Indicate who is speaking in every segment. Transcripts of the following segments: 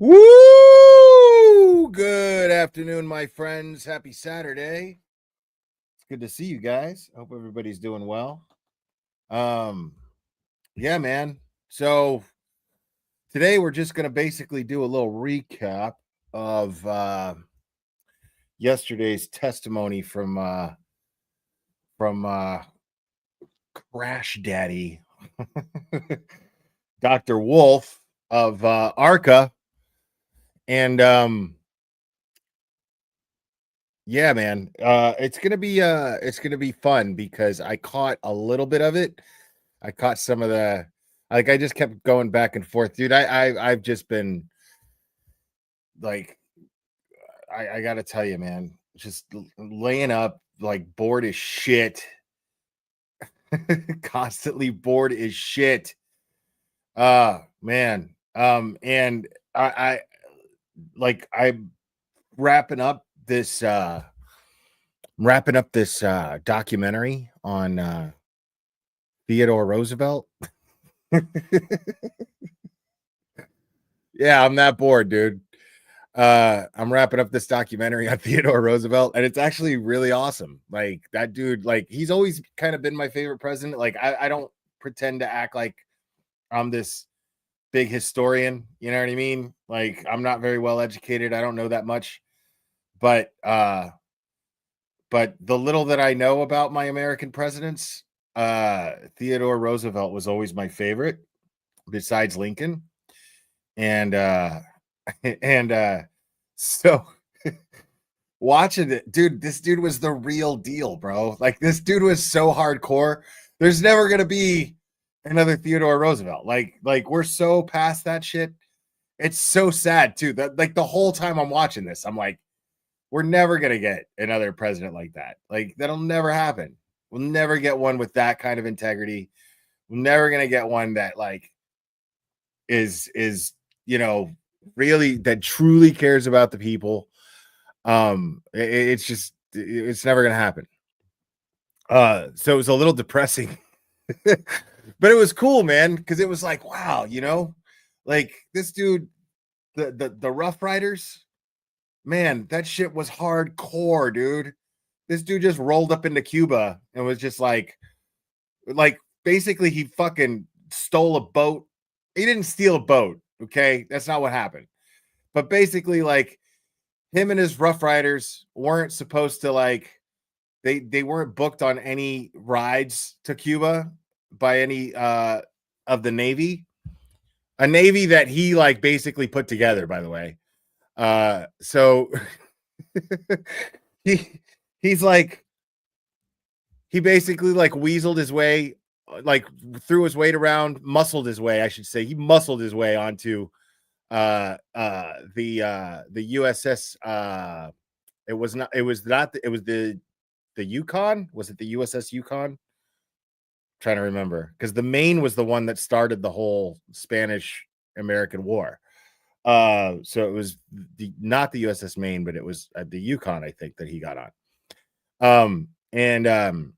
Speaker 1: Woo! Good afternoon, my friends. Happy Saturday. It's good to see you guys. I hope everybody's doing well. Um, yeah, man. So today we're just gonna basically do a little recap of yesterday's testimony from Crash Daddy, Dr. Wolf of ARCA. And yeah, man. It's gonna be fun because I caught a little bit of it. I caught some of the I just kept going back and forth, dude. I've just been like I gotta tell you, man, just laying up like bored as shit, constantly bored as shit. Man. And I I'm wrapping up this documentary on Theodore Roosevelt. Yeah, I'm that bored, dude. I'm wrapping up this documentary on Theodore Roosevelt, and it's actually really awesome. Like that dude, like he's always kind of been my favorite president. Like I don't pretend to act like I'm this big historian, you know what I mean? Like I'm not very well educated. I don't know that much. But but the little that I know about my American presidents, Theodore Roosevelt was always my favorite besides Lincoln. And and so watching it, dude, this dude was the real deal, bro. Like this dude was so hardcore. There's never gonna be another Theodore Roosevelt. Like we're so past that shit. It's so sad too. That like the whole time I'm watching this, I'm like, we're never gonna get another president like that. Like that'll never happen. We'll never get one with that kind of integrity. We're never gonna get one that like is you know really that truly cares about the people. It's just it's never gonna happen. So it was a little depressing, but it was cool, man, because it was like, wow, like this dude, the Rough Riders, man, that shit was hardcore, dude. This dude just rolled up into Cuba and was just like basically he fucking stole a boat. He didn't steal a boat, okay? That's not what happened. But basically, like him and his Rough Riders weren't supposed to like they weren't booked on any rides to Cuba by any of the Navy. A Navy that he like basically put together, by the way. So he he's like he basically like weaseled his way, like threw his weight around, muscled his way, I should say. He muscled his way onto the USS it was the Yukon. Was it the USS Yukon? Trying to remember because the Maine was the one that started the whole Spanish American War. So it was not the USS Maine, but it was the Yukon, I think, that he got on. Um, and um,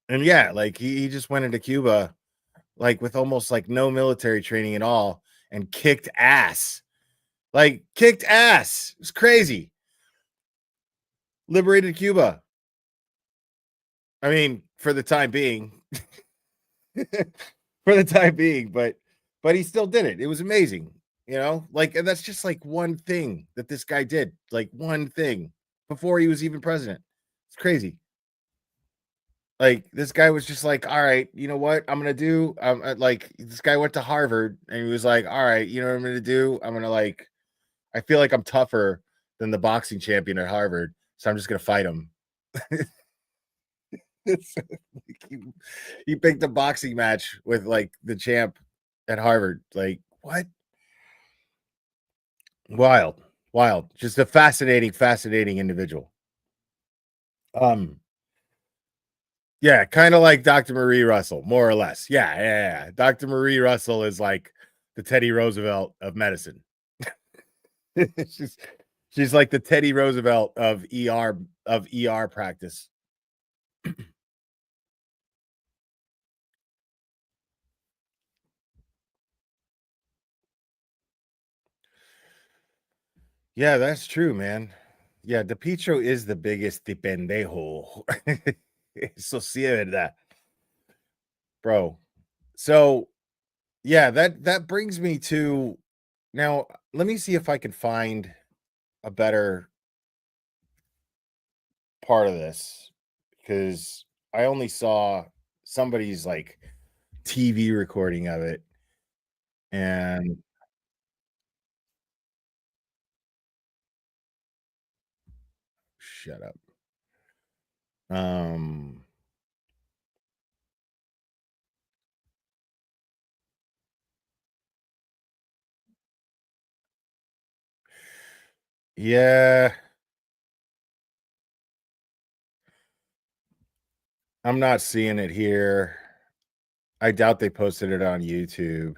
Speaker 1: and yeah, like he just went into Cuba like with almost like no military training at all and kicked ass. Like kicked ass. It's crazy. Liberated Cuba. I mean, for the time being, for the time being, but he still did it. It was amazing, like, and that's just like one thing that this guy did, like one thing before he was even president. It's crazy. Like this guy was just like, all right, you know what I'm gonna do? Like this guy went to Harvard and he was like, all right, you know what I'm gonna do? I'm gonna like, I feel like I'm tougher than the boxing champion at Harvard, so I'm just gonna fight him. It's like he picked a boxing match with like the champ at Harvard. Like what? Wild, wild. Just a fascinating, fascinating individual. Um, yeah, kind of like Dr. Marie Russell, more or less. Yeah. Dr. Marie Russell is like the Teddy Roosevelt of medicine. she's she's like the Teddy Roosevelt of ER practice. Yeah, that's true, man. Yeah, DePietro is the biggest de pendejo. Eso sí es verdad, bro. So, yeah, that brings me to now. Let me see if I can find a better part of this because I only saw somebody's like TV recording of it, and shut up. Um, yeah, I'm not seeing it here. I doubt they posted it on YouTube.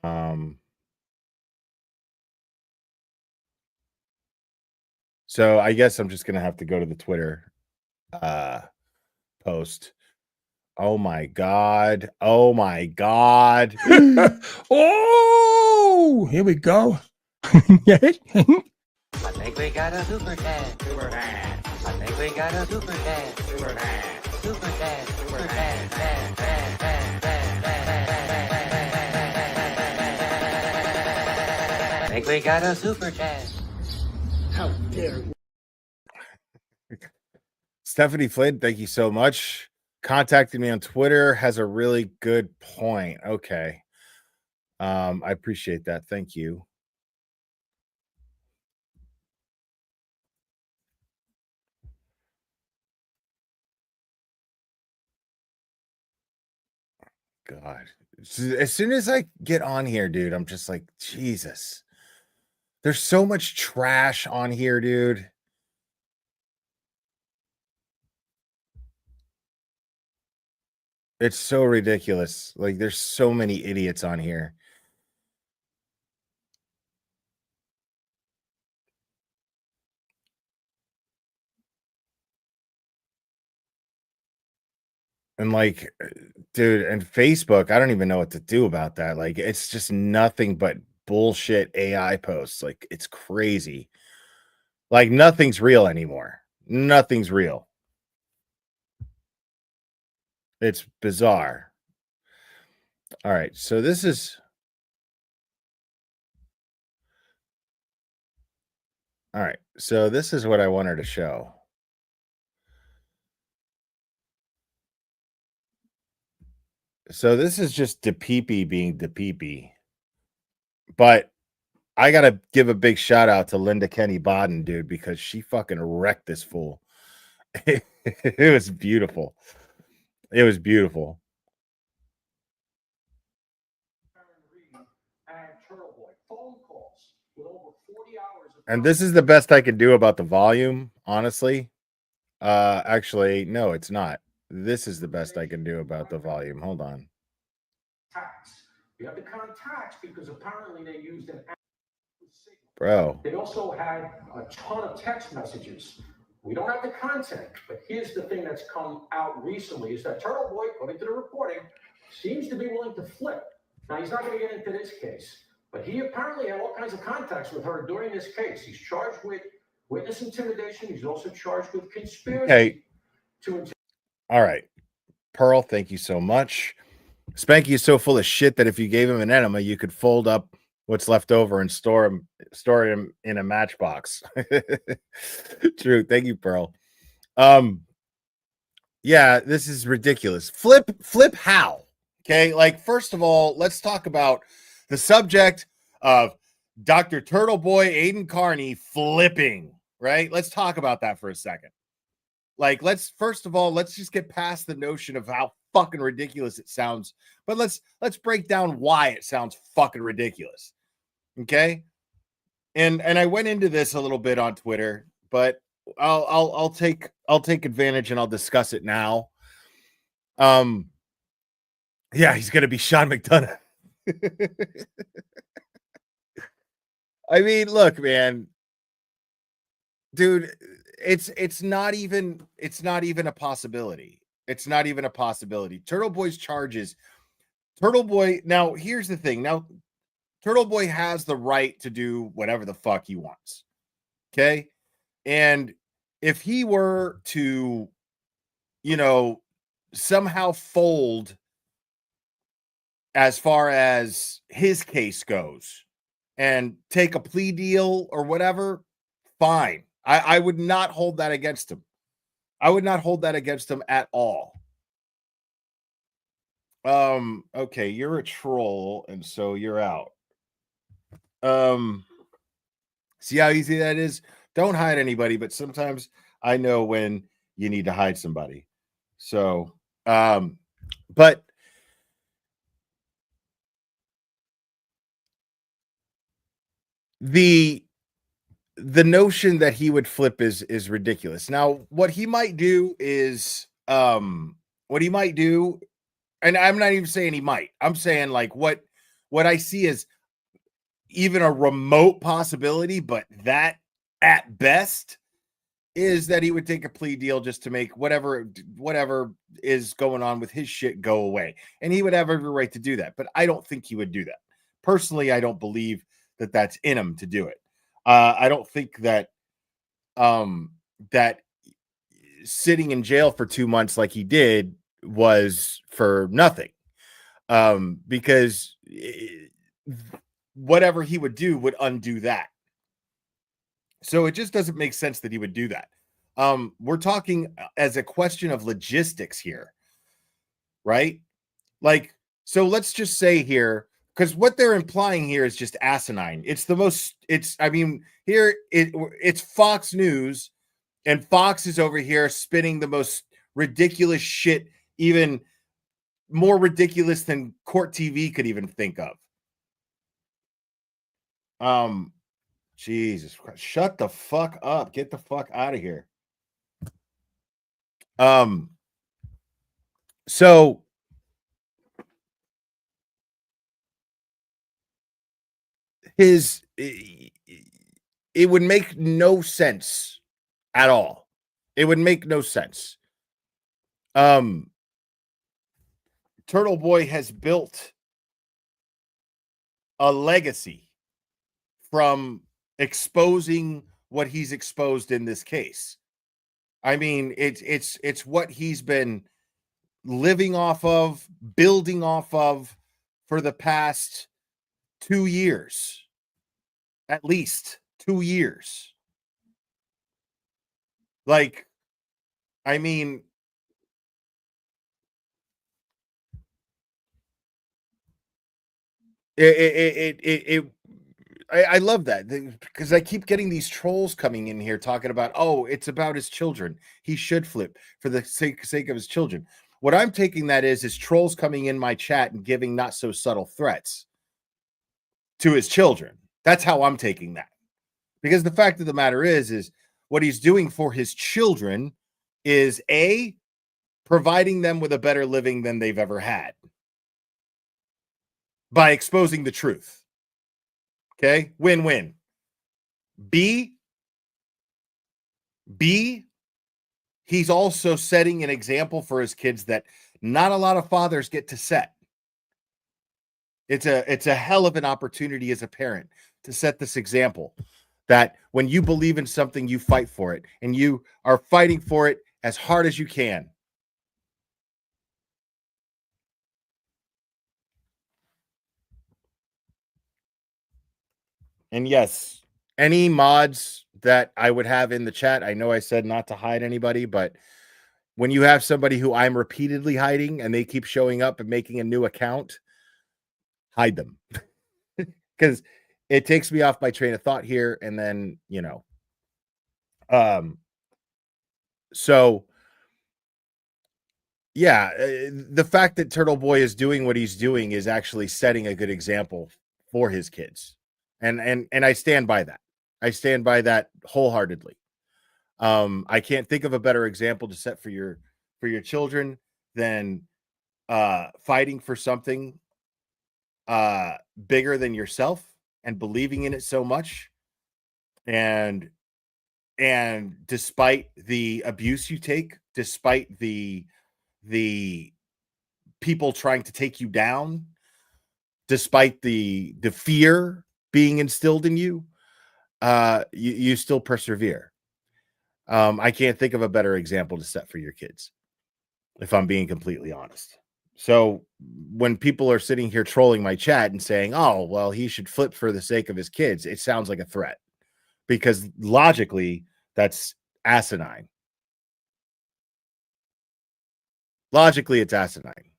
Speaker 1: Um, so I guess I'm just gonna have to go to the Twitter uh post. Oh my god. Oh my god.
Speaker 2: Oh, here we go.
Speaker 3: I think we got a super cat. Super cat. I think we got a super cat. Super cat. Super cat. Super cat. I think we got a super cat.
Speaker 2: How dare you?
Speaker 1: Stephanie Flynn, thank you so much. Contacting me on Twitter has a really good point. Okay. I appreciate that. Thank you. God. As soon as I get on here, dude, I'm just like, Jesus. There's so much trash on here, dude. It's so ridiculous. Like, there's so many idiots on here. And like, dude, and Facebook, I don't even know what to do about that. Like, it's just nothing but bullshit AI posts. Like, it's crazy. Like, nothing's real anymore. Nothing's real. It's bizarre. All right. So, this is all right. So, this is what I wanted to show. So, this is just DePeepee being DePeepee. But I gotta give a big shout out to Linda Kenny Bodden, dude, because she fucking wrecked this fool. It was beautiful. It was beautiful. And this is the best I could do about the volume, honestly. Actually, no, it's not. This is the best I can do about the volume. Hold on.
Speaker 2: Tax. We have the contacts because apparently they used an
Speaker 1: Bro.
Speaker 2: They also had a ton of text messages. We don't have the content, but here's the thing that's come out recently is that Turtle Boy, according to the reporting, seems to be willing to flip. Now, he's not going to get into this case, but he apparently had all kinds of contacts with her during this case. He's charged with witness intimidation. He's also charged with conspiracy
Speaker 1: Okay.
Speaker 2: to.
Speaker 1: All right. Pearl, thank you so much. Spanky is so full of shit that if you gave him an enema, you could fold up what's left over and store him in a matchbox. True. Thank you, Pearl. Yeah, this is ridiculous. Flip how? Okay, like first of all, let's talk about the subject of Dr. Turtle Boy Aiden Carney flipping, right? Let's talk about that for a second. Like, let's first of all, let's just get past the notion of how fucking ridiculous it sounds, but let's break down why it sounds fucking ridiculous. Okay? And I went into this a little bit on Twitter, but I'll take advantage and I'll discuss it now. Yeah, he's gonna be Sean McDonough. I mean, look, man, dude, it's not even a possibility. It's not even a possibility. Turtle Boy's charges. Turtle Boy. Now, here's the thing. Now, Turtle Boy has the right to do whatever the fuck he wants. Okay. And if he were to, somehow fold as far as his case goes and take a plea deal or whatever, fine. I would not hold that against him. I would not hold that against him at all. Okay, you're a troll, and so you're out. See how easy that is? Don't hide anybody, but sometimes I know when you need to hide somebody. So, but the notion that he would flip is ridiculous. Now, what he might do is what he might do, and I'm not even saying he might. I'm saying like what I see is even a remote possibility, but that at best is that he would take a plea deal just to make whatever is going on with his shit go away. And he would have every right to do that. But I don't think he would do that. Personally, I don't believe that that's in him to do it. I don't think that that sitting in jail for 2 months like he did was for nothing. Because whatever he would do would undo that. So it just doesn't make sense that he would do that. We're talking as a question of logistics here, right? Like, so let's just say here, because what they're implying here is just asinine. It's Fox News, and Fox is over here spinning the most ridiculous shit, even more ridiculous than Court TV could even think of. Jesus Christ, shut the fuck up. Get the fuck out of here. So it would make no sense at all. It would make no sense. Turtle Boy has built a legacy from exposing what he's exposed in this case. I mean, it's what he's been living off of, building off of for the past 2 years. At least 2 years. Like, I mean, I love that because I keep getting these trolls coming in here talking about, oh, it's about his children. He should flip for the sake of his children. What I'm taking that is trolls coming in my chat and giving not so subtle threats to his children. That's how I'm taking that. Because the fact of the matter is what he's doing for his children is A, providing them with a better living than they've ever had by exposing the truth. Okay, win-win. B, he's also setting an example for his kids that not a lot of fathers get to set. It's a hell of an opportunity as a parent to set this example that when you believe in something, you fight for it, and you are fighting for it as hard as you can. And yes, any mods that I would have in the chat, I know I said not to hide anybody, but when you have somebody who I'm repeatedly hiding and they keep showing up and making a new account, hide them. Because it takes me off my train of thought here. And then, so yeah, the fact that Turtle Boy is doing what he's doing is actually setting a good example for his kids. And I stand by that. I stand by that wholeheartedly. I can't think of a better example to set for your children than fighting for something bigger than yourself and believing in it so much. And despite the abuse you take, despite the people trying to take you down, despite the fear being instilled in you, you still persevere. I can't think of a better example to set for your kids, if I'm being completely honest. So when people are sitting here trolling my chat and saying, oh, well, he should flip for the sake of his kids, it sounds like a threat, because logically, that's asinine. Logically, it's asinine.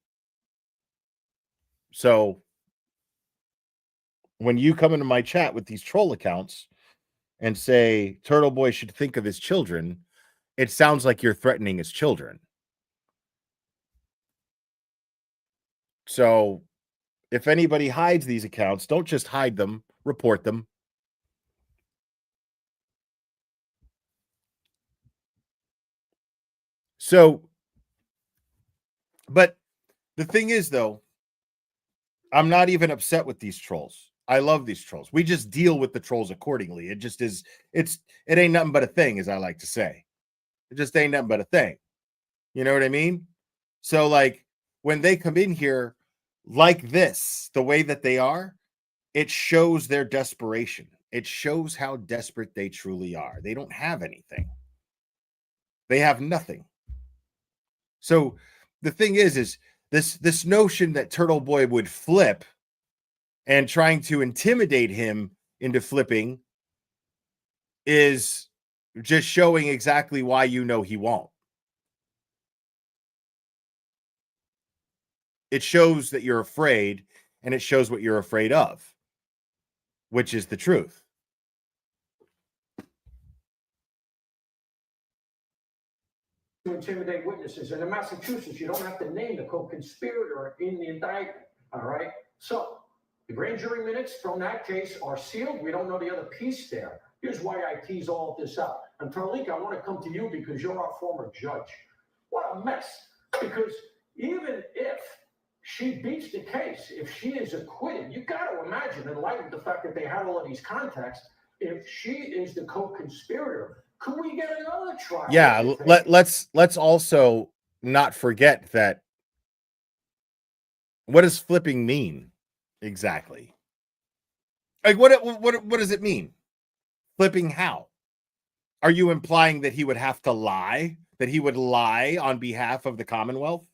Speaker 1: So when you come into my chat with these troll accounts and say Turtle Boy should think of his children, it sounds like you're threatening his children. So if anybody hides these accounts, don't just hide them, report them. So, but the thing is, though, I'm not even upset with these trolls. I love these trolls. We just deal with the trolls accordingly. It just is, it ain't nothing but a thing, as I like to say. It just ain't nothing but a thing. You know what I mean? So, like, when they come in here like this, the way that they are, it shows their desperation. It shows how desperate they truly are. They don't have anything. They have nothing. So the thing is this notion that Turtle Boy would flip and trying to intimidate him into flipping is just showing exactly why you know he won't. It shows that you're afraid, and it shows what you're afraid of, which is the truth.
Speaker 2: To intimidate witnesses. And in Massachusetts, you don't have to name the co-conspirator in the indictment, all right? So the grand jury minutes from that case are sealed. We don't know the other piece there. Here's why I tease all of this out. And Tarlik, I want to come to you because you're our former judge. What a mess. Because even if she beats the case, if she is acquitted, you got to imagine, in light of the fact that they have all of these contacts, if she is the co-conspirator, could we get another trial?
Speaker 1: Yeah, let's also not forget that. What does flipping mean exactly? Like, what does it mean? Flipping how? Are you implying that he would have to lie? That he would lie on behalf of the Commonwealth?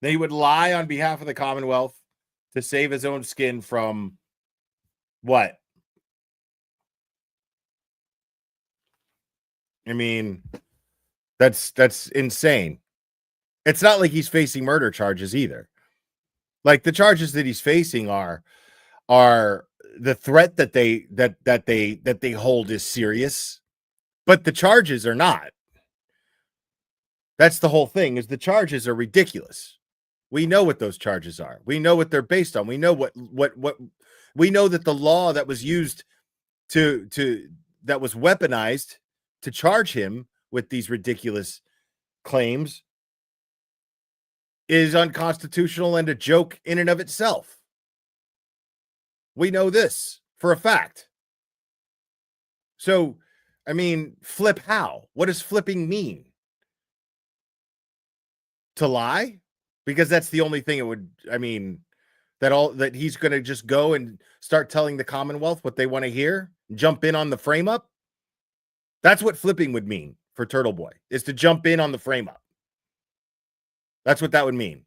Speaker 1: That he would lie on behalf of the Commonwealth to save his own skin from what? I mean, that's insane. It's not like he's facing murder charges either. Like, the charges that he's facing are the threat that they hold is serious, but the charges are not. That's the whole thing, is the charges are ridiculous. We know what those charges are. We know what they're based on. We know what we know that the law that was used that was weaponized to charge him with these ridiculous claims is unconstitutional and a joke in and of itself. We know this for a fact. So, I mean, flip how? What does flipping mean? To lie? Because that's the only thing it would, I mean, that he's going to just go and start telling the Commonwealth what they want to hear, jump in on the frame up. That's what flipping would mean for Turtle Boy, is to jump in on the frame up. That's what that would mean.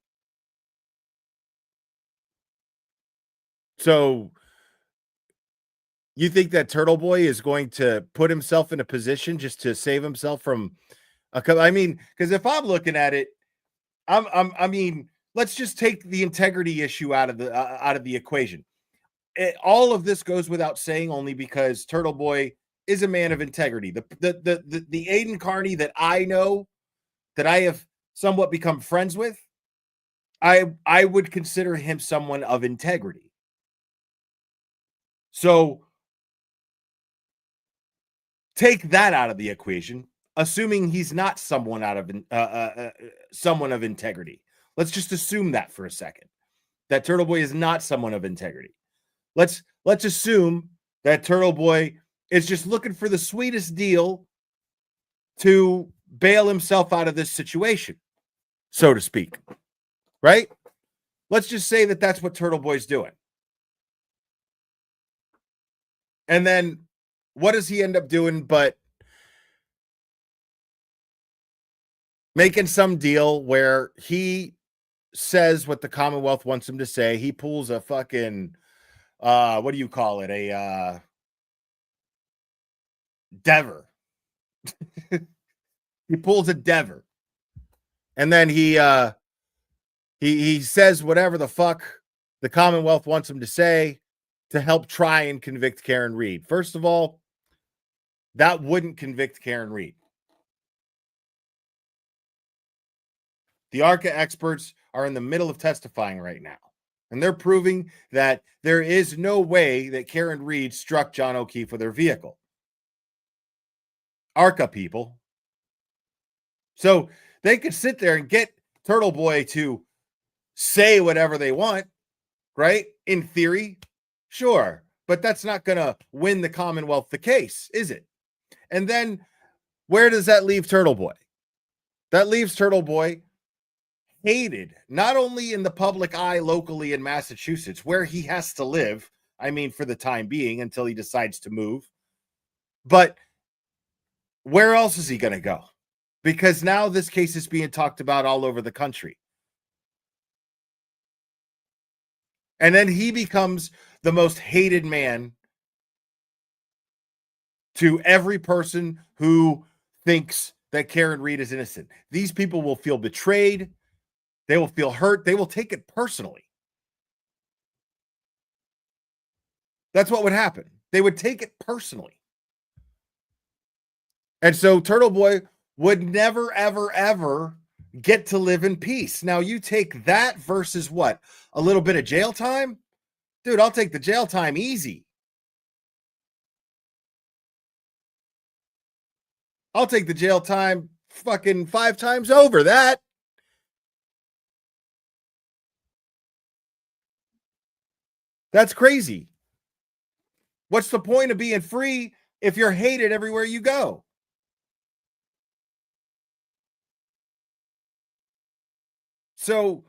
Speaker 1: So you think that Turtle Boy is going to put himself in a position just to save himself from I mean, because if I'm looking at it, I mean, let's just take the integrity issue out of the equation. All of this goes without saying, only because Turtle Boy is a man of integrity. The Aiden Carney that I know, that I have somewhat become friends with, I would consider him someone of integrity. So take that out of the equation, assuming he's not someone someone of integrity. Let's just assume that for a second, that Turtle Boy is not someone of integrity. Let's assume that Turtle Boy is just looking for the sweetest deal to bail himself out of this situation, so to speak. right? Let's just say that that's what Turtle Boy's doing. And then what does he end up doing but making some deal where he says what the Commonwealth wants him to say. He pulls a fucking what do you call it? A Dever. He pulls a Dever. And then he says whatever the fuck the Commonwealth wants him to say to help try and convict Karen Read. First of all, that wouldn't convict Karen Read. The ARCA experts are in the middle of testifying right now, and they're proving that there is no way that Karen Read struck John O'Keefe with her vehicle. ARCA people. So they could sit there and get Turtle Boy to say whatever they want, right? In theory, sure. But that's not going to win the Commonwealth the case, is it? And then where does that leave Turtle Boy? That leaves Turtle Boy hated, not only in the public eye locally in Massachusetts, where he has to live, I mean, for the time being, until he decides to move, but where else is he going to go? Because now this case is being talked about all over the country. And then he becomes the most hated man to every person who thinks that Karen Read is innocent. These people will feel betrayed. They will feel hurt. They will take it personally. That's what would happen. They would take it personally. And so Turtle Boy would never, ever, ever get to live in peace. Now, you take that versus what? A little bit of jail time? Dude, I'll take the jail time easy. I'll take the jail time fucking 5 times over that. That's crazy. What's the point of being free if you're hated everywhere you go? So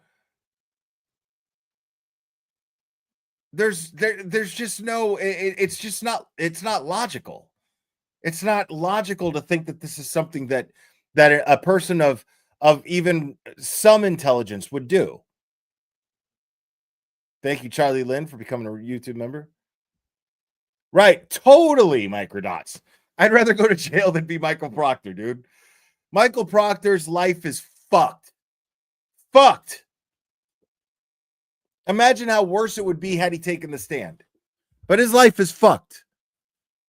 Speaker 1: there's just no, it's not logical. It's not logical to think that this is something that a person of even some intelligence would do. Thank you, Charlie Lynn, for becoming a YouTube member. Right, totally, Microdots. I'd rather go to jail than be Michael Proctor, dude. Michael Proctor's life is fucked. Fucked. Imagine how worse it would be had he taken the stand. But his life is fucked.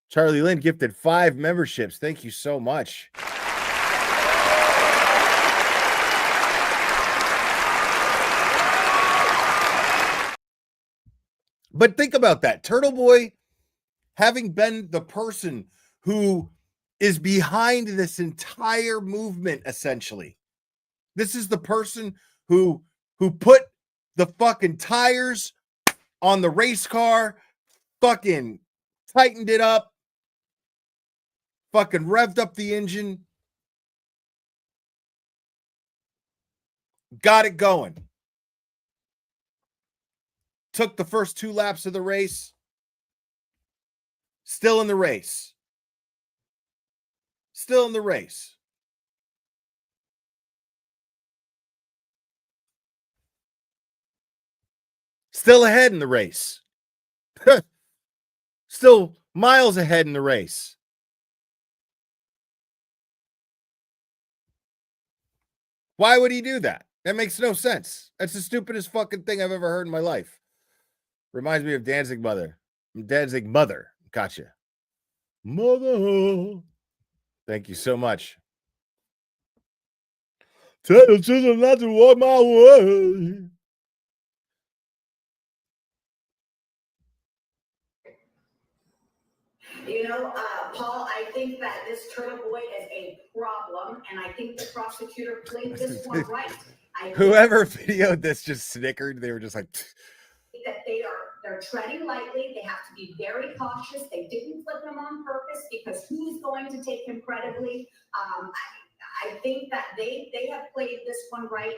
Speaker 1: Charlie Lynn gifted 5 memberships. Thank you so much. But think about that. Turtle Boy, having been the person who is behind this entire movement, essentially. This is the person who put the fucking tires on the race car, fucking tightened it up, fucking revved up the engine, got it going. Took the first 2 laps of the race. Still in the race. Still in the race. Still ahead in the race. Still miles ahead in the race. Why would he do that? That makes no sense. That's the stupidest fucking thing I've ever heard in my life. Reminds me of Danzig Mother. Danzig Mother. Gotcha. Mother. Thank you so much. Tell the children not to walk my way.
Speaker 4: Paul, I think that this Turtle Boy is a problem, and I think the prosecutor played this one right.
Speaker 1: Whoever videoed this just snickered. They were just like...
Speaker 4: that they're treading lightly. They have to be very cautious. They didn't flip him on purpose because who's going to take him credibly? I think that they have played this one right,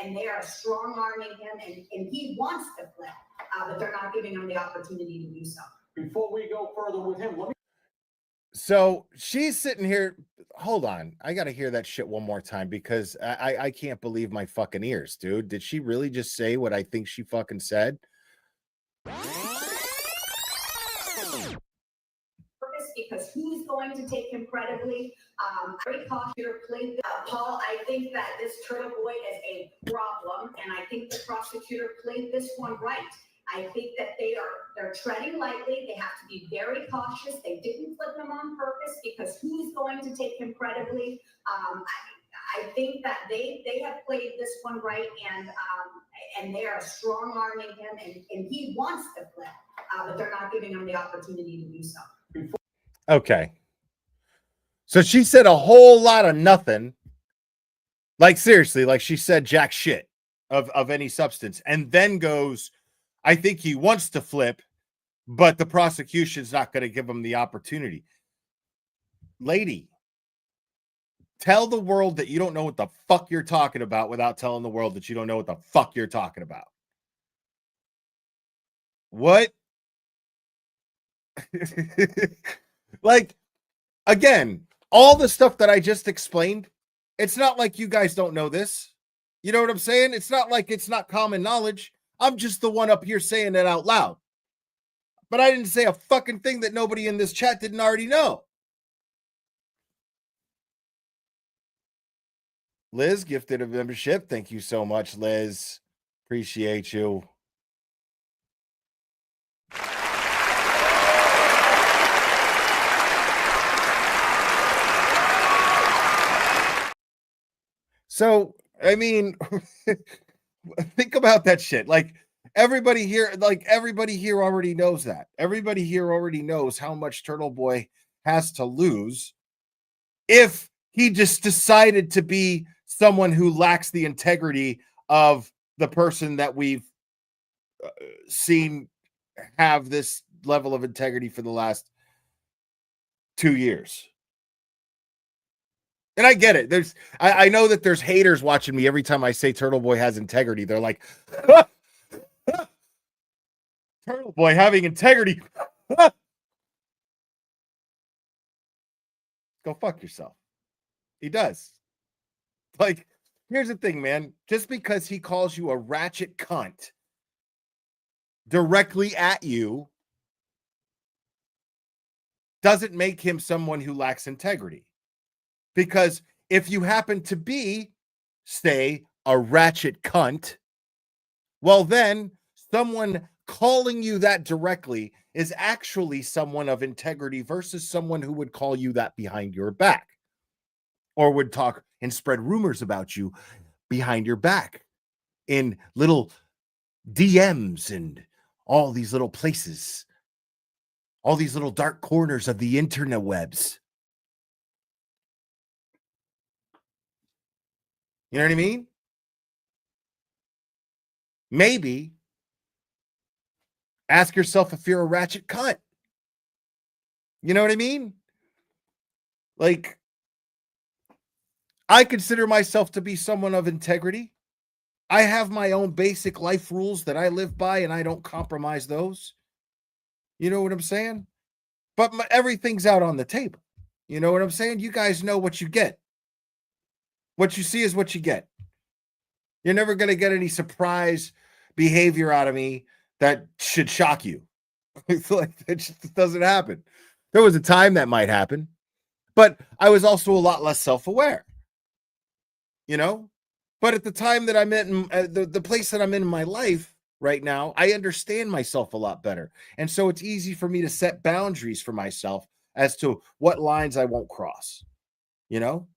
Speaker 4: and they are strong arming him, and he wants to flip, but they're not giving him the opportunity to do so.
Speaker 2: Before we go further with him, let me.
Speaker 1: So she's sitting here. Hold on. I got to hear that shit one more time because I can't believe my fucking ears, dude. Did she really just say what I think she fucking said?
Speaker 4: Because who's going to take him credibly? Very cautious played. Paul, I think that this Turtle Boy is a problem, and I think the prosecutor played this one right. I think that they're treading lightly. They have to be very cautious. They didn't flip him on purpose because who's going to take him credibly? I think that they have played this one right, and they are strong arming him, and he wants to flip, but they're not giving him the opportunity to do so.
Speaker 1: Okay. So she said a whole lot of nothing. Like seriously, like she said jack shit of any substance, and then goes, I think he wants to flip, but the prosecution's not going to give him the opportunity. Lady, tell the world that you don't know what the fuck you're talking about without telling the world that you don't know what the fuck you're talking about. What? Like, again, all the stuff that I just explained, it's not like you guys don't know this. You know what I'm saying? It's not like it's not common knowledge. I'm just the one up here saying it out loud. But I didn't say a fucking thing that nobody in this chat didn't already know. Liz gifted a membership. Thank you so much, Liz. Appreciate you. So, I mean, think about that shit. Like everybody here already knows that. Everybody here already knows how much Turtle Boy has to lose if he just decided to be someone who lacks the integrity of the person that we've seen have this level of integrity for the last 2 years. And I get it. I know that there's haters watching me every time I say Turtle Boy has integrity. They're like, Turtle Boy having integrity. Go fuck yourself. He does. Like, here's the thing, man. Just because he calls you a ratchet cunt directly at you doesn't make him someone who lacks integrity. Because if you happen to be, say, a ratchet cunt, well, then someone calling you that directly is actually someone of integrity versus someone who would call you that behind your back or would talk and spread rumors about you behind your back in little DMs and all these little places, all these little dark corners of the internet webs. You know what I mean? Maybe ask yourself if you're a ratchet cunt. You know what I mean? Like, I consider myself to be someone of integrity. I have my own basic life rules that I live by, and I don't compromise those. You know what I'm saying? But everything's out on the table. You know what I'm saying? You guys know what you get. What you see is what you get. You're never going to get any surprise behavior out of me that should shock you. It's like it just doesn't happen. There was a time that might happen, but I was also a lot less self-aware. You know? But at the time that I'm in, the place that I'm in my life right now, I understand myself a lot better. And so it's easy for me to set boundaries for myself as to what lines I won't cross. You know?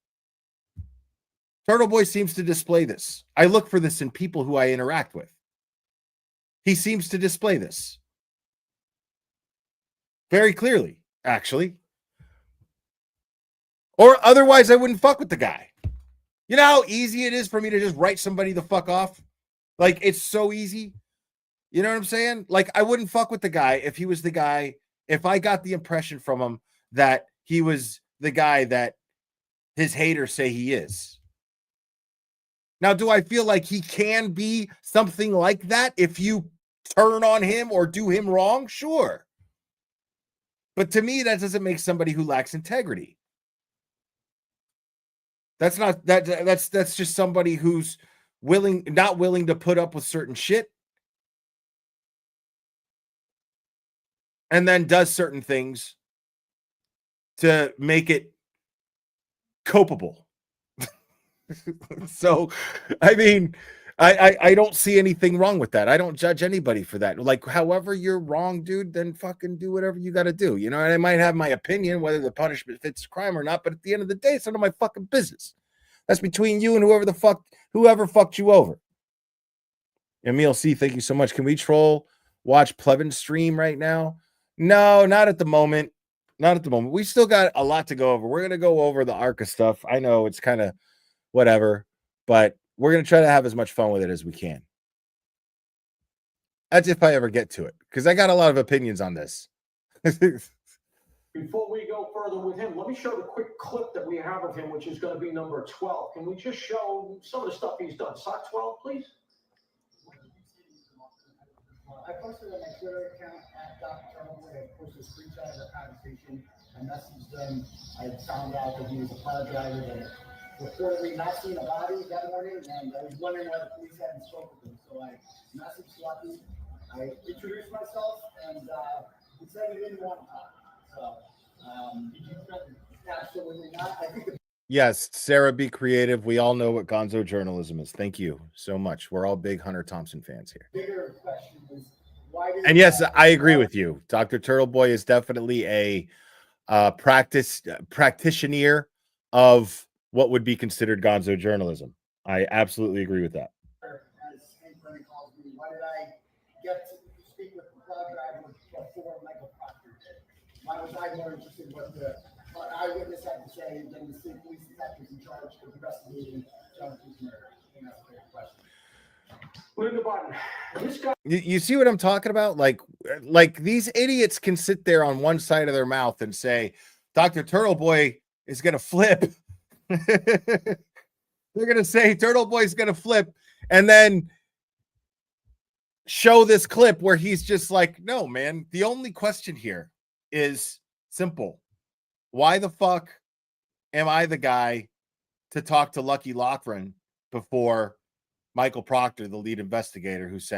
Speaker 1: Turtle Boy seems to display this. I look for this in people who I interact with. He seems to display this very clearly, actually. Or otherwise, I wouldn't fuck with the guy. You know how easy it is for me to just write somebody the fuck off? Like, it's so easy. You know what I'm saying? Like, I wouldn't fuck with the guy if he was the guy, if I got the impression from him that he was the guy that his haters say he is. Now, do I feel like he can be something like that if you turn on him or do him wrong? Sure. But to me, that doesn't make somebody who lacks integrity. That's just somebody who's not willing to put up with certain shit and then does certain things to make it copeable. So, I mean, I don't see anything wrong with that. I don't judge anybody for that. Like, however you're wrong, dude, then fucking do whatever you got to do. You know, and I might have my opinion whether the punishment fits the crime or not, but at the end of the day, it's none of my fucking business. That's between you and whoever fucked you over. Emil C, thank you so much. Can we watch Plevin's stream right now? No, not at the moment. Not at the moment. We still got a lot to go over. We're gonna go over the ARCA stuff. I know it's kind of whatever, but we're going to try to have as much fun with it as we can. That's if I ever get to it, because I got a lot of opinions on this.
Speaker 2: Before we go further with him, let me show the quick clip that we have of him, which is going to be number 12. Can we just show some of the stuff he's done? Sock 12, please.
Speaker 5: I posted on my Twitter account at Dr. Turtle. I posted a screenshot of the conversation. I messaged him. I found out that he was a car driver that reportedly not seen a body that morning, and I was wondering why the police hadn't spoken to him. So I messaged Lucky. I introduced myself, and he said he didn't want to talk. So, absolutely not. I think
Speaker 1: yes, Sarah, be creative. We all know what gonzo journalism is. Thank you so much. We're all big Hunter Thompson fans here.
Speaker 5: Bigger question is why did
Speaker 1: and yes, I agree with you. Dr. Turtleboy is definitely a practitioner of what would be considered gonzo journalism. I absolutely agree with that.
Speaker 5: As Hank Brennan calls me, why did I get to speak with the car driver before Michael Proctor did? Why was I more interested in what the eyewitness had to say than the state police detectives in charge of investigating Jonathan's murder? I think that's a great question.
Speaker 2: Linda Button, this guy.
Speaker 1: You see what I'm talking about? Like these idiots can sit there on one side of their mouth and say, Dr. Turtleboy is going to flip. They're going to say Turtleboy's going to flip and then show this clip where he's just like, no, man, the only question here is simple. Why the fuck am I the guy to talk to Lucky Loughran before Michael Proctor, the lead investigator who's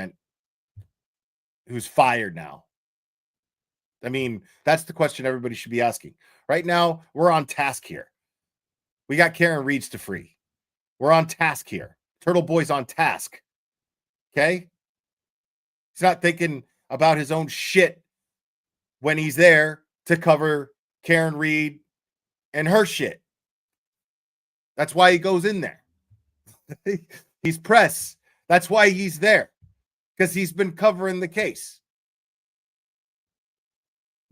Speaker 1: fired now? I mean, that's the question everybody should be asking. Right now, we're on task here. We got Karen Reeds to free. We're on task here. Turtle Boy's on task. Okay? He's not thinking about his own shit when he's there to cover Karen Reed and her shit. That's why he goes in there. He's press. That's why he's there. Because he's been covering the case.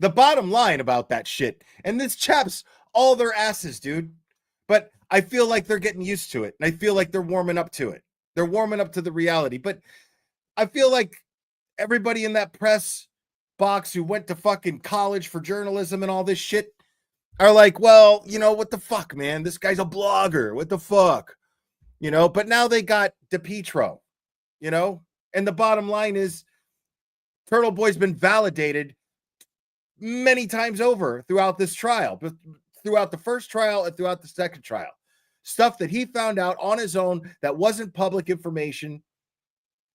Speaker 1: The bottom line about that shit, and this chaps all their asses, dude. But I feel like they're getting used to it. And I feel like they're warming up to it. They're warming up to the reality. But I feel like everybody in that press box who went to fucking college for journalism and all this shit are like, well, you know, what the fuck, man? This guy's a blogger. What the fuck? You know, but now they got DePietro, you know? And the bottom line is Turtle Boy's been validated many times over throughout this trial, but throughout the first trial and throughout the second trial. Stuff that he found out on his own that wasn't public information.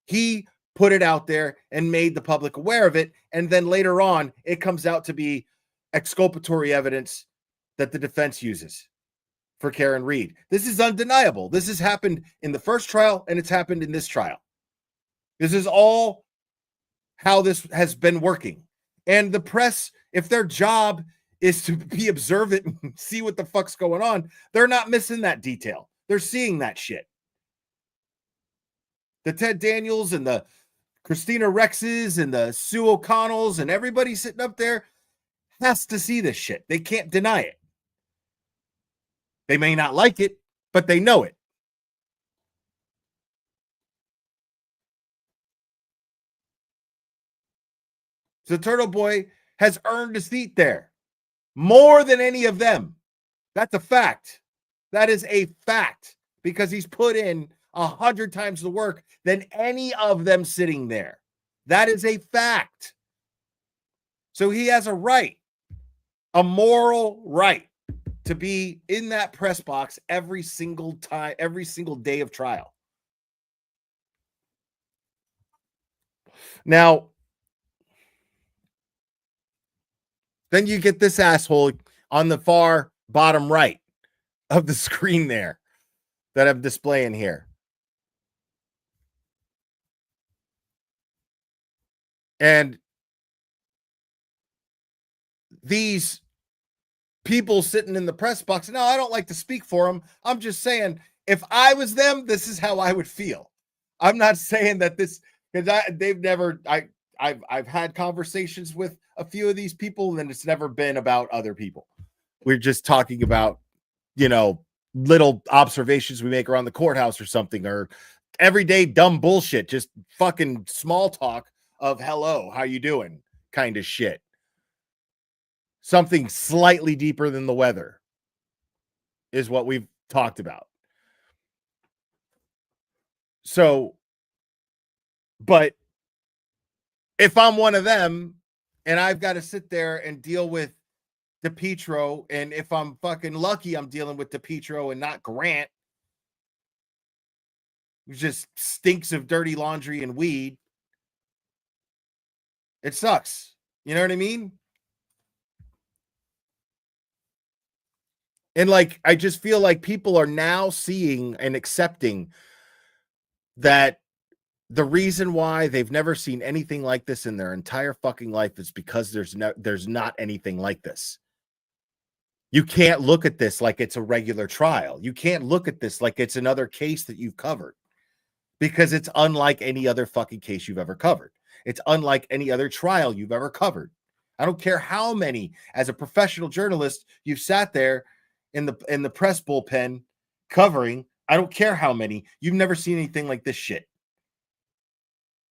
Speaker 1: He put it out there and made the public aware of it. And then later on, it comes out to be exculpatory evidence that the defense uses for Karen Reed. This is undeniable. This has happened in the first trial and it's happened in this trial. This is all how this has been working. And the press, if their job is to be observant and see what the fuck's going on, they're not missing that detail. They're seeing that shit. The Ted Daniels and the Christina Rexes and the Sue O'Connells and everybody sitting up there has to see this shit. They can't deny it. They may not like it, but they know it. So Turtle Boy has earned a seat there more than any of them. That's a fact. That is a fact because he's put in 100 times the work than any of them sitting there. That is a fact. So he has a right, a moral right, to be in that press box every single time, every single day of trial. Now, then you get this asshole on the far bottom right of the screen there that I'm displaying here. And these people sitting in the press box, no, I don't like to speak for them. I'm just saying, if I was them, this is how I would feel. I'm not saying that this, because they've never, I've had conversations with a few of these people, and it's never been about other people. We're just talking about, you know, little observations we make around the courthouse or something, or everyday dumb bullshit, just fucking small talk of hello, how you doing kind of shit. Something slightly deeper than the weather is what we've talked about. So, but if I'm one of them and I've got to sit there and deal with DePietro, and if I'm fucking lucky, I'm dealing with DePietro and not Grant, who just stinks of dirty laundry and weed, it sucks. You know what I mean? And like, I just feel like people are now seeing and accepting that the reason why they've never seen anything like this in their entire fucking life is because there's not anything like this. You can't look at this like it's a regular trial. You can't look at this like it's another case that you've covered, because it's unlike any other fucking case you've ever covered. It's unlike any other trial you've ever covered. I don't care how many, as a professional journalist, you've sat there in the press bullpen covering. I don't care how many. You've never seen anything like this shit,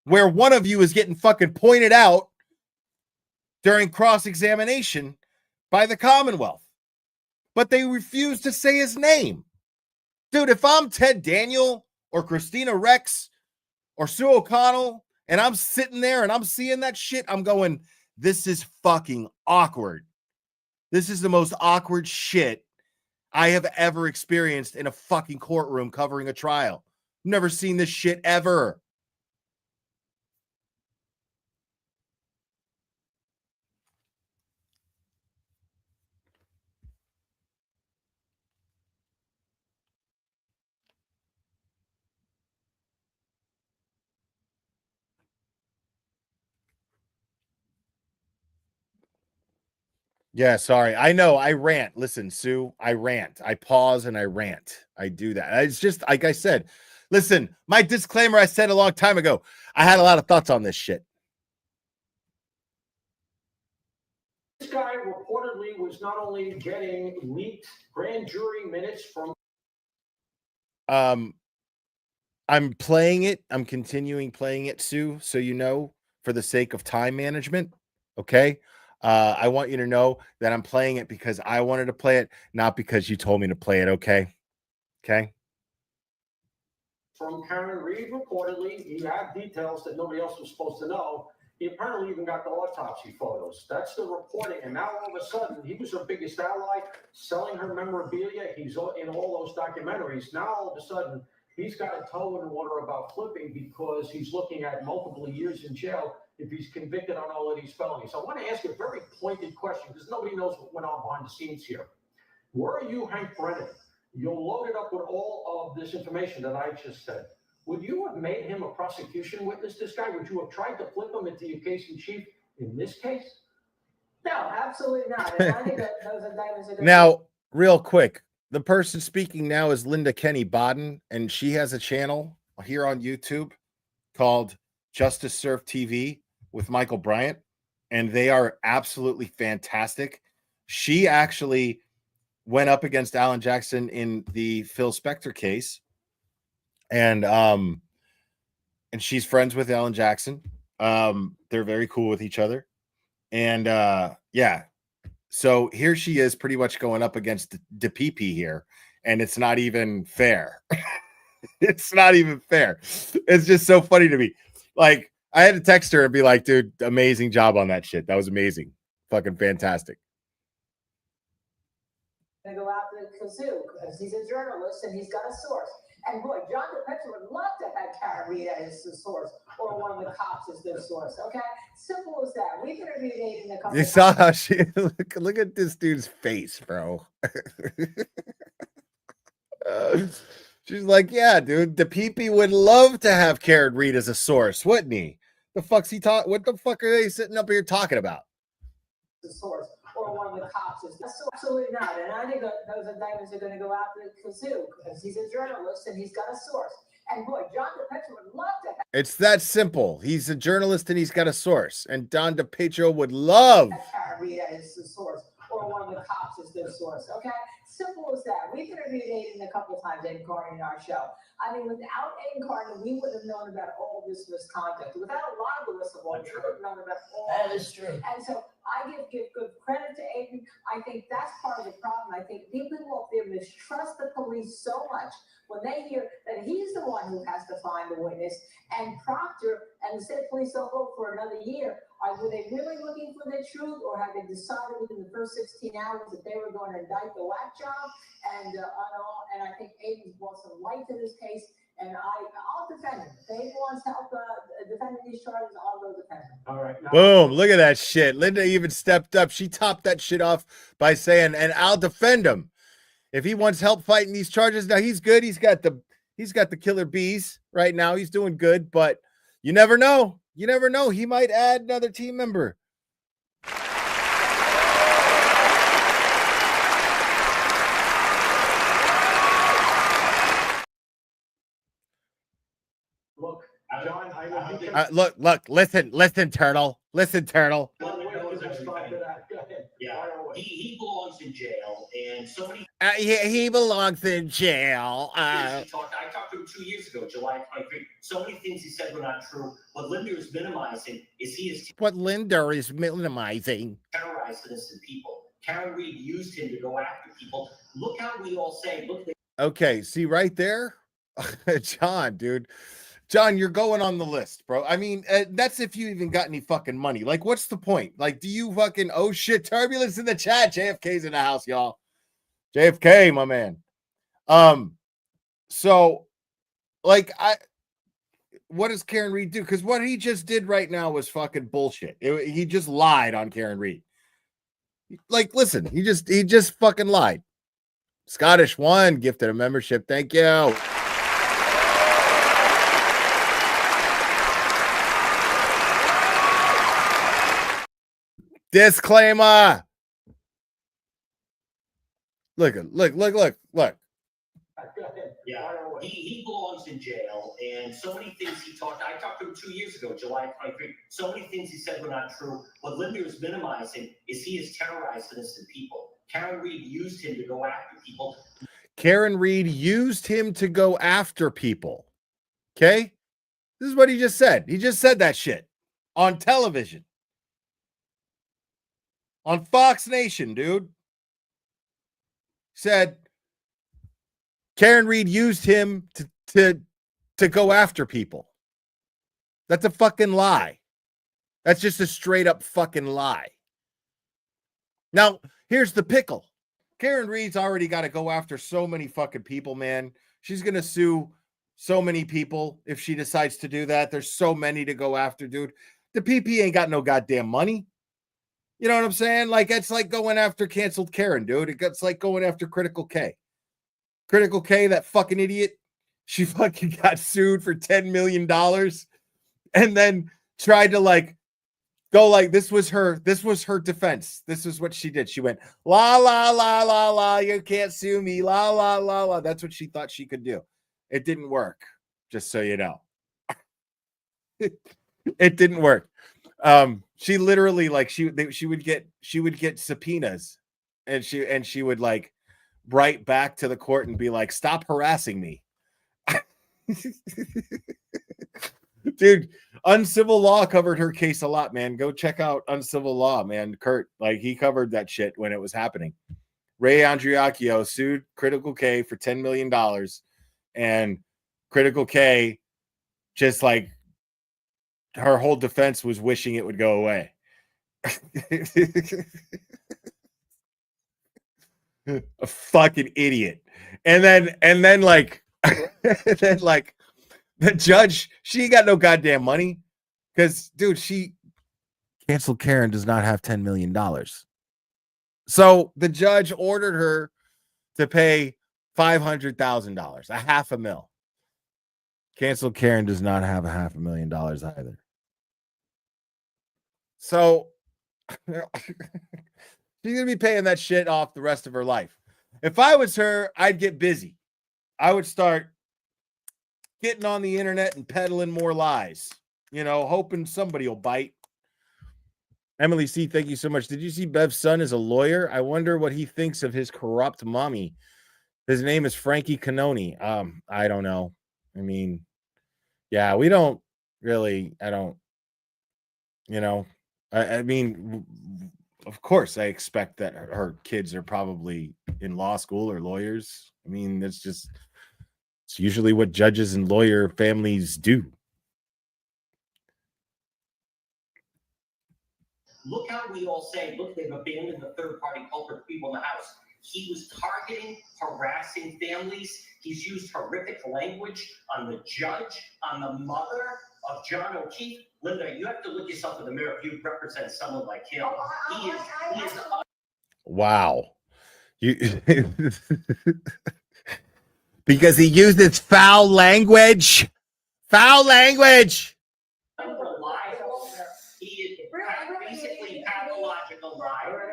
Speaker 1: where one of you is getting fucking pointed out during cross-examination by the Commonwealth, but they refuse to say his name. Dude, if I'm Ted Daniel or Christina Rex or Sue O'Connell and I'm sitting there and I'm seeing that shit, I'm going, this is fucking awkward. This is the most awkward shit I have ever experienced in a fucking courtroom covering a trial. Never seen this shit ever. Yeah, sorry. I know I rant. Listen, Sue, I rant. I pause and I rant. I do that. It's just like I said. Listen, my disclaimer I said a long time ago. I had a lot of thoughts on this shit.
Speaker 2: This guy reportedly was not only getting leaked grand jury minutes from.
Speaker 1: I'm playing it. I'm continuing playing it, Sue, so you know, for the sake of time management. Okay. I want you to know that I'm playing it because I wanted to play it, not because you told me to play it. Okay. Okay.
Speaker 2: From Karen Reed, reportedly, he had details that nobody else was supposed to know. He apparently even got the autopsy photos. That's the reporting. And now all of a sudden, he was her biggest ally, selling her memorabilia. He's in all those documentaries. Now all of a sudden, he's got a toe in the water about flipping because he's looking at multiple years in jail if he's convicted on all of these felonies. I want to ask you a very pointed question because nobody knows what went on behind the scenes here. Were you Hank Brennan? You're loaded up with all of this information that I just said. Would you have made him a prosecution witness, this guy? Would you have tried to flip him into your case in chief in this case?
Speaker 6: No, absolutely not. And I think that those indictments are
Speaker 1: Now, real quick, the person speaking now is Linda Kenny Bodden, and she has a channel here on YouTube called Justice Served TV with Michael Bryant, and they are absolutely fantastic. She actually went up against Alan Jackson in the Phil Spector case, and she's friends with Alan Jackson. They're very cool with each other, and yeah. So here she is, pretty much going up against DePP here, and it's not even fair. It's not even fair. It's just so funny to me. Like, I had to text her and be like, dude, amazing job on that shit. That was amazing. Fucking fantastic.
Speaker 6: To go out to the kazoo because he's a journalist and he's got a source. And boy, John DePetro would love to have Karen Reed as the source or one of the cops as their source. Okay, simple as that. We've interviewed Aiden a couple.
Speaker 1: You saw how she look at this dude's face, bro. She's like, yeah, dude, the PP would love to have Karen Reed as a source, wouldn't he? The fuck's he talk? What the fuck are they sitting up here talking about?
Speaker 6: The source or one of the cops is absolutely not. And I think those indictments are going to go out to the kazoo because he's a journalist and he's got a source. And boy, John DePetro would love to have.
Speaker 1: It's that simple. He's a journalist and he's got a source. And Don DePetro would love
Speaker 6: Karen Reed as the source or one of the cops as their source. Okay, simple as that. We've interviewed Aiden a couple of times, Aiden Carney, in our show. I mean, without Aiden Carney, we would have known about all this misconduct. Without a lot of the whistleblowers, we would have known about all.
Speaker 7: That is true.
Speaker 6: And so I give good credit to Aiden. I think that's part of the problem. I think people up there mistrust the police so much when they hear that he's the one who has to find the witness, and Proctor and the state police don't vote for another year. Were they really looking for the truth, or have they decided within the first 16 hours that they were going to indict the whack job? And I think Aiden's brought some light to this case, and I'll defend him. If Aiden wants help defending these charges, I'll go defend him.
Speaker 2: All right. Now,
Speaker 1: boom. Look at that shit. Linda even stepped up. She topped that shit off by saying, and I'll defend him. If he wants help fighting these charges, now he's good. He's got the killer bees right now. He's doing good, but you never know. You never know. He might add another team member.
Speaker 2: look, John, I will be
Speaker 1: Look, listen, Turtle. Listen, Turtle.
Speaker 7: Yeah, he belongs in jail, and so many.
Speaker 1: He belongs in jail.
Speaker 7: I talked to him 2 years ago, July 23. So many things he said were not true. What Linder is minimizing is he is terrorized innocent people. Karen Reed used him to go after people. Look how we all say, look.
Speaker 1: Okay, see right there, John, dude. John, you're going on the list, bro. I mean, that's if you even got any fucking money. Like, what's the point? Like, do you fucking, oh shit, turbulence in the chat. JFK's in the house, y'all. JFK, my man. So, like, what does Karen Reed do? Because what he just did right now was fucking bullshit. He just lied on Karen Reed. Like, listen, he just fucking lied. Scottish One gifted a membership. Thank you. Disclaimer. Look.
Speaker 7: Yeah, he belongs in jail, and so many things he talked. I talked to him 2 years ago, July 23. So many things he said were not true. What Linder is minimizing is he has terrorized innocent people. Karen Reed used him to go after people.
Speaker 1: Karen Reed used him to go after people. Okay? This is what he just said. He just said that shit on television. On Fox Nation, dude. Said Karen Reed used him to go after people. That's a fucking lie. That's just a straight up fucking lie. Now, here's the pickle. Karen Reed's already got to go after so many fucking people, man. She's going to sue so many people if she decides to do that. There's so many to go after, dude. The PP ain't got no goddamn money. You know what I'm saying? Like, it's like going after canceled Karen, dude. It's like going after Critical K. Critical K, that fucking idiot, she fucking got sued for $10 million and then tried to like go like this was her defense. This is what she did. She went, la, la, la, la, la, you can't sue me, la, la, la, la. That's what she thought she could do. It didn't work, just so you know. It didn't work. She literally like she would get subpoenas and she would like write back to the court and be like, stop harassing me. Dude, Uncivil Law covered her case a lot, man. Go check out Uncivil Law, man. Kurt, like he covered that shit when it was happening. Ray Andriacchio sued Critical K for $10 million, and Critical K just like her whole defense was wishing it would go away. A fucking idiot. And then like the judge, she got no goddamn money because dude, she canceled Karen does not have $10 million. So the judge ordered her to pay $500,000, $500,000. Canceled Karen does not have $500,000 either. So she's gonna be paying that shit off the rest of her life. If I was her, I'd get busy. I would start getting on the internet and peddling more lies, hoping somebody will bite. Emily C., thank you so much. Did you see Bev's son is a lawyer? I wonder what he thinks of his corrupt mommy. His name is Frankie Canoni. I don't know. I mean, yeah, we don't really, I mean, of course, I expect that her kids are probably in law school or lawyers. I mean, it's usually what judges and lawyer families do.
Speaker 7: Look how we all say, look, they've abandoned the third-party culprit people in the house. He was targeting, harassing families. He's used horrific language on the judge, on the mother of John O'Keefe. Linda, you have to look yourself in the mirror if you represent someone like him. He is
Speaker 1: wow. Because he uses foul language. Foul language.
Speaker 7: He is basically pathological liar.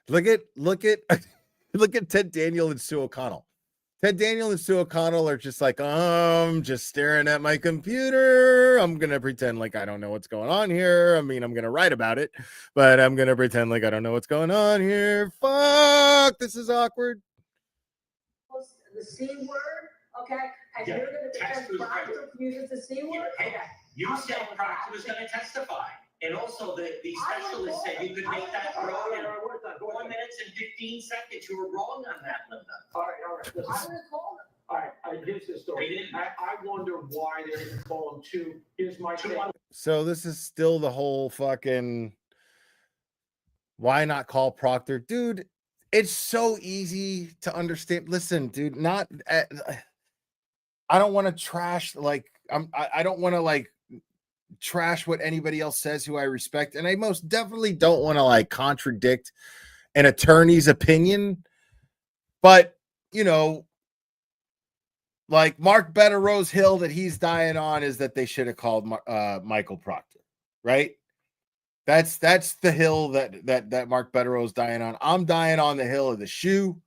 Speaker 1: Look at Ted Daniel and Sue O'Connell. Ted Daniel and Sue O'Connell are just like, just staring at my computer. I'm going to pretend like I don't know what's going on here. I mean, I'm going to write about it, but I'm going to pretend like I don't know what's going on here. Fuck, this is awkward.
Speaker 6: The C word, okay? And you're going to defend Proctor uses the C word? Okay.
Speaker 7: You said Proctor was going to testify. And also, the specialist said you could make that wrong in 4 minutes and 15 seconds. You were wrong on that, Linda.
Speaker 2: All right. Listen.
Speaker 6: I'm going to call them.
Speaker 2: All right, here's the story. I wonder why they didn't call him two. Here's my thing.
Speaker 1: So this is still the whole fucking why not call Proctor? Dude, it's so easy to understand. Listen, dude, I don't want to trash, I don't want to trash what anybody else says who I respect. And I most definitely don't want to contradict an attorney's opinion. But, Mark Bettero's hill that he's dying on is that they should have called Michael Proctor, right? That's the hill that Mark Bettero's dying on. I'm dying on the hill of the shoe.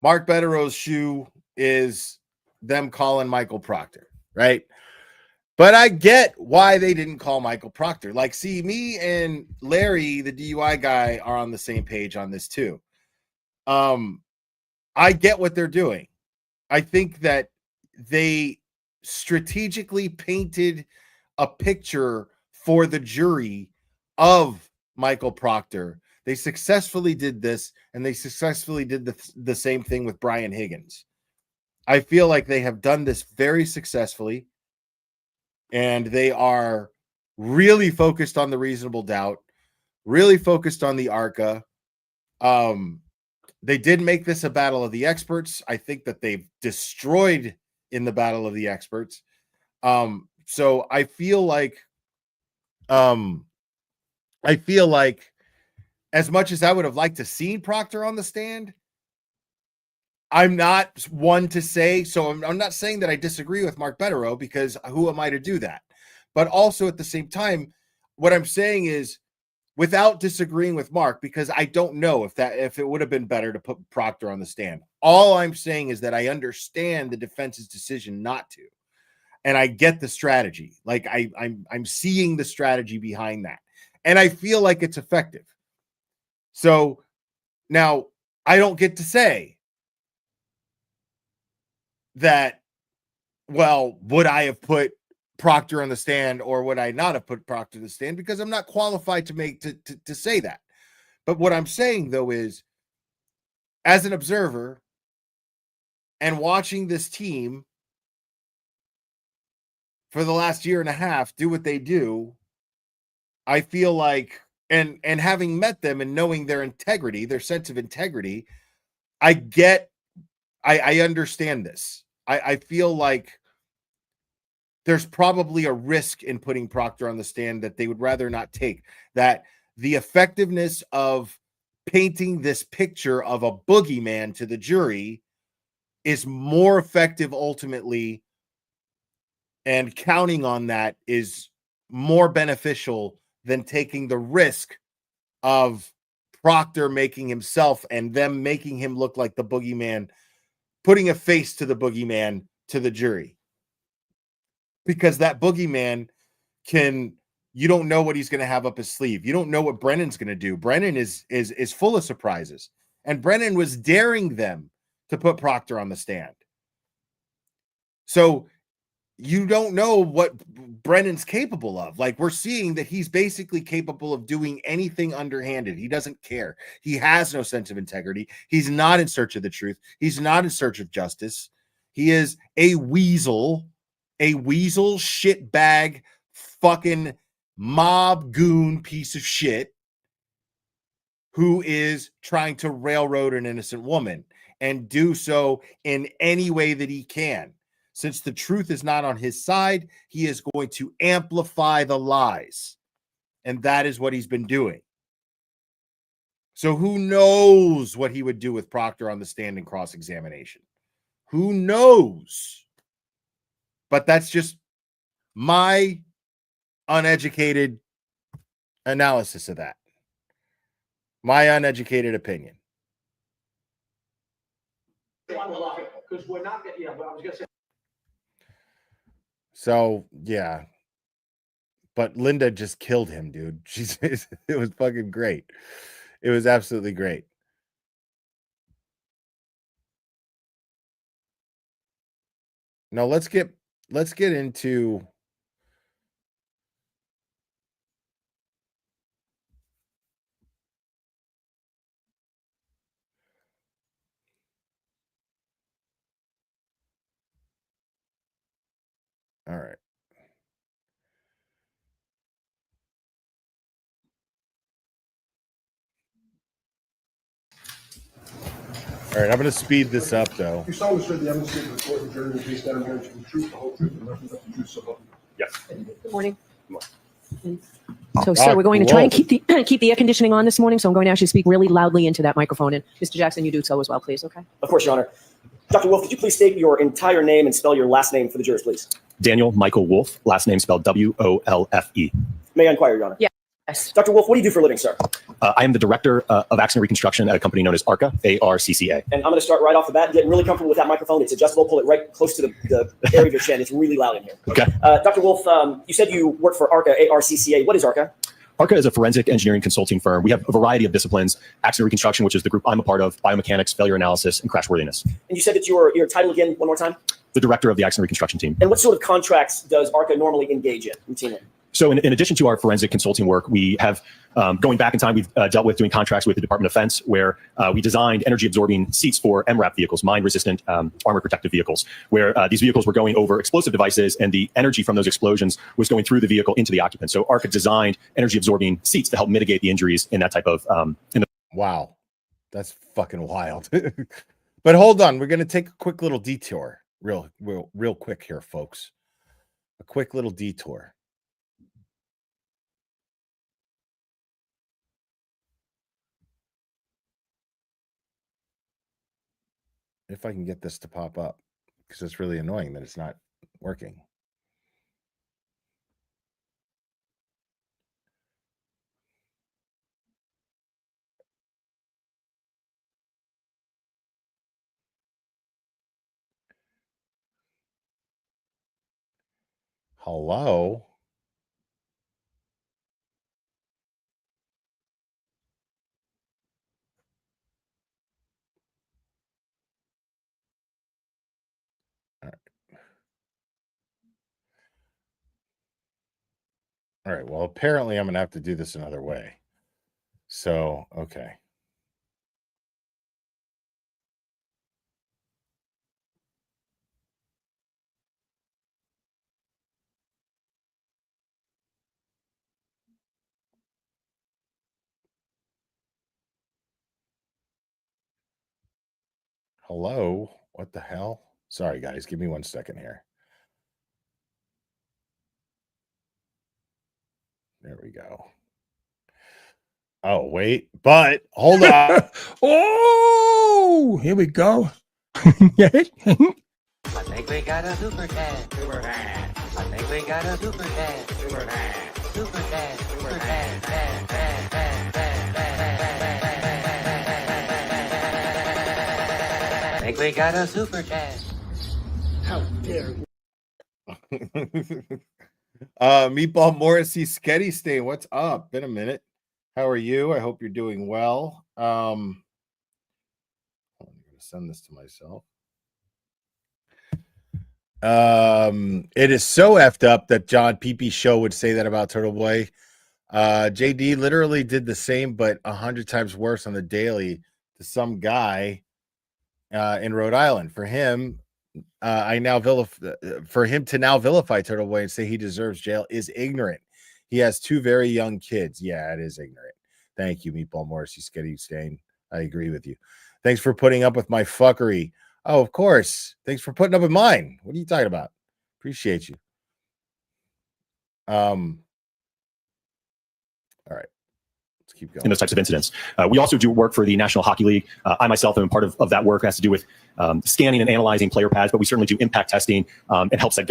Speaker 1: Mark Bettero's shoe is them calling Michael Proctor, right? But I get why they didn't call Michael Proctor. See, me and Larry, the DUI guy, are on the same page on this too. I get what they're doing. I think that they strategically painted a picture for the jury of Michael Proctor. They successfully did this, and they successfully did the same thing with Brian Higgins. I feel like they have done this very successfully, and they are really focused on the reasonable doubt, really focused on the ARCA. They did make this a battle of the experts. I think that they've destroyed in the battle of the experts. So I feel like as much as I would have liked to seen Proctor on the stand, I'm not one to say, so I'm not saying that I disagree with Mark Bettero, because who am I to do that? But also at the same time, what I'm saying is, without disagreeing with Mark, because I don't know if it would have been better to put Proctor on the stand. All I'm saying is that I understand the defense's decision not to, and I get the strategy. I'm seeing the strategy behind that, and I feel like it's effective. So now I don't get to say that, well, would I have put Proctor on the stand or would I not have put Proctor on the stand, because I'm not qualified to say that. But what I'm saying, though, is as an observer and watching this team for the last year and a half do what they do, I feel like, and having met them and knowing their integrity, their sense of integrity, I understand this. I feel like there's probably a risk in putting Proctor on the stand that they would rather not take, that the effectiveness of painting this picture of a boogeyman to the jury is more effective ultimately, and counting on that is more beneficial than taking the risk of Proctor making himself and them making him look like the boogeyman, putting a face to the boogeyman to the jury. Because that boogeyman you don't know what he's going to have up his sleeve. You don't know what Brennan's going to do. Brennan is full of surprises. And Brennan was daring them to put Proctor on the stand. So you don't know what Brennan's capable of. Like, we're seeing that he's basically capable of doing anything underhanded. He doesn't care. He has no sense of integrity. He's not in search of the truth. He's not in search of justice. He is a weasel shitbag, fucking mob goon piece of shit who is trying to railroad an innocent woman and do so in any way that he can. Since the truth is not on his side, he is going to amplify the lies. And that is what he's been doing. So who knows what he would do with Proctor on the stand in cross-examination? Who knows? But that's just my uneducated analysis of that. My uneducated opinion.
Speaker 2: Because we're not getting, but I was going to say.
Speaker 1: So, yeah. But Linda just killed him, dude. It was fucking great. It was absolutely great. Now let's get into all right. All right, I'm going to speed this up, though.
Speaker 8: You solemnly swear the evidence given before the jury will be based on the truth, the whole truth, and nothing but the truth, so help you.
Speaker 9: Yes.
Speaker 10: Good morning. So, sir, we're going to try and keep the air conditioning on this morning, so I'm going to actually speak really loudly into that microphone. And Mr. Jackson, you do so as well, please, okay?
Speaker 9: Of course, Your Honor. Dr. Wolf, could you please state your entire name and spell your last name for the jurors, please? Daniel Michael Wolf, last name spelled W-O-L-F-E. May I inquire, Your Honor?
Speaker 10: Yes.
Speaker 9: Dr. Wolf, what do you do for a living, sir? I am the director of accident reconstruction at a company known as ARCA, A-R-C-C-A. And I'm going to start right off the bat, getting really comfortable with that microphone. It's adjustable. Pull it right close to the area of your chin. It's really loud in here. Okay. Dr. Wolf, you said you work for ARCA, A-R-C-C-A. What is ARCA? ARCA is a forensic engineering consulting firm. We have a variety of disciplines: accident reconstruction, which is the group I'm a part of, biomechanics, failure analysis, and crashworthiness. And you said that your title again, one more time? The director of the accident reconstruction team. And what sort of contracts does ARCA normally engage in routinely? So in addition to our forensic consulting work, we have, going back in time, we've dealt with doing contracts with the Department of Defense, where we designed energy-absorbing seats for MRAP vehicles, mine-resistant armor protective vehicles, where these vehicles were going over explosive devices, and the energy from those explosions was going through the vehicle into the occupant. So ARCA designed energy-absorbing seats to help mitigate the injuries in that type of...
Speaker 1: Wow, that's fucking wild. But hold on, we're going to take a quick little detour, real quick here, folks. A quick little detour. If I can get this to pop up, because it's really annoying that it's not working. Hello? All right, well, apparently I'm going to have to do this another way. So, okay. Hello? What the hell? Sorry, guys. Give me 1 second here. There we go. Oh, wait. But hold on.
Speaker 8: Oh, here we go.
Speaker 3: I think we got a super dad. Super dad. I think we got a super dad. Super dad. Super dad. Super dad. Dad, dad, dad, dad, dad, dad. I think we got a super dad.
Speaker 8: How dare you?
Speaker 1: Meatball Morrissey Sketty Stain, what's up? Been a minute. How are you? I hope you're doing well. I'm gonna send this to myself. It is so effed up that John PP Show would say that about Turtle Boy. JD literally did the same, but 100 times worse on the daily to some guy in Rhode Island. For him, for him to now vilify Turtle Boy and say he deserves jail is ignorant. He has 2 very young kids. Yeah, it is ignorant. Thank you, Meatball Morrissey Sketty Stain. I agree with you. Thanks for putting up with my fuckery. Oh, of course. Thanks for putting up with mine. What are you talking about? Appreciate you. All right. Let's keep going.
Speaker 9: In those types of incidents. We also do work for the National Hockey League. I myself am part of that work. It has to do with scanning and analyzing player pads, but we certainly do impact testing and help set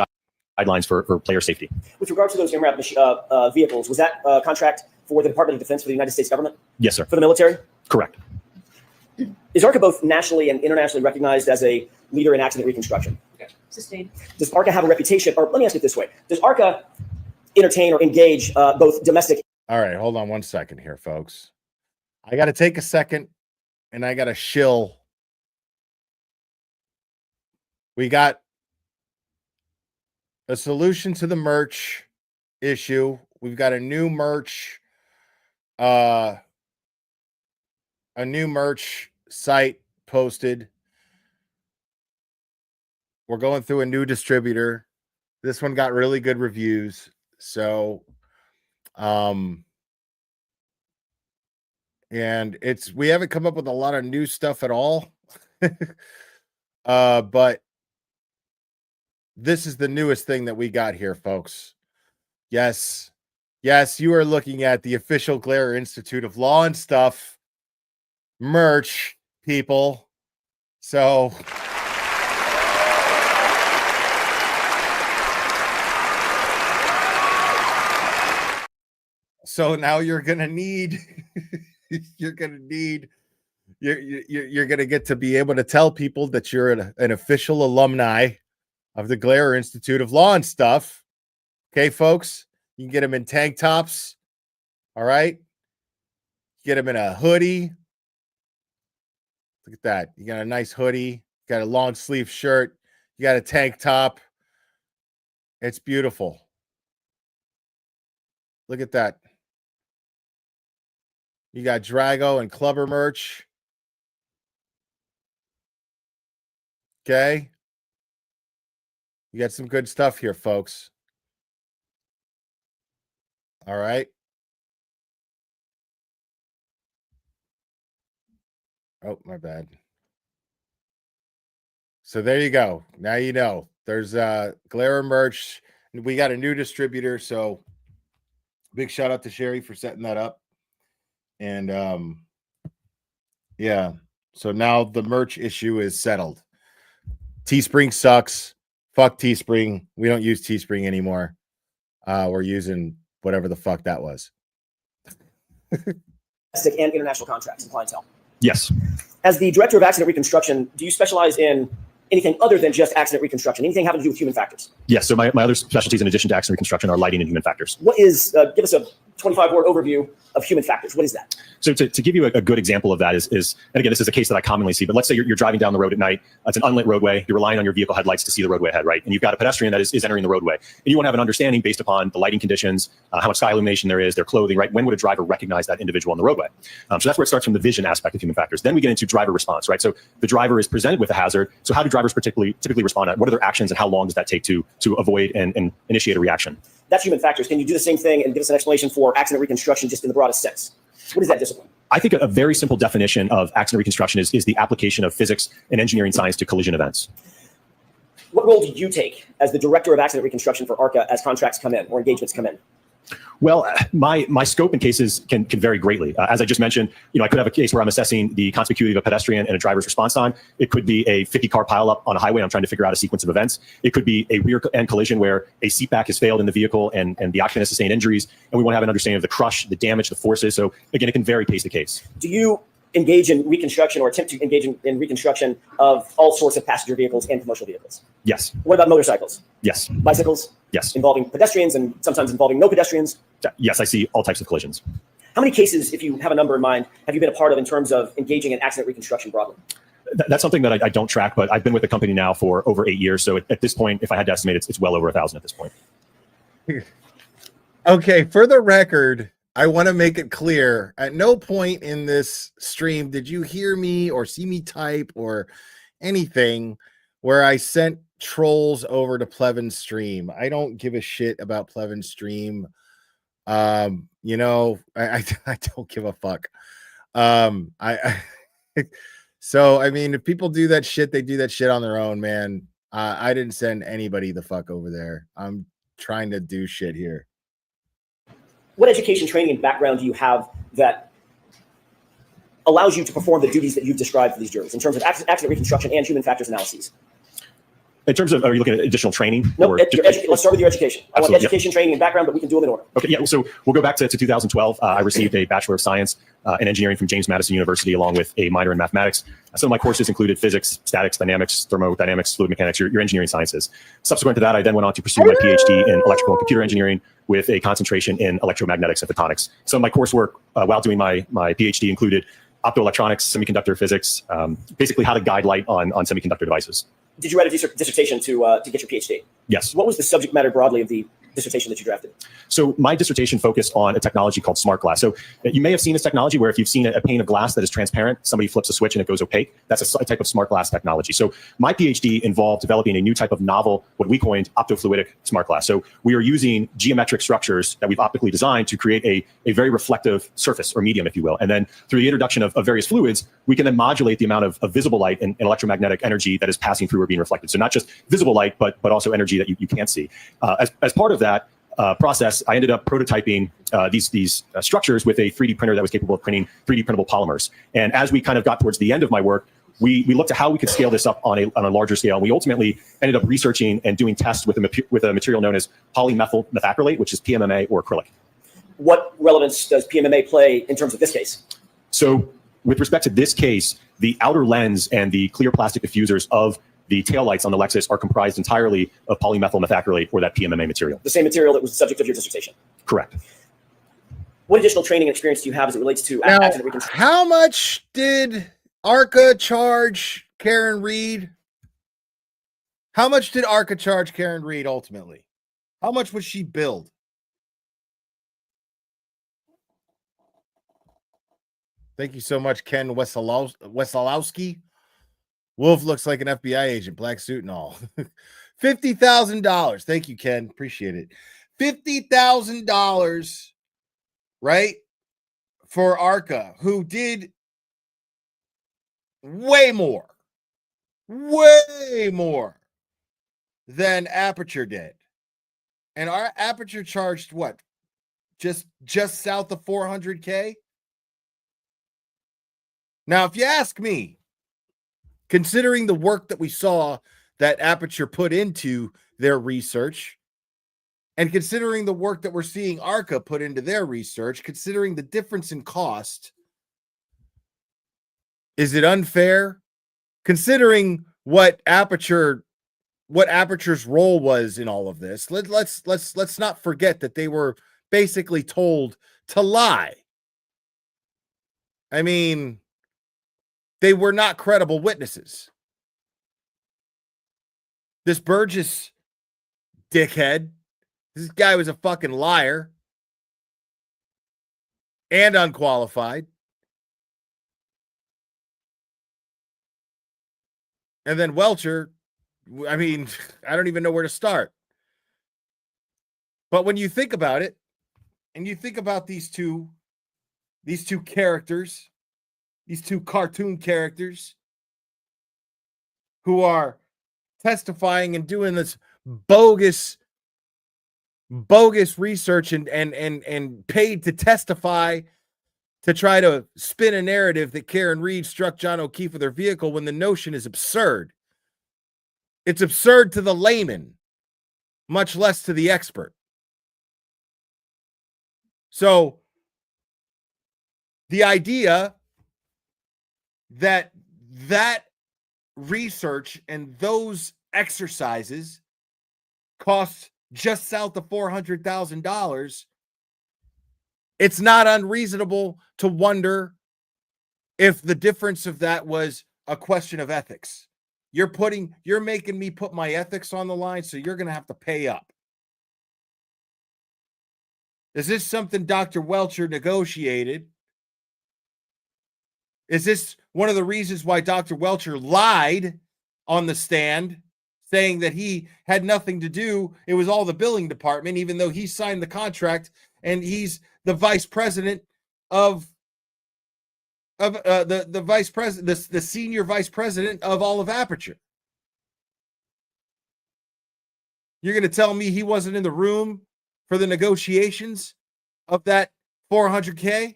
Speaker 9: guidelines for player safety. With regard to those MRAP vehicles, was that contract for the Department of Defense for the United States government? Yes, sir. For the military? Correct. Is ARCA both nationally and internationally recognized as a leader in accident reconstruction? Okay.
Speaker 10: Sustained.
Speaker 9: Does ARCA have a reputation, or let me ask it this way. Does ARCA entertain or engage both domestic...
Speaker 1: All right, hold on 1 second here, folks. I got to take a second, and I got to shill. We got a solution to the merch issue. We've got a new merch site posted. We're going through a new distributor. This one got really good reviews. So, and we haven't come up with a lot of new stuff at all. But this is the newest thing that we got here, folks. Yes, you are looking at the official Glare Institute of Law and Stuff merch, people. So now you're gonna need you're gonna get to be able to tell people that you're an official alumni of the Glare Institute of Law and Stuff. Okay, folks, you can get them in tank tops. All right, get them in a hoodie. Look at that. You got a nice hoodie, you got a long sleeve shirt, you got a tank top. It's beautiful. Look at that. You got Drago and Clubber merch. Okay. You got some good stuff here, folks. All right. Oh, my bad. So there you go. Now you know. There's Glare merch. We got a new distributor, so big shout out to Sherry for setting that up. And yeah. So now the merch issue is settled. Teespring sucks. Fuck Teespring. We don't use Teespring anymore. We're using whatever the fuck that was.
Speaker 9: Domestic and international contracts and clientele. Yes. As the director of accident reconstruction, do you specialize in anything other than just accident reconstruction? Anything having to do with human factors? Yes. So my other specialties in addition to accident reconstruction are lighting and human factors. What is, give us a 25-word overview of human factors. What is that?
Speaker 11: So to give you a good example of that is, and again, this is a case that I commonly see, but let's say you're driving down the road at night. It's an unlit roadway. You're relying on your vehicle headlights to see the roadway ahead, right? And you've got a pedestrian that is entering the roadway. And you want to have an understanding based upon the lighting conditions, how much sky illumination there is, their clothing, right? When would a driver recognize that individual on the roadway? So that's where it starts from the vision aspect of human factors. Then we get into driver response, right? So the driver is presented with a hazard. So how do drivers typically respond? What are their actions and how long does that take to avoid and initiate a reaction?
Speaker 9: That's human factors. Can you do the same thing and give us an explanation for accident reconstruction just in the broadest sense? What is that discipline?
Speaker 11: I think a very simple definition of accident reconstruction is the application of physics and engineering science to collision events.
Speaker 9: What role do you take as the director of accident reconstruction for ARCA as contracts come in or engagements come in?
Speaker 11: Well, my scope in cases can vary greatly. As I just mentioned, I could have a case where I'm assessing the conspicuity of a pedestrian and a driver's response time. It could be a 50-car pileup on a highway. I'm trying to figure out a sequence of events. It could be a rear-end collision where a seat back has failed in the vehicle and the occupant has sustained injuries, and we want to have an understanding of the crush, the damage, the forces. So again, it can vary case to case.
Speaker 9: Do you engage in reconstruction or attempt to engage in reconstruction of all sorts of passenger vehicles and commercial vehicles?
Speaker 11: Yes.
Speaker 9: What about motorcycles?
Speaker 11: Yes.
Speaker 9: Bicycles?
Speaker 11: Yes.
Speaker 9: Involving pedestrians and sometimes involving no pedestrians?
Speaker 11: Yes, I see all types of collisions.
Speaker 9: How many cases, if you have a number in mind, have you been a part of in terms of engaging in accident reconstruction broadly?
Speaker 11: That's something that I don't track, but I've been with the company now for over 8 years. So at this point, if I had to estimate, it's well over 1,000 at this point.
Speaker 1: Okay, for the record, I want to make it clear, at no point in this stream did you hear me or see me type or anything where I sent trolls over to Plevin's stream. I don't give a shit about Plevin's stream. I don't give a fuck. So I mean, if people do that shit, they do that shit on their own, man. I didn't send anybody the fuck over there. I'm trying to do shit here.
Speaker 9: What education, training, and background do you have that allows you to perform the duties that you've described for these juries in terms of accident reconstruction and human factors analyses?
Speaker 11: In terms of, are you looking at additional training?
Speaker 9: No, let's start with your education. I want education, training, and background, but we can do them in order.
Speaker 11: Okay, yeah, so we'll go back to 2012. I received a Bachelor of Science in Engineering from James Madison University, along with a minor in mathematics. Some of my courses included physics, statics, dynamics, thermodynamics, fluid mechanics, your engineering sciences. Subsequent to that, I then went on to pursue my PhD in electrical and computer engineering with a concentration in electromagnetics and photonics. Some of my coursework while doing my PhD included optoelectronics, semiconductor physics, basically how to guide light on semiconductor devices.
Speaker 9: Did you write a dissertation to get your PhD?
Speaker 11: Yes.
Speaker 9: What was the subject matter broadly of the dissertation that you drafted?
Speaker 11: So my dissertation focused on a technology called smart glass. So you may have seen this technology where if you've seen a pane of glass that is transparent, somebody flips a switch and it goes opaque. That's a type of smart glass technology. So my PhD involved developing a new type of novel, what we coined optofluidic smart glass. So we are using geometric structures that we've optically designed to create a very reflective surface or medium, if you will. And then through the introduction of various fluids, we can then modulate the amount of visible light and electromagnetic energy that is passing through or being reflected. So not just visible light, but also energy that you can't see. As part of that process, I ended up prototyping these structures with a 3D printer that was capable of printing 3D printable polymers. And as we kind of got towards the end of my work, we looked at how we could scale this up on a larger scale. And we ultimately ended up researching and doing tests with a material known as polymethyl methacrylate, which is PMMA or acrylic.
Speaker 9: What relevance does PMMA play in terms of this case?
Speaker 11: So with respect to this case, the outer lens and the clear plastic diffusers of the taillights on the Lexus are comprised entirely of polymethyl methacrylate, or that PMMA material.
Speaker 9: The same material that was the subject of your dissertation?
Speaker 11: Correct.
Speaker 9: What additional training and experience do you have as it relates to accident reconstruction?
Speaker 1: How much did ARCA charge Karen Reed? How much did ARCA charge Karen Reed ultimately? How much was she billed? Thank you so much, Ken Wesolowski. Wolf looks like an FBI agent, black suit and all. $50,000. Thank you, Ken. Appreciate it. $50,000, right? For ARCA, who did way more than Aperture did. And our Aperture charged what? Just south of 400K? Now, if you ask me, considering the work that we saw that Aperture put into their research, and considering the work that we're seeing ARCA put into their research, considering the difference in cost, is it unfair? Considering what Aperture's role was in all of this, let's not forget that they were basically told to lie. I mean, they were not credible witnesses. This Burgess dickhead, this guy was a fucking liar and unqualified. And then Welcher, I mean, I don't even know where to start. But when you think about it, and you think about these two characters, these two cartoon characters who are testifying and doing this bogus research and paid to testify to try to spin a narrative that Karen Reed struck John O'Keefe with her vehicle, when the notion is absurd. It's absurd to the layman, much less to the expert. So the idea that research and those exercises cost just south of $400,000, it's not unreasonable to wonder if the difference of that was a question of ethics. You're making me put my ethics on the line, so you're going to have to pay up. Is this something Dr. Welcher negotiated? Is this one of the reasons why Dr. Welcher lied on the stand, saying that he had nothing to do? It was all the billing department, even though he signed the contract and he's the vice president of the vice president, the senior vice president of all of Aperture. You're going to tell me he wasn't in the room for the negotiations of that $400K?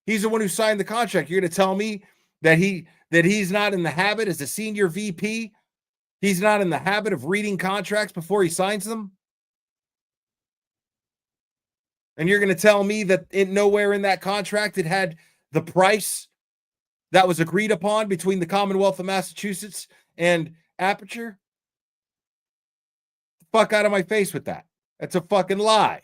Speaker 1: He's the one who signed the contract. You're going to tell me that he's not in the habit, as a senior VP, he's not in the habit of reading contracts before he signs them? And you're going to tell me that nowhere in that contract it had the price that was agreed upon between the Commonwealth of Massachusetts and Aperture? Fuck out of my face with that. That's a fucking lie.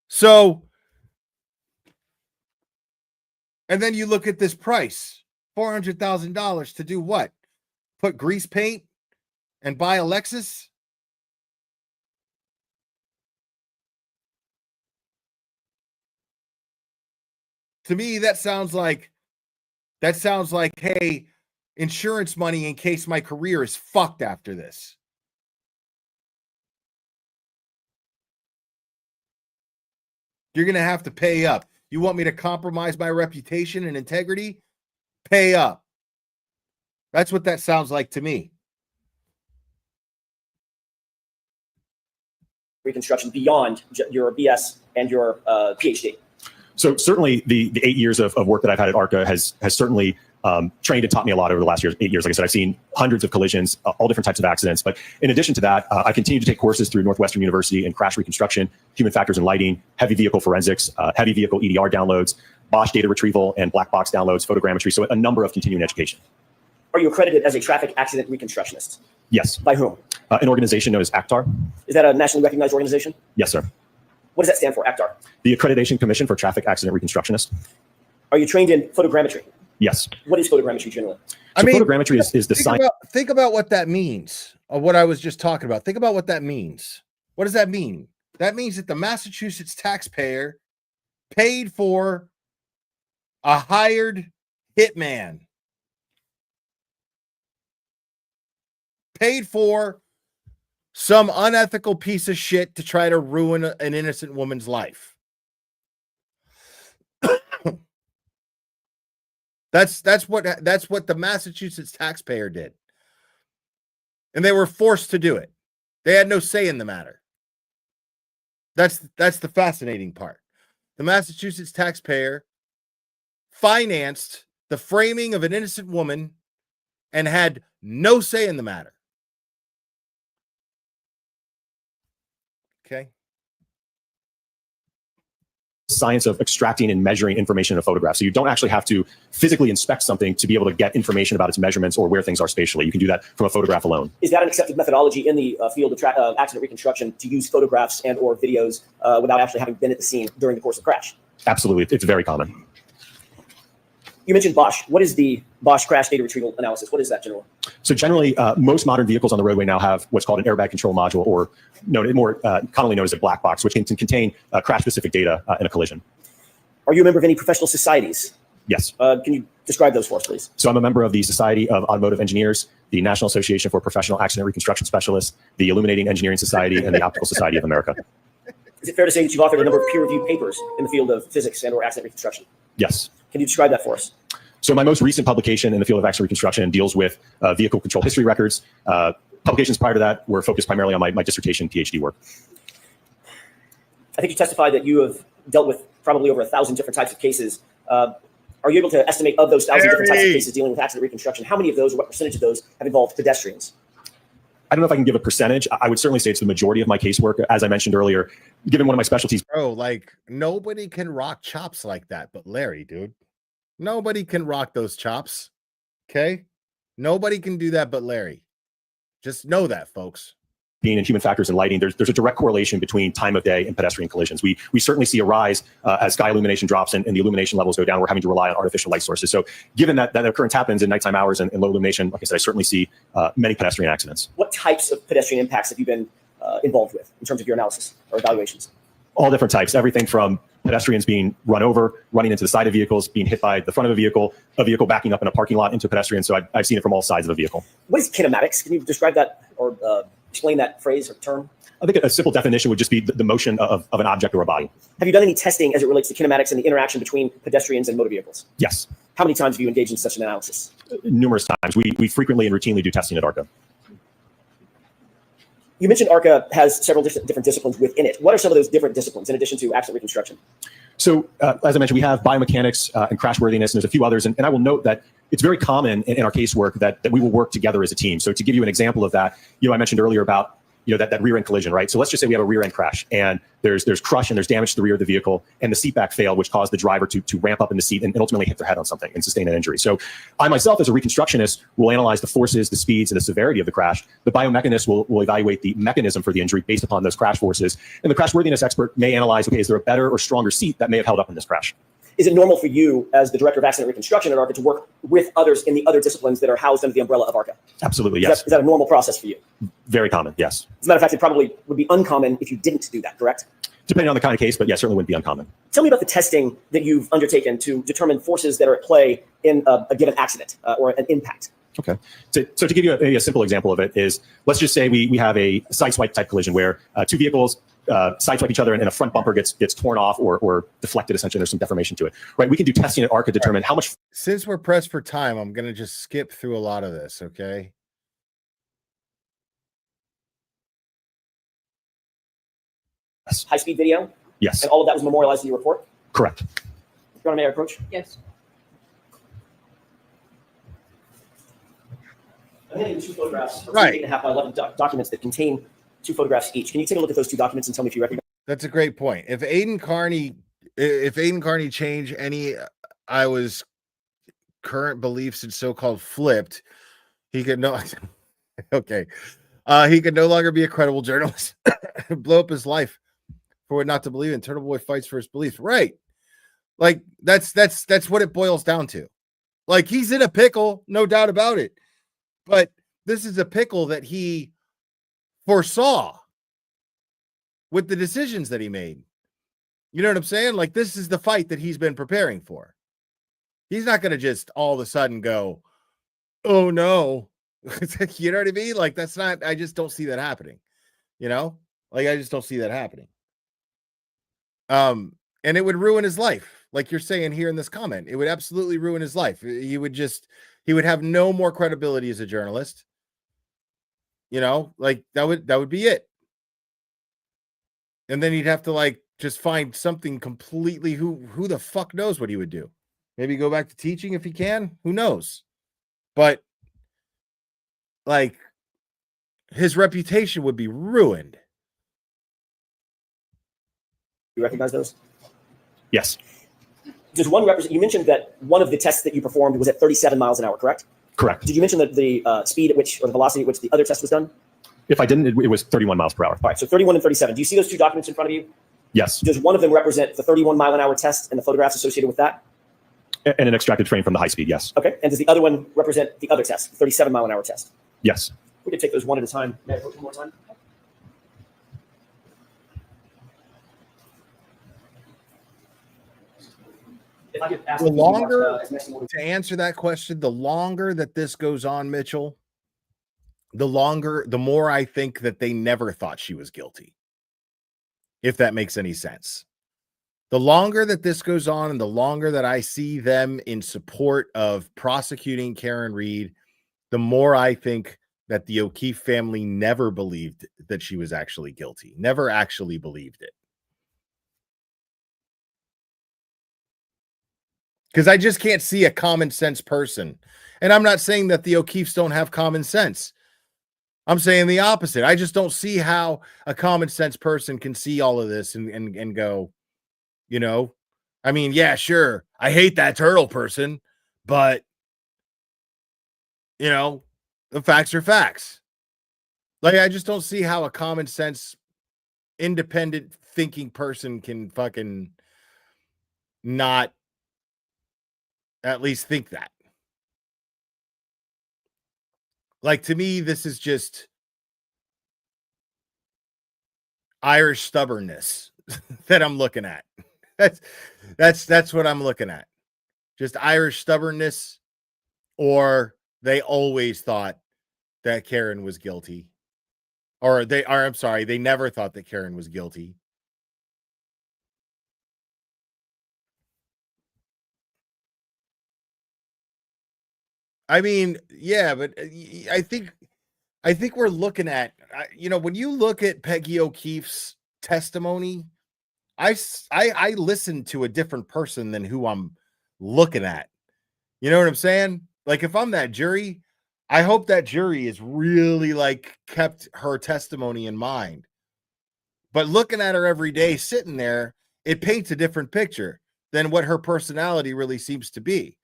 Speaker 1: So, and then you look at this price, $400,000 to do what? Put grease paint and buy a Lexus? To me, that sounds like, hey, insurance money in case my career is fucked after this. You're going to have to pay up. You want me to compromise my reputation and integrity? Pay up. That's what that sounds like to me.
Speaker 9: Reconstruction beyond your BS and your PhD.
Speaker 11: So certainly the 8 years of work that I've had at ARCA has certainly trained and taught me a lot over the last 8 years. Like I said, I've seen hundreds of collisions, all different types of accidents. But in addition to that, I continue to take courses through Northwestern University in crash reconstruction, human factors and lighting, heavy vehicle forensics, heavy vehicle EDR downloads, Bosch data retrieval and black box downloads, photogrammetry. So a number of continuing education.
Speaker 9: Are you accredited as a traffic accident reconstructionist?
Speaker 11: Yes.
Speaker 9: By whom?
Speaker 11: An organization known as ACTAR.
Speaker 9: Is that a nationally recognized organization?
Speaker 11: Yes, sir.
Speaker 9: What does that stand for, ACTAR?
Speaker 11: The Accreditation Commission for Traffic Accident Reconstructionists.
Speaker 9: Are you trained in photogrammetry?
Speaker 11: Yes.
Speaker 9: What is photogrammetry generally?
Speaker 11: So photogrammetry is the science.
Speaker 1: Think about what that means, of what I was just talking about. Think about what that means. What does that mean? That means that the Massachusetts taxpayer paid for a hired hitman, paid for some unethical piece of shit to try to ruin an innocent woman's life. That's what the Massachusetts taxpayer did. And they were forced to do it. They had no say in the matter. That's the fascinating part. The Massachusetts taxpayer financed the framing of an innocent woman and had no say in the matter. Okay.
Speaker 11: science of extracting and measuring information in a photograph. So you don't actually have to physically inspect something to be able to get information about its measurements or where things are spatially. You can do that from a photograph alone.
Speaker 9: Is that an accepted methodology in the field of accident reconstruction to use photographs and or videos without actually having been at the scene during the course of the crash?
Speaker 11: Absolutely. It's very common.
Speaker 9: You mentioned Bosch. What is the Bosch crash data retrieval analysis? What is that generally?
Speaker 11: So generally, most modern vehicles on the roadway now have what's called an airbag control module, or more commonly known as a black box, which can contain crash-specific data in a collision.
Speaker 9: Are you a member of any professional societies?
Speaker 11: Yes.
Speaker 9: Can you describe those for us, please?
Speaker 11: So I'm a member of the Society of Automotive Engineers, the National Association for Professional Accident Reconstruction Specialists, the Illuminating Engineering Society, and the Optical Society of America.
Speaker 9: Is it fair to say that you've authored a number of peer-reviewed papers in the field of physics and or accident reconstruction?
Speaker 11: Yes.
Speaker 9: Can you describe that for us?
Speaker 11: So my most recent publication in the field of accident reconstruction deals with vehicle control history records. Publications prior to that were focused primarily on my dissertation PhD work.
Speaker 9: I think you testified that you have dealt with probably over 1,000 different types of cases. Are you able to estimate of those 1,000 different types of cases dealing with accident reconstruction, how many of those, or what percentage of those have involved pedestrians?
Speaker 11: I don't know if I can give a percentage. I would certainly say it's the majority of my casework. As I mentioned earlier, given one of my specialties.
Speaker 1: Bro, like nobody can rock chops like that but Larry, dude. Nobody can rock those chops. Okay? Nobody can do that but Larry. Just know that, folks.
Speaker 11: Being in human factors and lighting, there's a direct correlation between time of day and pedestrian collisions. We certainly see a rise as sky illumination drops and the illumination levels go down. We're having to rely on artificial light sources. So given that occurrence happens in nighttime hours and low illumination, like I said, I certainly see many pedestrian accidents.
Speaker 9: What types of pedestrian impacts have you been involved with in terms of your analysis or evaluations?
Speaker 11: All different types, everything from pedestrians being run over, running into the side of vehicles, being hit by the front of a vehicle backing up in a parking lot into a pedestrian. So I've seen it from all sides of a vehicle.
Speaker 9: What is kinematics? Can you describe that or explain that phrase or term?
Speaker 11: I think a simple definition would just be the motion of an object or a body.
Speaker 9: Have you done any testing as it relates to kinematics and the interaction between pedestrians and motor vehicles?
Speaker 11: Yes.
Speaker 9: How many times have you engaged in such an analysis?
Speaker 11: Numerous times. We frequently and routinely do testing at ARCA.
Speaker 9: You mentioned ARCA has several different disciplines within it. What are some of those different disciplines in addition to accident reconstruction?
Speaker 11: So as I mentioned, we have biomechanics and crashworthiness, and there's a few others. And I will note that it's very common in our casework that we will work together as a team. So to give you an example of that, I mentioned earlier about that rear end collision, right? So let's just say we have a rear end crash and there's crush and there's damage to the rear of the vehicle and the seat back failed, which caused the driver to ramp up in the seat and ultimately hit their head on something and sustain an injury. So I myself, as a reconstructionist, will analyze the forces, the speeds, and the severity of the crash. The biomechanist will evaluate the mechanism for the injury based upon those crash forces. And the crashworthiness expert may analyze, okay, is there a better or stronger seat that may have held up in this crash?
Speaker 9: Is it normal for you, as the director of accident reconstruction at ARCA, to work with others in the other disciplines that are housed under the umbrella of ARCA?
Speaker 11: Absolutely, yes.
Speaker 9: Is that a normal process for you?
Speaker 11: Very common, yes.
Speaker 9: As a matter of fact, it probably would be uncommon if you didn't do that, correct?
Speaker 11: Depending on the kind of case, but yeah, certainly wouldn't be uncommon.
Speaker 9: Tell me about the testing that you've undertaken to determine forces that are at play in a given accident or an impact.
Speaker 11: Okay. So to give you a simple example of it is, let's just say we have a sideswipe type collision where two vehicles sideswipe each other and a front bumper gets torn off or deflected. Essentially, there's some deformation to it, right? We can do testing at ARCA to determine how much.
Speaker 1: Since we're pressed for time, I'm going to just skip through a lot of this, okay?
Speaker 9: High-speed video?
Speaker 11: Yes.
Speaker 9: And all of that was memorialized in your report?
Speaker 11: Correct.
Speaker 9: Your Honor, may I approach?
Speaker 10: Yes.
Speaker 9: I'm handing you two photographs of
Speaker 1: Right.
Speaker 9: 8.5 by 11 documents that contain two photographs each. Can you take a look at those two documents and tell me if you recognize?
Speaker 1: That's a great point. If Aiden Carney changed any Iowa's current beliefs and so-called flipped, he could no okay. He could no longer be a credible journalist. Blow up his life for what not to believe in. Turtle Boy fights for his beliefs. Right. Like that's what it boils down to. Like he's in a pickle, no doubt about it. But this is a pickle that he foresaw with the decisions that he made. You know what I'm saying? Like this is the fight that he's been preparing for. He's not going to just all of a sudden go, oh no. You know what I mean? Like that's not, I just don't see that happening. You know? Like I just don't see that happening. And it would ruin his life. Like you're saying here in this comment, it would absolutely ruin his life. He would have no more credibility as a journalist. You know, like that would be it. And then he'd have to like just find something completely who the fuck knows what he would do. Maybe go back to teaching if he can. Who knows? But like his reputation would be ruined.
Speaker 9: You recognize those?
Speaker 11: Yes.
Speaker 9: Does one represent? You mentioned that one of the tests that you performed was at 37 miles an hour, correct?
Speaker 11: Correct.
Speaker 9: Did you mention that the speed at which, or the velocity at which the other test was done?
Speaker 11: If I didn't, it was 31 might per hour.
Speaker 9: All right, so 31 and 37. Do you see those two documents in front of you?
Speaker 11: Yes.
Speaker 9: Does one of them represent the 31 mile an hour test and the photographs associated with that?
Speaker 11: And an extracted frame from the high speed, yes.
Speaker 9: Okay, and does the other one represent the other test, the 37 mile an hour test?
Speaker 11: Yes.
Speaker 9: We could take those one at a time. May I put one more time? If I could ask
Speaker 1: The
Speaker 9: you,
Speaker 1: longer,
Speaker 9: as next in order-
Speaker 1: to answer that question, the longer that this goes on, Mitchell, the more I think that they never thought she was guilty. If that makes any sense. The longer that this goes on and the longer that I see them in support of prosecuting Karen Read, the more I think that the O'Keefe family never believed that she was actually guilty, never actually believed it. Because I just can't see a common sense person. And I'm not saying that the O'Keefes don't have common sense. I'm saying the opposite. I just don't see how a common sense person can see all of this and go, you know, I mean, yeah, sure. I hate that turtle person, but you know, the facts are facts. Like, I just don't see how a common sense, independent thinking person can fucking not at least think that. Like, to me, this is just Irish stubbornness that I'm looking at. That's what I'm looking at. Just Irish stubbornness, or they always thought that Karen was guilty. Or I'm sorry, they never thought that Karen was guilty. I mean, yeah, but I think we're looking at, you know, when you look at Peggy O'Keefe's testimony, I listen to a different person than who I'm looking at. You know what I'm saying? Like, if I'm that jury, I hope that jury is really like kept her testimony in mind. But looking at her every day sitting there, it paints a different picture than what her personality really seems to be.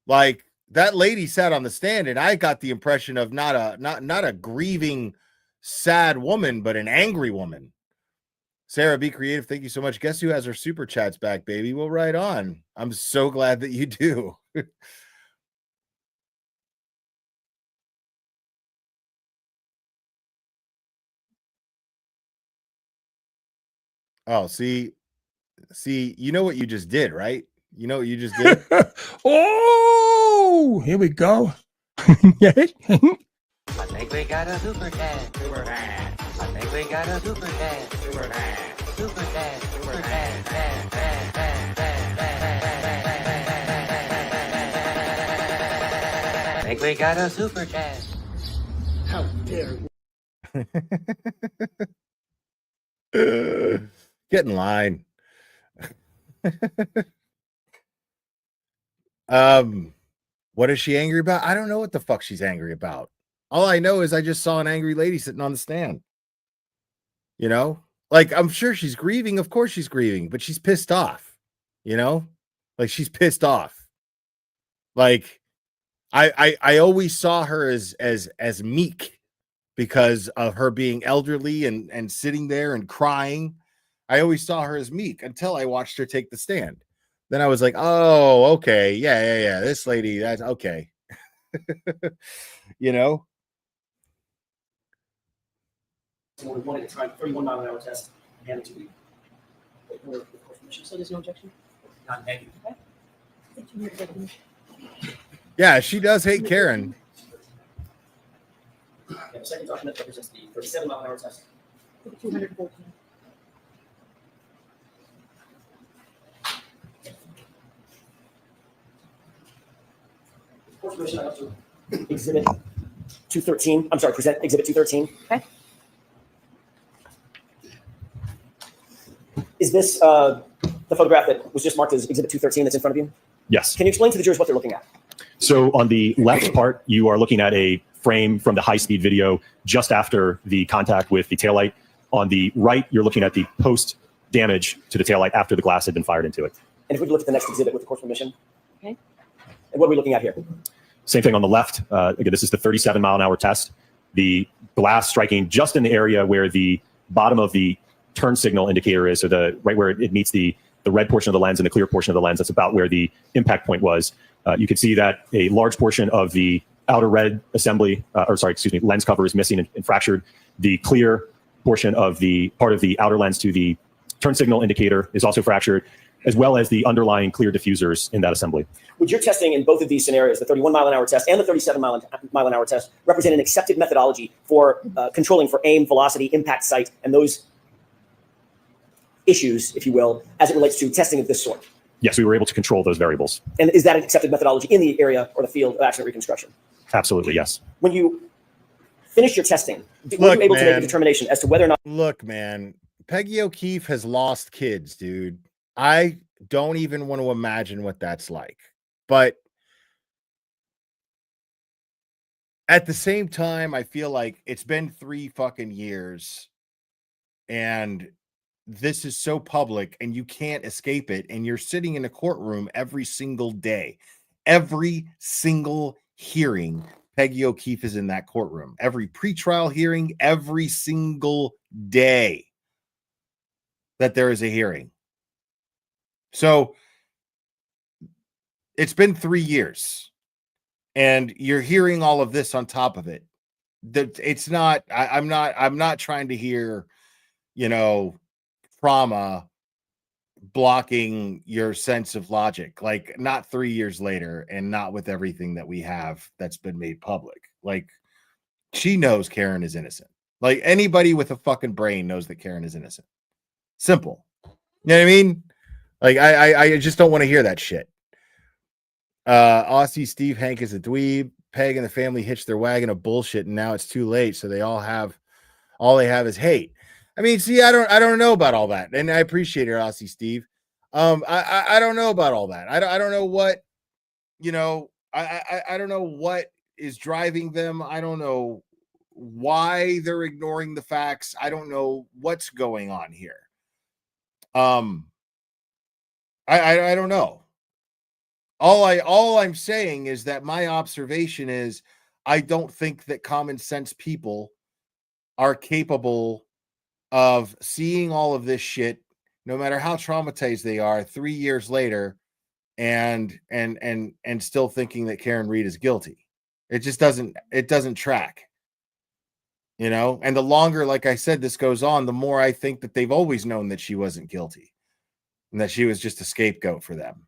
Speaker 1: Like, that lady sat on the stand, and I got the impression of not a grieving, sad woman, but an angry woman. Sarah, be creative. Thank you so much. Guess who has her super chats back, baby? Well, right on. I'm so glad that you do. Oh, see, you know what you just did, right? You know what you just did?
Speaker 12: Oh, here we go.
Speaker 3: I think we got a super cat. Super cat. I think we got a super cat. Super cat. Super cat. Super cat. I think we got a super cat.
Speaker 12: How dare
Speaker 1: Get in line. What is she angry about? I don't know what the fuck she's angry about. All I know is I just saw an angry lady sitting on the stand. You know, like, I'm sure she's grieving. Of course she's grieving, but she's pissed off. You know, like, she's pissed off. Like, I always saw her as meek because of her being elderly and sitting there and crying. I always saw her as meek until I watched her take the stand. Then I was like, oh, okay. Yeah. This lady, that's okay. You know?
Speaker 9: We wanted to try 31 mile an hour test and hand it to you.
Speaker 10: So there's no objection?
Speaker 9: Not negative.
Speaker 1: Yeah, she does hate Karen.
Speaker 9: Yeah, the second document represents the 37 mile an hour test.
Speaker 10: 214.
Speaker 9: Course motion, I have to exhibit 213. I'm sorry, present exhibit 213.
Speaker 10: Okay.
Speaker 9: Is this the photograph that was just marked as exhibit 213 that's in front of you?
Speaker 11: Yes.
Speaker 9: Can you explain to the jurors what they're looking at?
Speaker 11: So on the left part, you are looking at a frame from the high-speed video just after the contact with the taillight. On the right, you're looking at the post damage to the taillight after the glass had been fired into it.
Speaker 9: And if we look at the next exhibit with the course permission. Okay. And what are we looking at here?
Speaker 11: Same thing on the left. Again, this is the 37-mile-an-hour test. The glass striking just in the area where the bottom of the turn signal indicator is, so right where it meets the red portion of the lens and the clear portion of the lens. That's about where the impact point was. You can see that a large portion of the outer red assembly, lens cover is missing and fractured. The clear portion of the part of the outer lens to the turn signal indicator is also fractured, as well as the underlying clear diffusers in that assembly.
Speaker 9: Would your testing in both of these scenarios, the 31-mile-an-hour test and the 37-mile-an-hour test, represent an accepted methodology for controlling for aim, velocity, impact site, and those issues, if you will, as it relates to testing of this sort?
Speaker 11: Yes, we were able to control those variables.
Speaker 9: And is that an accepted methodology in the area or the field of accident reconstruction?
Speaker 11: Absolutely, yes.
Speaker 9: When you finish your testing, were you able to make a determination as to whether or not...
Speaker 1: Look, man, Peggy O'Keefe has lost kids, dude. I don't even want to imagine what that's like. But at the same time, I feel like it's been 3 fucking years and this is so public and you can't escape it. And you're sitting in a courtroom every single day. Every single hearing, Peggy O'Keefe is in that courtroom. Every pretrial hearing, every single day that there is a hearing. So it's been 3 years and you're hearing all of this on top of it. That it's not, I'm not trying to hear, trauma blocking your sense of logic, like not 3 years later and not with everything that we have that's been made public. Like she knows Karen is innocent. Like anybody with a fucking brain knows that Karen is innocent. Simple. You know what I mean? Like I just don't want to hear that shit. Aussie Steve Hank is a dweeb. Peg and the family hitched their wagon of bullshit, and now it's too late. So they all they have is hate. I mean, see, I don't know about all that, and I appreciate it, Aussie Steve. I don't know about all that. I don't know what, I don't know what is driving them. I don't know why they're ignoring the facts. I don't know what's going on here. I don't know. All I'm saying is that my observation is I don't think that common sense people are capable of seeing all of this shit, no matter how traumatized they are 3 years later, and still thinking that Karen Read is guilty. It just doesn't track. And the longer, like I said, this goes on, the more I think that they've always known that she wasn't guilty and that she was just a scapegoat for them.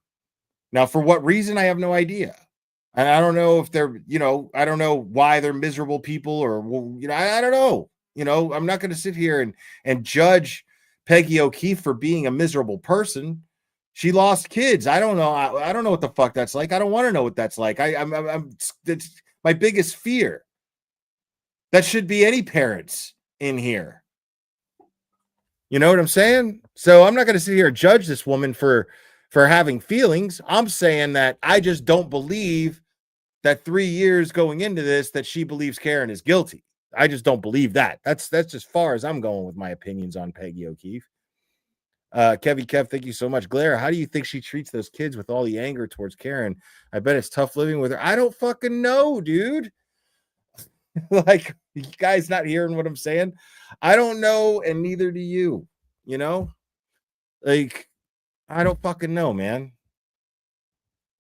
Speaker 1: Now, for what reason, I have no idea. And I don't know if they're, I don't know why they're miserable people or, I don't know. I'm not going to sit here and judge Peggy O'Keefe for being a miserable person. She lost kids. I don't know. I don't know what the fuck that's like. I don't want to know what that's like. It's my biggest fear. That should be any parents in here. You know what I'm saying? So I'm not going to sit here and judge this woman for having feelings. I'm saying that I just don't believe that 3 years going into this, that she believes Karen is guilty. I just don't believe that. That's as far as I'm going with my opinions on Peggy O'Keefe. Kevy Kev, thank you so much. Glare, how do you think she treats those kids with all the anger towards Karen? I bet it's tough living with her. I don't fucking know, dude. Like, you guys not hearing what I'm saying? I don't know, and neither do you. Like, I don't fucking know, man.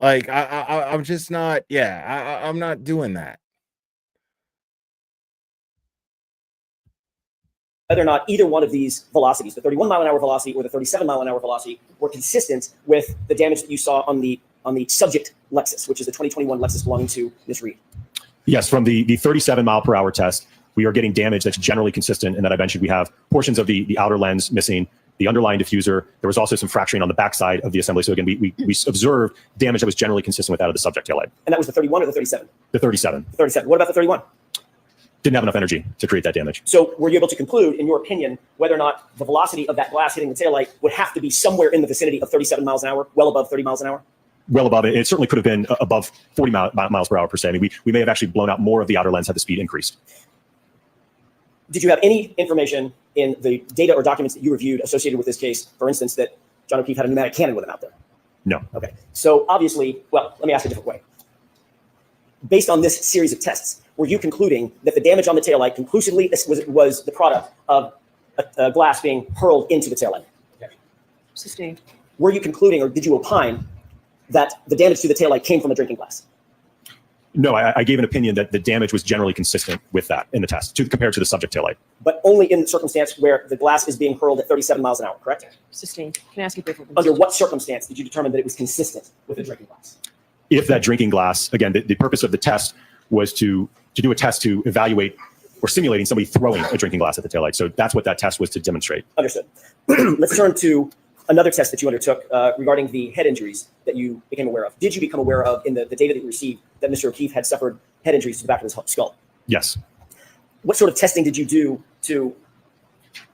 Speaker 1: Like, I'm just not. Yeah, I'm not doing that.
Speaker 9: Whether or not either one of these velocities, the 31-mile-an-hour velocity or the 37-mile-an-hour velocity, were consistent with the damage that you saw on the subject Lexus, which is the 2021 Lexus belonging to Ms. Reed.
Speaker 11: Yes, from the 37-mile-per-hour test, we are getting damage that's generally consistent, and that I mentioned we have portions of the outer lens missing, the underlying diffuser. There was also some fracturing on the backside of the assembly. So again, we observed damage that was generally consistent with that of the subject taillight.
Speaker 9: And that was the 31 or the 37?
Speaker 11: The 37.
Speaker 9: The 37. What about the 31?
Speaker 11: Didn't have enough energy to create that damage.
Speaker 9: So were you able to conclude, in your opinion, whether or not the velocity of that glass hitting the taillight would have to be somewhere in the vicinity of 37 miles an hour, well above 30 miles an hour?
Speaker 11: Well above it. It certainly could have been above 40 miles per hour per se. I mean, we may have actually blown out more of the outer lens had the speed increased.
Speaker 9: Did you have any information in the data or documents that you reviewed associated with this case, for instance, that John O'Keefe had a pneumatic cannon with him out there?
Speaker 11: No.
Speaker 9: Okay. So obviously, well, let me ask a different way. Based on this series of tests, were you concluding that the damage on the taillight conclusively was the product of a glass being hurled into the taillight?
Speaker 10: Sustained.
Speaker 9: Were you concluding, or did you opine that the damage to the taillight came from a drinking glass?
Speaker 11: No, I gave an opinion that the damage was generally consistent with that in the test compared to the subject taillight.
Speaker 9: But only in the circumstance where the glass is being hurled at 37 miles an hour, correct?
Speaker 10: Sustained. Can I ask you briefly?
Speaker 9: Under what circumstance did you determine that it was consistent with the drinking glass?
Speaker 11: If that drinking glass, again, the purpose of the test was to do a test to evaluate or simulating somebody throwing a drinking glass at the taillight. So that's what that test was to demonstrate.
Speaker 9: Understood. Let's turn to another test that you undertook regarding the head injuries that you became aware of. Did you become aware of in the data that you received that Mr. O'Keefe had suffered head injuries to the back of his skull?
Speaker 11: Yes.
Speaker 9: What sort of testing did you do to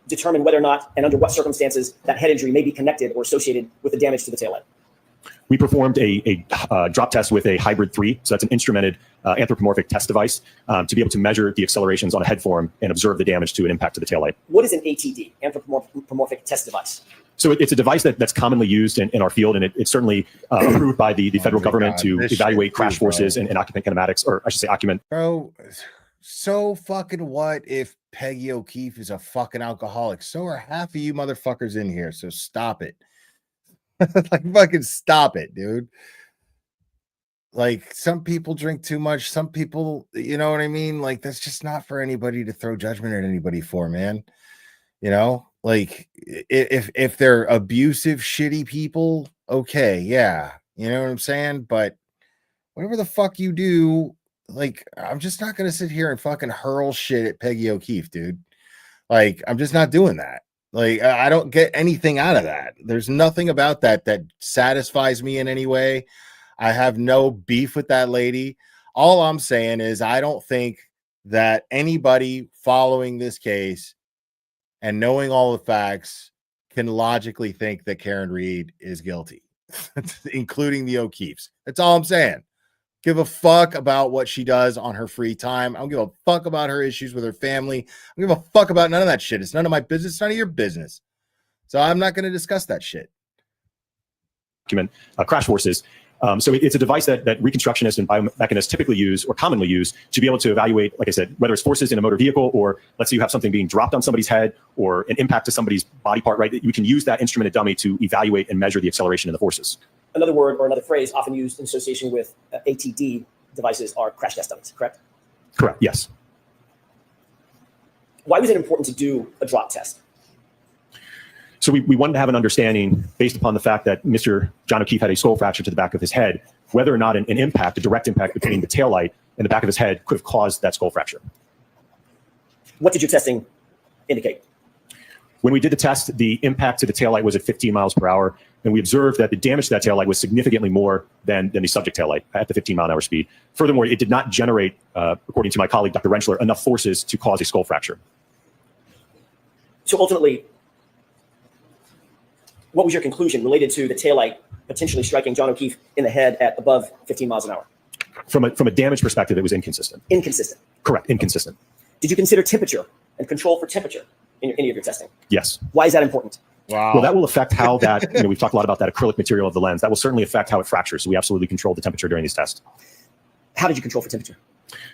Speaker 9: determine whether or not and under what circumstances that head injury may be connected or associated with the damage to the taillight?
Speaker 11: We performed a drop test with a hybrid 3. So that's an instrumented anthropomorphic test device to be able to measure the accelerations on a head form and observe the damage to an impact to the taillight.
Speaker 9: What is an ATD, anthropomorphic test device?
Speaker 11: So it's a device that's commonly used in our field, and it's certainly approved by the federal government to evaluate crash forces and occupant kinematics, or I should say occupant.
Speaker 1: Bro, so fucking what if Peggy O'Keefe is a fucking alcoholic? So are half of you motherfuckers in here, so stop it. Like, fucking stop it, dude. Like, some people drink too much. Some people, you know what I mean? Like, that's just not for anybody to throw judgment at anybody for, man. You know, like, if they're abusive, shitty people, okay, yeah. You know what I'm saying? But whatever the fuck you do, like, I'm just not going to sit here and fucking hurl shit at Peggy O'Keefe, dude. Like, I'm just not doing that. Like, I don't get anything out of that. There's nothing about that that satisfies me in any way. I have no beef with that lady. All I'm saying is I don't think that anybody following this case and knowing all the facts can logically think that Karen Reed is guilty, including the O'Keefes. That's all I'm saying. Give a fuck about what she does on her free time. I don't give a fuck about her issues with her family. I don't give a fuck about none of that shit. It's none of my business. It's none of your business. So I'm not going to discuss that shit.
Speaker 11: Crash forces. So it's a device that reconstructionists and biomechanists typically use or commonly use to be able to evaluate, like I said, whether it's forces in a motor vehicle or let's say you have something being dropped on somebody's head or an impact to somebody's body part, right? You can use that instrumented dummy to evaluate and measure the acceleration in the forces.
Speaker 9: Another word or another phrase often used in association with ATD devices are crash test dummies, correct?
Speaker 11: Correct, yes.
Speaker 9: Why was it important to do a drop test?
Speaker 11: So we wanted to have an understanding based upon the fact that Mr. John O'Keefe had a skull fracture to the back of his head, whether or not an impact, a direct impact between the taillight and the back of his head could have caused that skull fracture.
Speaker 9: What did your testing indicate?
Speaker 11: When we did the test, the impact to the taillight was at 15 miles per hour, and we observed that the damage to that taillight was significantly more than the subject taillight at the 15-mile-an-hour speed. Furthermore, it did not generate, according to my colleague, Dr. Rentschler, enough forces to cause a skull fracture.
Speaker 9: So ultimately, what was your conclusion related to the taillight potentially striking John O'Keefe in the head at above 15 miles an hour?
Speaker 11: From a damage perspective, it was inconsistent.
Speaker 9: Inconsistent.
Speaker 11: Correct, inconsistent.
Speaker 9: Did you consider temperature and control for temperature in any of your testing?
Speaker 11: Yes.
Speaker 9: Why is that important?
Speaker 1: Wow.
Speaker 11: Well, that will affect how that, we've talked a lot about that acrylic material of the lens. That will certainly affect how it fractures. So we absolutely controlled the temperature during these tests.
Speaker 9: How did you control for temperature?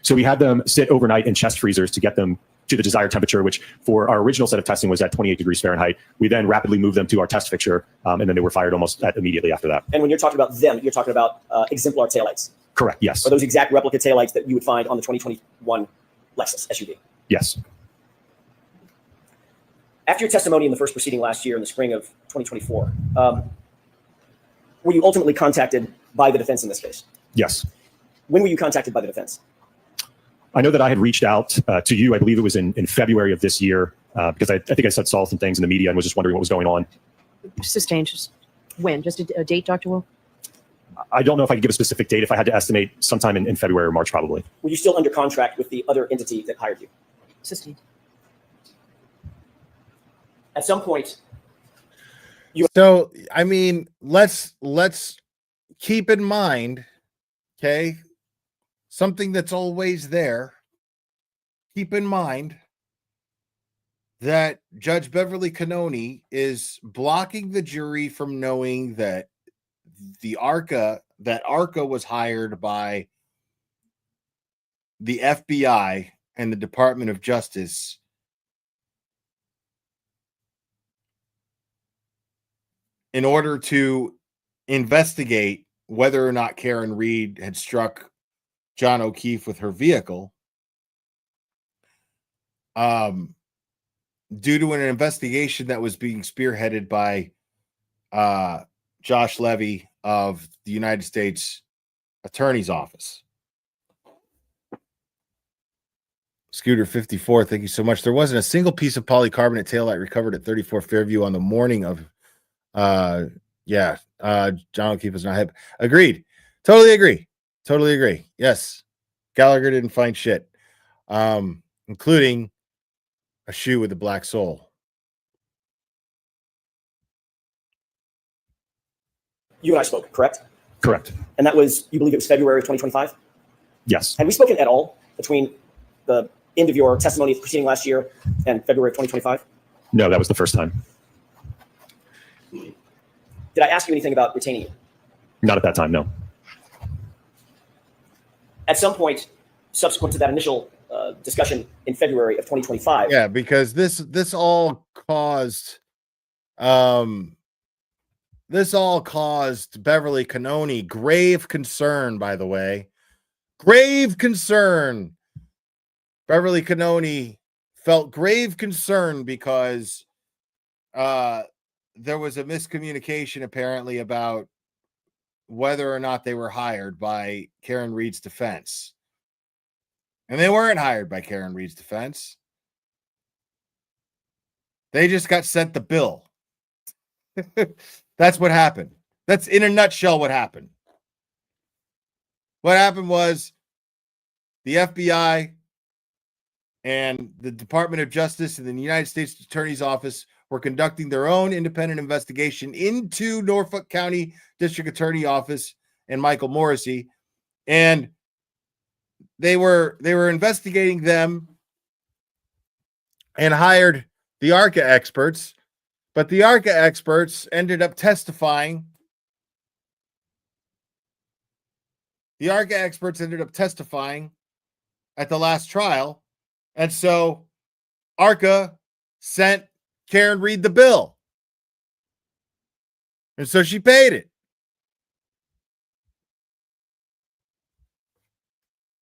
Speaker 11: So we had them sit overnight in chest freezers to get them to the desired temperature, which for our original set of testing was at 28 degrees Fahrenheit. We then rapidly moved them to our test fixture, and then they were fired almost immediately after that.
Speaker 9: And when you're talking about them, you're talking about exemplar taillights.
Speaker 11: Correct, yes.
Speaker 9: Are those exact replica taillights that you would find on the 2021 Lexus SUV?
Speaker 11: Yes.
Speaker 9: After your testimony in the first proceeding last year in the spring of 2024, were you ultimately contacted by the defense in this case?
Speaker 11: Yes.
Speaker 9: When were you contacted by the defense?
Speaker 11: I know that I had reached out to you, I believe it was in February of this year, because I think I saw some things in the media and was just wondering what was going on.
Speaker 10: Sustained. Just when? Just a date, Dr. Will?
Speaker 11: I don't know if I could give a specific date. If I had to estimate, sometime in February or March, probably.
Speaker 9: Were you still under contract with the other entity that hired you?
Speaker 10: Sustained.
Speaker 9: At some point,
Speaker 1: So, I mean, let's keep in mind, okay, something that's always there. Keep in mind that Judge Beverly Cannoni is blocking the jury from knowing that ARCA was hired by the FBI and the Department of Justice in order to investigate whether or not Karen Reed had struck John O'Keefe with her vehicle, due to an investigation that was being spearheaded by Josh Levy of the United States Attorney's Office. Scooter 54, thank you so much. There wasn't a single piece of polycarbonate taillight recovered at 34 Fairview on the morning of John O'Keefe was not hip. Agreed. Totally agree. Yes. Gallagher didn't find shit. Including a shoe with a black sole.
Speaker 9: You and I spoke, correct?
Speaker 11: Correct.
Speaker 9: And that was, you believe it was February of 2025?
Speaker 11: Yes.
Speaker 9: Had we spoken at all between the end of your testimony proceeding last year and February of 2025?
Speaker 11: No, that was the first time.
Speaker 9: Did I ask you anything about retaining you?
Speaker 11: Not at that time, no.
Speaker 9: At some point, subsequent to that initial discussion in February of 2025.
Speaker 1: Yeah, because this all caused Beverly Cannoni grave concern, by the way. Grave concern. Beverly Cannoni felt grave concern because there was a miscommunication apparently about whether or not they were hired by Karen Reed's defense. And they weren't hired by Karen Reed's defense. They just got sent the bill. That's what happened. That's in a nutshell what happened. What happened was the FBI and the Department of Justice and the United States Attorney's Office were conducting their own independent investigation into Norfolk County District Attorney Office and Michael Morrissey. And they were investigating them and hired the ARCA experts, but the ARCA experts ended up testifying. The ARCA experts ended up testifying at the last trial. And so ARCA sent Karen Reed the bill. And so she paid it.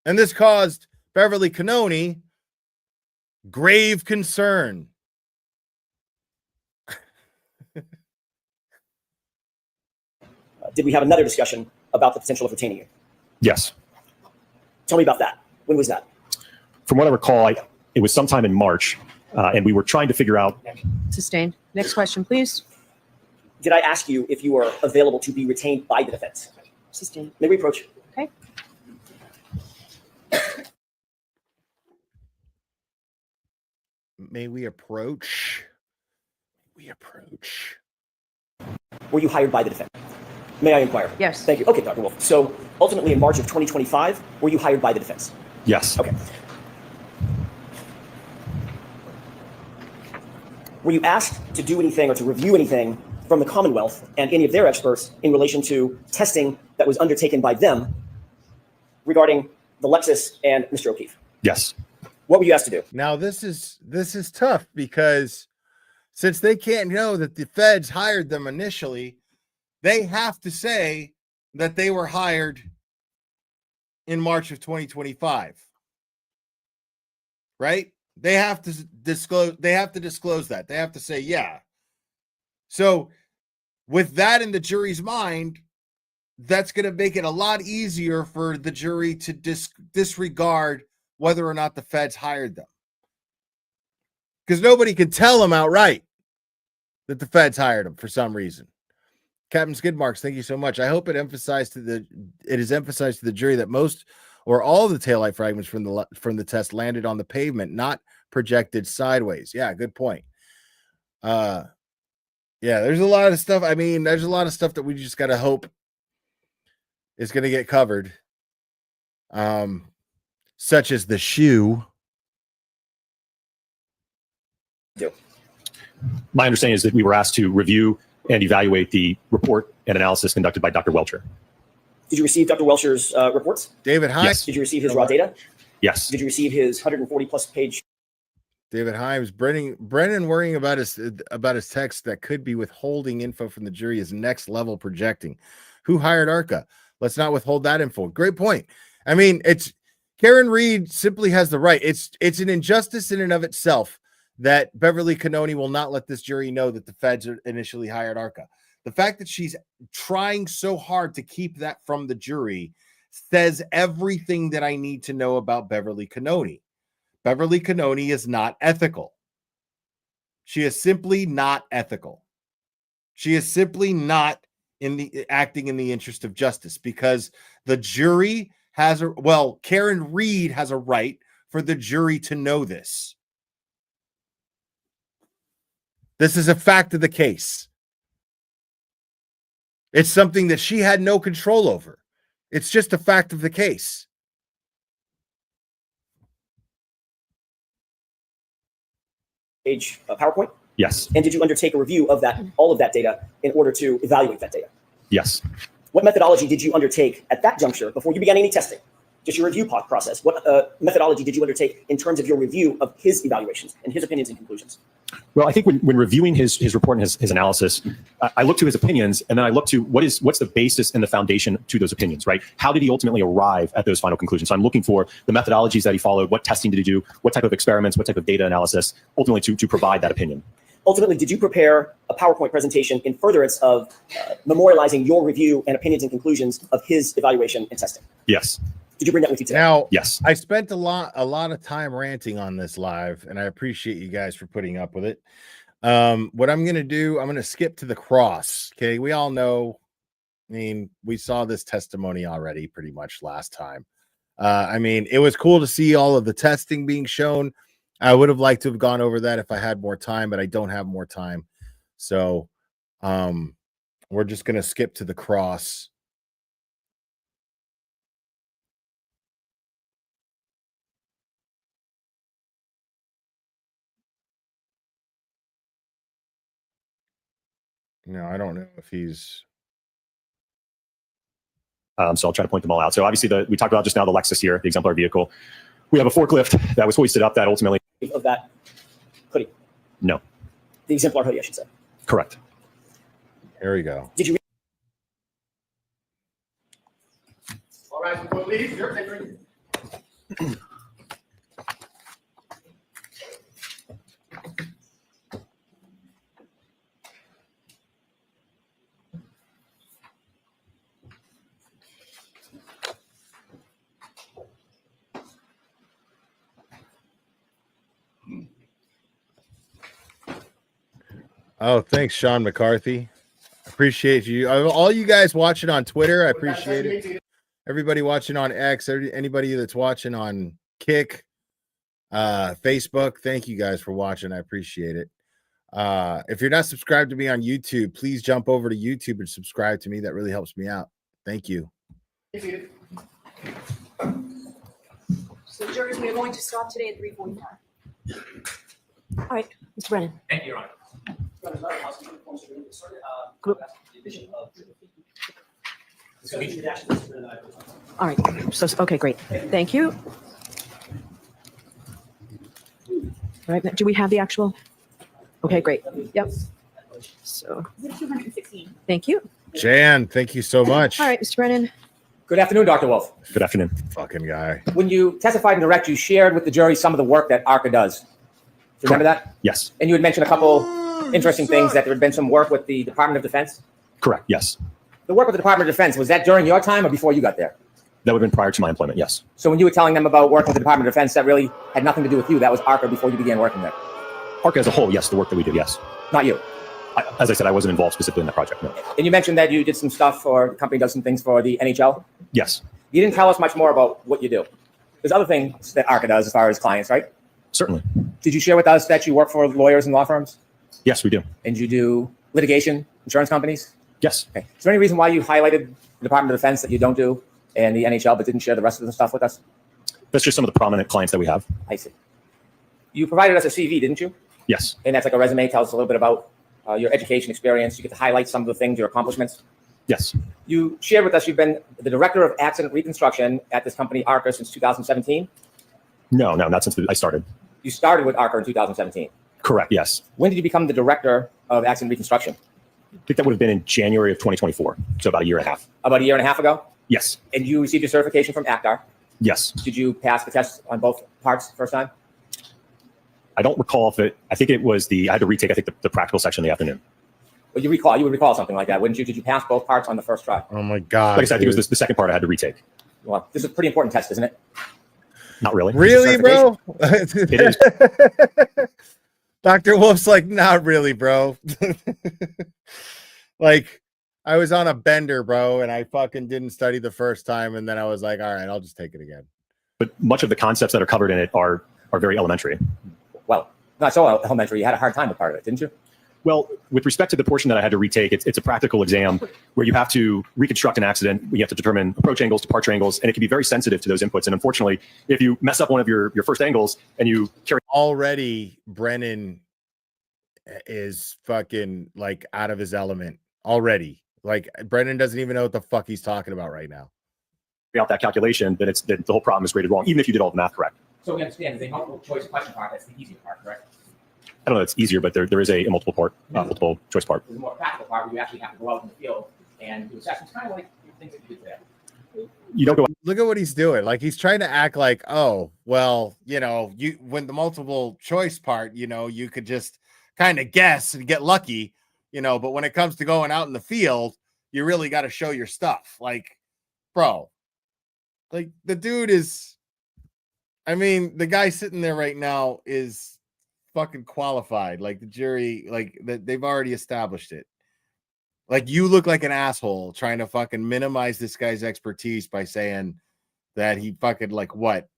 Speaker 1: And this caused Beverly Cannoni grave concern.
Speaker 9: Did we have another discussion about the potential of retaining you?
Speaker 11: Yes.
Speaker 9: Tell me about that. When was that?
Speaker 11: From what I recall, it was sometime in March, and we were trying to figure out.
Speaker 10: Sustained. Next question, please.
Speaker 9: Did I ask you if you were available to be retained by the defense?
Speaker 10: Sustained.
Speaker 9: May we approach?
Speaker 10: Okay.
Speaker 1: May we approach?
Speaker 9: Were you hired by the defense? May I inquire?
Speaker 10: Yes.
Speaker 9: Thank you. Okay, Dr. Wolf. So ultimately in March of 2025, were you hired by the defense?
Speaker 11: Yes.
Speaker 9: Okay. Were you asked to do anything or to review anything from the Commonwealth and any of their experts in relation to testing that was undertaken by them regarding the Lexus and Mr. O'Keefe?
Speaker 11: Yes.
Speaker 9: What were you asked to do?
Speaker 1: Now this is tough because since they can't know that the feds hired them initially, they have to say that they were hired in March of 2025. Right? They have to disclose that. They have to say, yeah. So with that in the jury's mind, that's going to make it a lot easier for the jury to disregard whether or not the feds hired them. Because nobody can tell them outright that the feds hired them for some reason. Captain Skidmarks, thank you so much. I hope it is emphasized to the jury that most or all of the taillight fragments from the test landed on the pavement, not projected sideways. Yeah, good point. Yeah, there's a lot of stuff. I mean, there's a lot of stuff that we just got to hope is going to get covered. Such as the shoe.
Speaker 11: My understanding is that we were asked to review and evaluate the report and analysis conducted by Dr. Welcher.
Speaker 9: Did you receive Dr. Welcher's reports?
Speaker 1: David, hi.
Speaker 11: Yes.
Speaker 9: Did you receive his raw data?
Speaker 11: Yes.
Speaker 9: Did you receive his 140 plus page?
Speaker 1: David Himes, Brennan worrying about his text that could be withholding info from the jury is next level projecting. Who hired ARCA? Let's not withhold that info. Great point. I mean, it's Karen Reed simply has the right. It's an injustice in and of itself that Beverly Cannoni will not let this jury know that the feds initially hired ARCA. The fact that she's trying so hard to keep that from the jury says everything that I need to know about Beverly Cannoni. Beverly Cannoni is not ethical. She is simply not ethical. She is simply not acting in the interest of justice, because the jury has Karen Reed has a right for the jury to know this. This is a fact of the case. It's something that she had no control over. It's just a fact of the case.
Speaker 9: Page PowerPoint?
Speaker 11: Yes.
Speaker 9: And did you undertake a review of that, all of that data, in order to evaluate that data?
Speaker 11: Yes.
Speaker 9: What methodology did you undertake at that juncture before you began any testing? Just your review process. What methodology did you undertake in terms of your review of his evaluations and his opinions and conclusions?
Speaker 11: Well, I think when reviewing his report and his analysis, I look to his opinions, and then I look to what's the basis and the foundation to those opinions, right? How did he ultimately arrive at those final conclusions? So I'm looking for the methodologies that he followed, what testing did he do, what type of experiments, what type of data analysis, ultimately to provide that opinion.
Speaker 9: Ultimately, did you prepare a PowerPoint presentation in furtherance of memorializing your review and opinions and conclusions of his evaluation and testing?
Speaker 11: Yes.
Speaker 9: Did you bring that with you today?
Speaker 1: Now,
Speaker 11: yes.
Speaker 1: I spent a lot of time ranting on this live, and I appreciate you guys for putting up with it. What I'm going to do, I'm going to skip to the cross. Okay. We all know, I mean, we saw this testimony already pretty much last time. I mean, it was cool to see all of the testing being shown. I would have liked to have gone over that if I had more time, but I don't have more time. So we're just going to skip to the cross. No, I don't know if he's.
Speaker 11: So I'll try to point them all out. So obviously, we talked about just now the Lexus here, the exemplar vehicle. We have a forklift that was hoisted up that ultimately.
Speaker 9: Of that hoodie?
Speaker 11: No.
Speaker 9: The exemplar hoodie, I should say.
Speaker 11: Correct.
Speaker 1: There we go.
Speaker 9: Did you?
Speaker 5: All right, before we leave, you're taking.
Speaker 1: Oh, thanks, Sean McCarthy. Appreciate you. All you guys watching on Twitter, I appreciate it. Everybody watching on X, anybody that's watching on Kick, Facebook, thank you guys for watching. I appreciate it. If you're not subscribed to me on YouTube, please jump over to YouTube and subscribe to me. That really helps me out. Thank you.
Speaker 10: So, jurors, we are going to stop today at 3:45. All right, Mr. Brennan.
Speaker 7: Thank you, Your Honor.
Speaker 10: All right. So, okay, great. Thank you. All right. Do we have the actual? Okay, great. Yep. So, 216. Thank you.
Speaker 1: Jan, thank you so much.
Speaker 10: All right, Mr. Brennan.
Speaker 9: Good afternoon, Dr. Wolf.
Speaker 11: Good afternoon.
Speaker 1: Fucking guy.
Speaker 9: When you testified in direct, you shared with the jury some of the work that ARCA does. Do you remember that?
Speaker 11: Yes.
Speaker 9: And you had mentioned a couple interesting things, that there had been some work with the Department of Defense.
Speaker 11: Correct. Yes.
Speaker 9: The work with the Department of Defense, was that during your time or before you got there?
Speaker 11: That would have been prior to my employment. Yes.
Speaker 9: So when you were telling them about working with the Department of Defense, that really had nothing to do with you. That was ARCA before you began working there.
Speaker 11: ARCA as a whole, yes. The work that we did, yes.
Speaker 9: Not you.
Speaker 11: As I said, I wasn't involved specifically in that project. No.
Speaker 9: And you mentioned that you did some stuff, or the company does some things for the NHL.
Speaker 11: Yes.
Speaker 9: You didn't tell us much more about what you do. There's other things that ARCA does as far as clients, right?
Speaker 11: Certainly.
Speaker 9: Did you share with us that you work for lawyers and law firms?
Speaker 11: Yes, we do.
Speaker 9: And you do litigation, insurance companies?
Speaker 11: Yes.
Speaker 9: Okay. Is there any reason why you highlighted the Department of Defense that you don't do and the NHL, but didn't share the rest of the stuff with us?
Speaker 11: That's just some of the prominent clients that we have.
Speaker 9: I see. You provided us a CV, didn't you?
Speaker 11: Yes.
Speaker 13: And that's like a resume. Tell us a little bit about your education experience. You get to highlight some of the things, your accomplishments.
Speaker 11: Yes.
Speaker 13: You shared with us you've been the director of accident reconstruction at this company, ARCA, since 2017.
Speaker 11: No, not since I started.
Speaker 13: You started with ARCA in 2017.
Speaker 11: Correct, yes.
Speaker 13: When did you become the director of accident reconstruction?
Speaker 11: I think that would have been in January of 2024, so about a year and a half.
Speaker 13: About a year and a half ago?
Speaker 11: Yes.
Speaker 13: And you received your certification from ACDAR?
Speaker 11: Yes.
Speaker 13: Did you pass the test on both parts the first time?
Speaker 11: I don't recall if it, I think it was I had to retake, I think, the practical section in the afternoon.
Speaker 13: Well, you would recall something like that, wouldn't you? Did you pass both parts on the first try?
Speaker 1: Oh my God.
Speaker 11: Like I said, I think it was the second part I had to retake.
Speaker 13: Well, this is a pretty important test, isn't it?
Speaker 11: Not really.
Speaker 1: Really, bro?
Speaker 11: It is.
Speaker 1: Dr. Wolf's like, not really, bro. Like, I was on a bender, bro, and I fucking didn't study the first time, and then I was like, all right, I'll just take it again.
Speaker 11: But much of the concepts that are covered in it are very elementary.
Speaker 13: Well, not so elementary. You had a hard time with part of it, didn't you?
Speaker 11: Well, with respect to the portion that I had to retake, it's a practical exam where you have to reconstruct an accident. You have to determine approach angles, departure angles, and it can be very sensitive to those inputs. And unfortunately, if you mess up one of your first angles and you carry...
Speaker 1: Already, Brennan is fucking, like, out of his element. Already. Like, Brennan doesn't even know what the fuck he's talking about right now.
Speaker 11: Out that calculation, then the whole problem is graded wrong, even if you did all the math correct.
Speaker 13: So we understand the multiple choice question part, that's the easier part, correct?
Speaker 11: I don't know, it's easier, but there is a multiple choice part.
Speaker 13: There's a more practical part where you actually have to go out in the field and do assessments, kind of like things that you did there.
Speaker 11: You don't go...
Speaker 1: Look at what he's doing. Like, he's trying to act like, oh, well, you know, when the multiple choice part, you know, you could just kind of guess and get lucky, you know, but when it comes to going out in the field, you really got to show your stuff. Like, bro, like, the dude is, I mean, the guy sitting there right now is fucking qualified. Like, the jury, like, they've already established it. Like, you look like an asshole trying to fucking minimize this guy's expertise by saying that he fucking, like, what,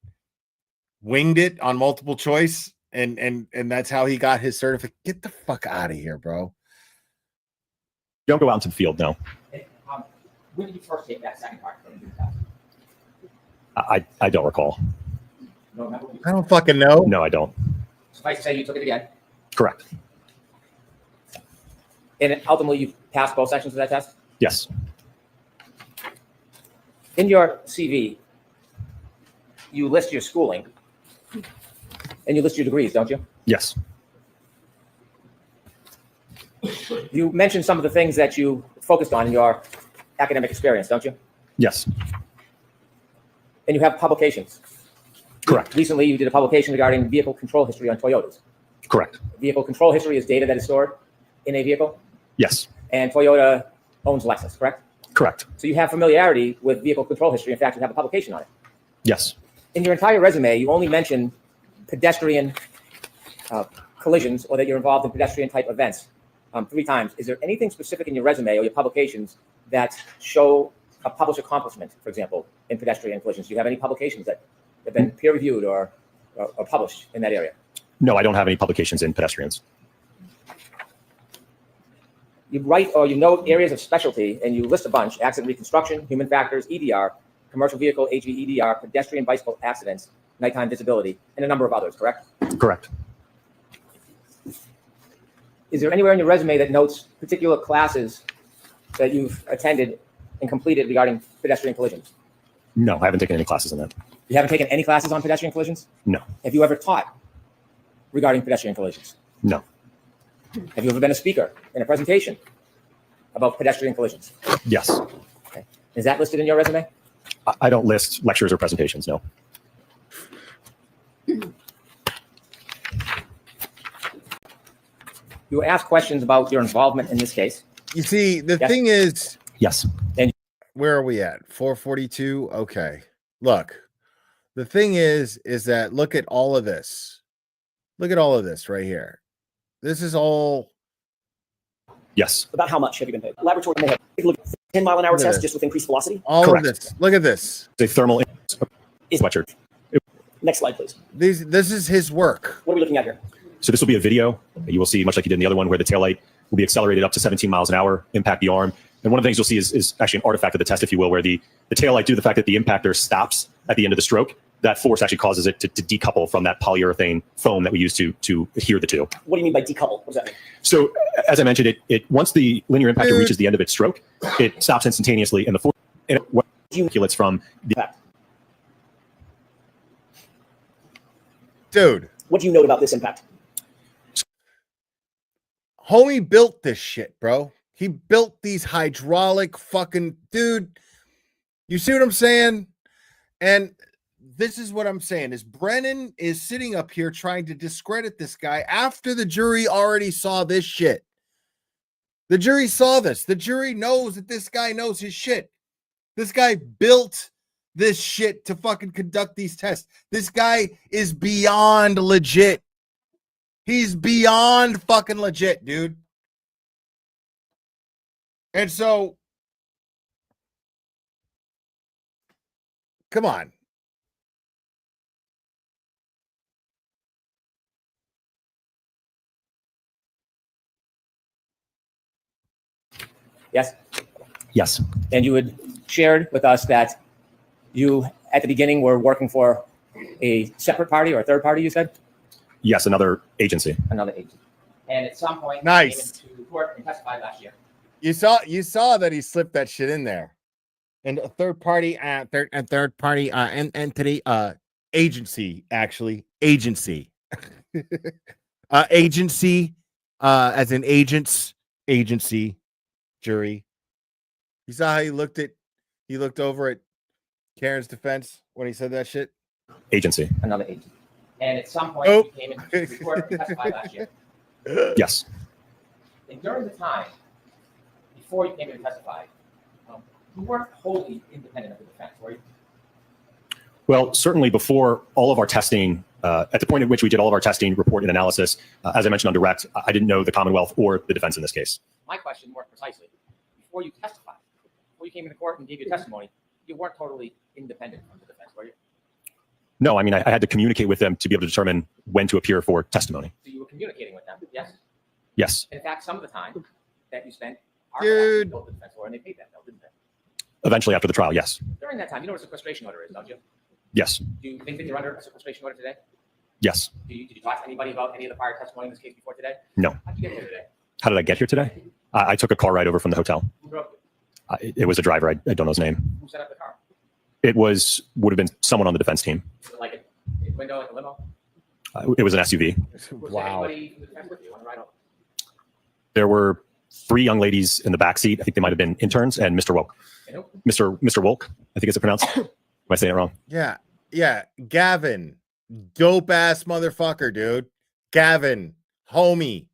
Speaker 1: winged it on multiple choice, and that's how he got his certificate. Get the fuck out of here, bro.
Speaker 11: You don't go out into the field, no.
Speaker 13: When did you first take that second part?
Speaker 11: I don't recall.
Speaker 13: No,
Speaker 1: I don't fucking know.
Speaker 11: No, I don't.
Speaker 13: Suffice to say, you took it again.
Speaker 11: Correct.
Speaker 13: And ultimately, you passed both sections of that test?
Speaker 11: Yes.
Speaker 13: In your CV, you list your schooling and you list your degrees, don't you?
Speaker 11: Yes.
Speaker 13: You mentioned some of the things that you focused on in your academic experience, don't you?
Speaker 11: Yes.
Speaker 13: And you have publications.
Speaker 11: Correct.
Speaker 13: Recently, you did a publication regarding vehicle control history on Toyotas.
Speaker 11: Correct.
Speaker 13: Vehicle control history is data that is stored in a vehicle?
Speaker 11: Yes.
Speaker 13: And Toyota owns Lexus, correct?
Speaker 11: Correct.
Speaker 13: So you have familiarity with vehicle control history. In fact, you have a publication on it.
Speaker 11: Yes.
Speaker 13: In your entire resume, you only mention pedestrian collisions or that you're involved in pedestrian type events 3 times. Is there anything specific in your resume or your publications that show a published accomplishment, for example, in pedestrian collisions? Do you have any publications that have been peer reviewed or published in that area?
Speaker 11: No, I don't have any publications in pedestrians.
Speaker 13: You write or you note areas of specialty and you list a bunch: accident reconstruction, human factors, EDR, commercial vehicle, HVEDR, pedestrian bicycle accidents, nighttime visibility, and a number of others, correct?
Speaker 11: Correct.
Speaker 13: Is there anywhere in your resume that notes particular classes that you've attended and completed regarding pedestrian collisions?
Speaker 11: No, I haven't taken any classes on that.
Speaker 13: You haven't taken any classes on pedestrian collisions?
Speaker 11: No.
Speaker 13: Have you ever taught regarding pedestrian collisions?
Speaker 11: No.
Speaker 13: Have you ever been a speaker in a presentation about pedestrian collisions?
Speaker 11: Yes.
Speaker 13: Okay. Is that listed in your resume?
Speaker 11: I don't list lectures or presentations, no.
Speaker 13: You were asked questions about your involvement in this case.
Speaker 1: You see, the
Speaker 13: Yes.
Speaker 1: thing is,
Speaker 11: Yes.
Speaker 13: And
Speaker 1: where are we at? 442. Okay. Look, the thing is that look at all of this. Look at all of this right here. This is all.
Speaker 11: Yes.
Speaker 9: About how much have you been paid? Laboratory may have take a look at 10-mile-an-hour
Speaker 1: Look at
Speaker 9: test
Speaker 1: this.
Speaker 9: just with increased velocity.
Speaker 1: All
Speaker 11: Correct.
Speaker 1: of this. Look at this.
Speaker 11: It's a thermal sweatshirt.
Speaker 9: Next slide, please.
Speaker 1: This is his work.
Speaker 9: What are we looking at here?
Speaker 11: So this will be a video. You will see, much like you did in the other one, where the taillight will be accelerated up to 17 miles an hour, impact the arm. And one of the things you'll see is actually an artifact of the test, if you will, where the taillight, due to the fact that the impactor stops at the end of the stroke, that force actually causes it to decouple from that polyurethane foam that we use to adhere the two.
Speaker 13: What do you mean by decouple? What does that mean?
Speaker 11: So as I mentioned, it once the linear impactor reaches the end of its stroke, it stops instantaneously, and the force calculates from the impact.
Speaker 1: Dude.
Speaker 13: What do you note about this impact?
Speaker 1: Homie built this shit, bro. He built these hydraulic fucking dude. You see what I'm saying? And this is what I'm saying is Brennan is sitting up here trying to discredit this guy after the jury already saw this shit. The jury saw this. The jury knows that this guy knows his shit. This guy built this shit to fucking conduct these tests. This guy is beyond legit. He's beyond fucking legit, dude. And so, come on.
Speaker 13: Yes?
Speaker 11: Yes.
Speaker 13: And you had shared with us that you, at the beginning, were working for a separate party or a third party, you said?
Speaker 11: Yes, another agency.
Speaker 13: Another agency. And at some point,
Speaker 1: nice.
Speaker 13: Came into court and testified last year.
Speaker 1: You saw that he slipped that shit in there. And a third party entity, agency, actually. Agency. Agency, as in agents, agency, jury. You saw how he looked over at Karen's defense when he said that shit?
Speaker 13: Agency. Another agency. And at some point, he came into court and testified last year.
Speaker 11: Yes.
Speaker 13: And during the time, before you came in and testified, you weren't wholly independent of the defense, were you?
Speaker 11: Well, certainly before all of our testing, at the point at which we did all of our testing, report, and analysis, as I mentioned on direct, I didn't know the Commonwealth or the defense in this case.
Speaker 13: My question more precisely, before you testified, before you came into court and gave your testimony, you weren't totally independent from the defense, were you?
Speaker 11: No, I mean, I had to communicate with them to be able to determine when to appear for testimony.
Speaker 13: So you were communicating with them, yes?
Speaker 11: Yes.
Speaker 13: In fact, some of the time that you spent,
Speaker 1: dude,
Speaker 13: the defense lawyer, and they paid that bill, didn't they?
Speaker 11: Eventually, after the trial, yes.
Speaker 13: During that time, you know what a sequestration order is, don't you?
Speaker 11: Yes.
Speaker 13: Do you think that you're under a sequestration order today?
Speaker 11: Yes.
Speaker 13: Did you talk to anybody about any of the prior testimony in this case before today?
Speaker 11: No.
Speaker 13: How'd you get here today?
Speaker 11: How did I get here today? I took a car ride over from the hotel.
Speaker 13: Who drove you?
Speaker 11: It was a driver. I don't know his name.
Speaker 13: Who set up the car?
Speaker 11: It would have been someone on the defense team.
Speaker 13: Like a window, like a limo?
Speaker 11: It was an SUV.
Speaker 13: Wow. Anybody from the defense with you on the ride over?
Speaker 11: There were 3 young ladies in the back seat. I think they might have been interns, and Mr. Wolk. Mr. Wolk, I think it's pronounced. Am I saying it wrong?
Speaker 1: Yeah. Yeah. Gavin. Dope ass motherfucker, dude. Gavin. Homie.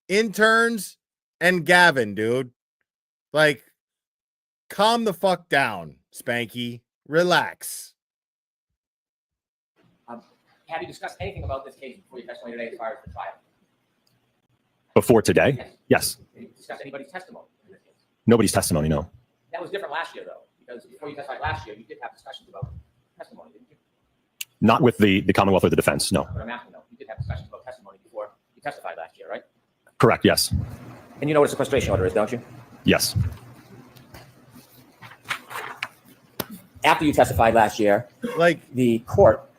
Speaker 1: Interns and Gavin, dude. Like, calm the fuck down, Spanky. Relax.
Speaker 13: Have you discussed anything about this case before your testimony today as far as the trial?
Speaker 11: Before today? Yes.
Speaker 13: Did you discuss anybody's testimony in this case?
Speaker 11: Nobody's testimony, no.
Speaker 13: That was different last year, though, because before you testified last year, you did have discussions about testimony, didn't you?
Speaker 11: Not with the Commonwealth or the defense, no.
Speaker 13: But I'm asking, though, you did have discussions about testimony before you testified last year, right?
Speaker 11: Correct, yes.
Speaker 13: And you know what a sequestration order is, don't you?
Speaker 11: Yes.
Speaker 13: After you testified last year,
Speaker 1: like
Speaker 13: the court,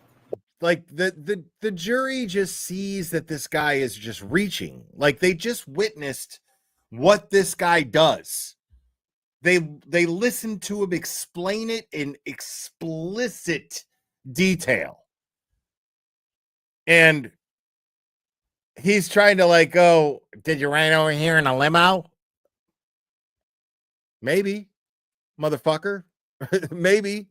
Speaker 1: like the jury just sees that this guy is just reaching. Like they just witnessed what this guy does. They listen to him explain it in explicit detail. And he's trying to like go, did you ride over here in a limo? Maybe, motherfucker. Maybe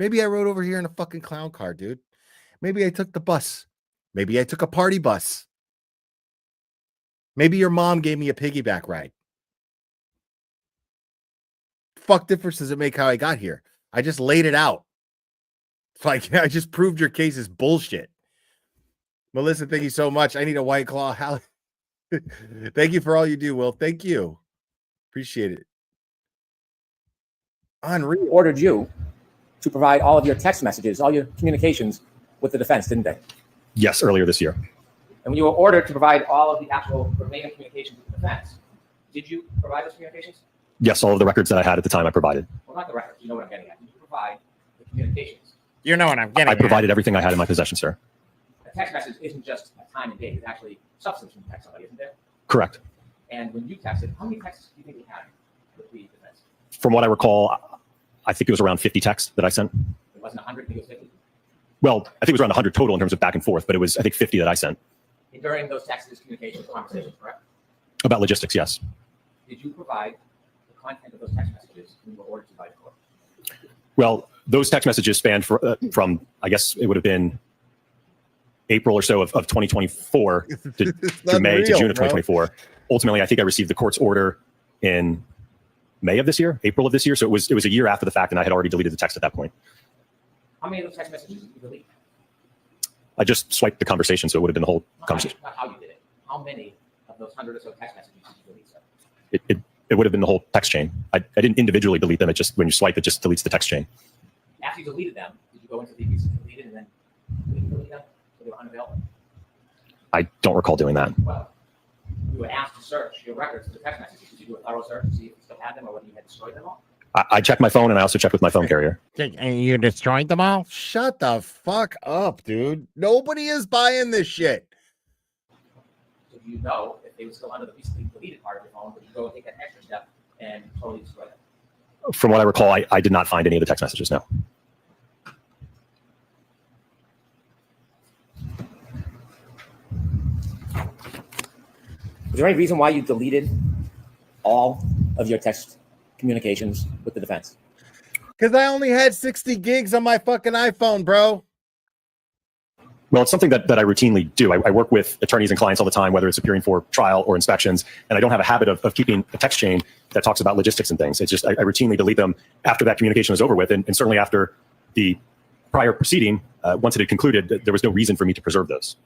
Speaker 1: I rode over here in a fucking clown car, dude. Maybe I took the bus. Maybe I took a party bus. Maybe your mom gave me a piggyback ride. Fuck difference does it make how I got here? I just laid it out. Like I just proved your case is bullshit. Melissa, thank you so much. I need a White Claw. Thank you for all you do, Will. Thank you. Appreciate it. Unreal.
Speaker 13: Ordered you to provide all of your text messages, all your communications with the defense, didn't they?
Speaker 11: Yes, earlier this year.
Speaker 13: And when you were ordered to provide all of the actual remaining communications with the defense, did you provide those communications?
Speaker 11: Yes, all of the records that I had at the time I provided.
Speaker 13: Well, not the records. You know what I'm getting at. Did you provide the communications
Speaker 1: You know what I'm getting
Speaker 11: I
Speaker 1: at.
Speaker 11: provided everything I had in my possession, sir.
Speaker 13: A text message isn't just a time and date. It's actually substance when you text somebody, isn't there?
Speaker 11: Correct.
Speaker 13: And when you texted, how many texts do you think you had with the defense?
Speaker 11: From what I recall, I think it was around 50 texts that I sent.
Speaker 13: It wasn't 100, I think it was 50.
Speaker 11: Well, I think it was around 100 total in terms of back and forth, but it was, I think, 50 that I sent.
Speaker 13: And during those texts, communications, conversations, correct?
Speaker 11: About logistics, yes.
Speaker 13: Did you provide the content of those text messages when you were ordered to by the court?
Speaker 11: Well, those text messages spanned from, I guess it would have been April or so of 2024 to May to June of 2024. Ultimately, I think I received the court's order in May of this year, April of this year. So it was a year after the fact, and I had already deleted the text at that point.
Speaker 13: How many of those text messages did you delete?
Speaker 11: I just swiped the conversation, so it would have been the whole conversation.
Speaker 13: Not how you did it. How many of those 100 or so text messages did you delete, sir?
Speaker 11: It would have been the whole text chain. I didn't individually delete them. It just, when you swipe, it just deletes the text chain.
Speaker 13: After you deleted them, did you go into the pieces and delete it and then delete them so they were unavailable?
Speaker 11: I don't recall doing that.
Speaker 13: Well, you were asked to search your records of the text messages. Did you do a thorough search to see if you still had them or whether you had destroyed them all?
Speaker 11: I checked my phone, and I also checked with my phone carrier.
Speaker 1: And you destroyed them all? Shut the fuck up, dude. Nobody is buying this shit.
Speaker 13: So do you know if they were still under the recently deleted part of your phone, would you go and take that extra step and totally destroy them?
Speaker 11: From what I recall, I did not find any of the text messages, no.
Speaker 13: Is there any reason why you deleted all of your text communications with the defense?
Speaker 1: Because I only had 60 gigs on my fucking iPhone, bro.
Speaker 11: Well, it's something that I routinely do. I work with attorneys and clients all the time, whether it's appearing for trial or inspections, and I don't have a habit of keeping a text chain that talks about logistics and things. It's just I routinely delete them after that communication is over with, and certainly after the prior proceeding, once it had concluded, there was no reason for me to preserve those.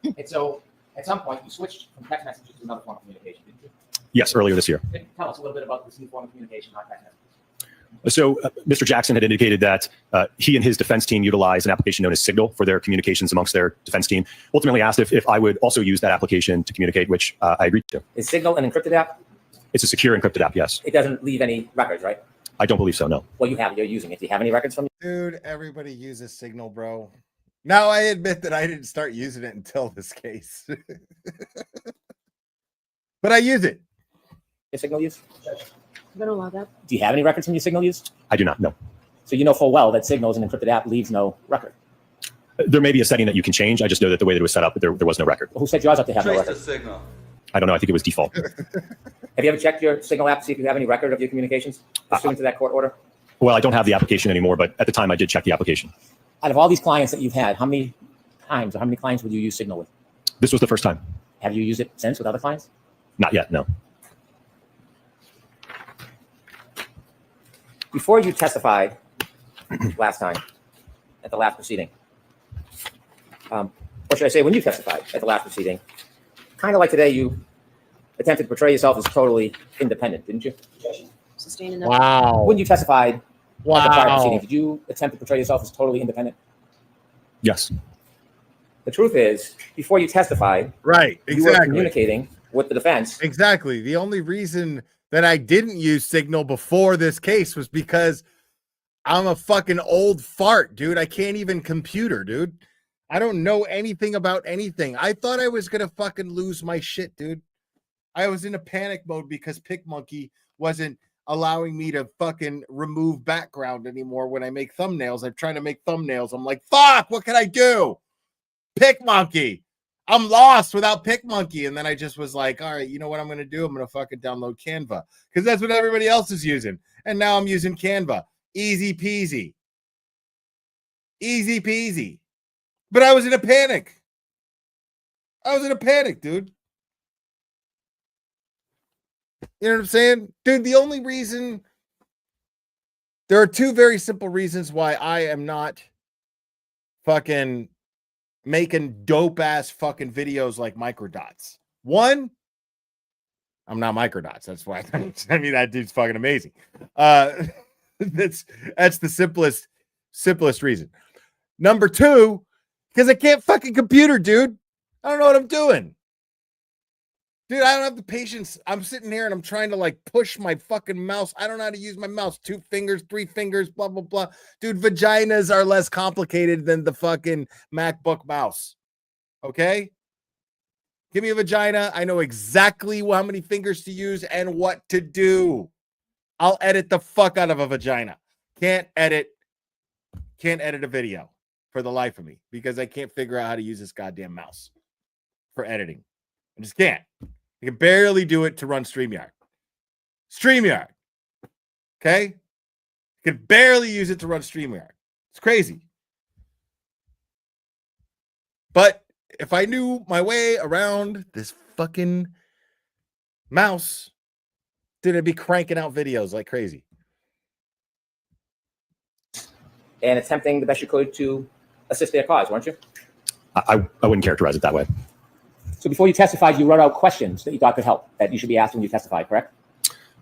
Speaker 13: And so at some point, you switched from text messages to another form of communication, didn't you?
Speaker 11: Yes, earlier this year.
Speaker 13: Tell us a little bit about this new form of communication, not text messages.
Speaker 11: So Mr. Jackson had indicated that he and his defense team utilize an application known as Signal for their communications amongst their defense team. Ultimately asked if I would also use that application to communicate, which I agreed to.
Speaker 13: Is Signal an encrypted app?
Speaker 11: It's a secure encrypted app, yes.
Speaker 13: It doesn't leave any records, right?
Speaker 11: I don't believe so, no.
Speaker 13: Well, you're using it. Do you have any records from it?
Speaker 1: Dude, everybody uses Signal, bro. Now I admit that I didn't start using it until this case. But I use it.
Speaker 13: Your Signal use?
Speaker 10: I'm going to allow that.
Speaker 13: Do you have any records from your Signal use?
Speaker 11: I do not, no.
Speaker 13: So you know full well that Signal is an encrypted app, leaves no record.
Speaker 11: There may be a setting that you can change. I just know that the way that it was set up, there was no record.
Speaker 13: Well, who set yours up to have no
Speaker 14: Trace
Speaker 13: record?
Speaker 14: the signal.
Speaker 11: I don't know. I think it was default.
Speaker 13: Have you ever checked your Signal app to see if you have any record of your communications pursuant to that court order?
Speaker 11: Well, I don't have the application anymore, but at the time I did check the application.
Speaker 13: Out of all these clients that you've had, how many times or how many clients would you use Signal with?
Speaker 11: This was the first time.
Speaker 13: Have you used it since with other clients?
Speaker 11: Not yet, no.
Speaker 13: Before you testified last time at the last proceeding, or should I say when you testified at the last proceeding, kind of like today, you attempted to portray yourself as totally independent, didn't you?
Speaker 10: Sustaining that.
Speaker 1: Wow.
Speaker 13: When you testified at the prior proceeding,
Speaker 1: Wow.
Speaker 13: did you attempt to portray yourself as totally independent?
Speaker 11: Yes.
Speaker 13: The truth is, before you testified,
Speaker 1: Right.
Speaker 13: you were
Speaker 1: Exactly.
Speaker 13: communicating with the defense.
Speaker 1: Exactly. The only reason that I didn't use Signal before this case was because I'm a fucking old fart, dude. I can't even computer, dude. I don't know anything about anything. I thought I was gonna fucking lose my shit, dude. I was in a panic mode because PicMonkey wasn't allowing me to fucking remove background anymore when I make thumbnails. I'm trying to make thumbnails. I'm like, fuck, what can I do? PicMonkey. I'm lost without PicMonkey. And then I just was like, all right, you know what I'm going to do? I'm going to fucking download Canva because that's what everybody else is using. And now I'm using Canva. Easy peasy. Easy peasy. But I was in a panic. I was in a panic, dude. You know what I'm saying? Dude, the only reason, there are two very simple reasons why I am not fucking making dope ass fucking videos like Microdots. One, I'm not Microdots. That's why I mean that dude's fucking amazing. That's the simplest reason. Number two, because I can't fucking computer, dude. I don't know what I'm doing. Dude, I don't have the patience. I'm sitting here and I'm trying to like push my fucking mouse. I don't know how to use my mouse. 2 fingers, 3 fingers, blah, blah, blah. Dude, vaginas are less complicated than the fucking MacBook mouse. Okay? Give me a vagina. I know exactly how many fingers to use and what to do. I'll edit the fuck out of a vagina. Can't edit a video for the life of me because I can't figure out how to use this goddamn mouse for editing. I just can't. I can barely do it to run StreamYard. Okay? I can barely use it to run StreamYard. It's crazy. But if I knew my way around this fucking mouse, dude, I'd be cranking out videos like crazy.
Speaker 13: And attempting the best you could to assist their cause, weren't you?
Speaker 11: I wouldn't characterize it that way.
Speaker 13: So before you testified, you wrote out questions that you thought could help, that you should be asked when you testify, correct?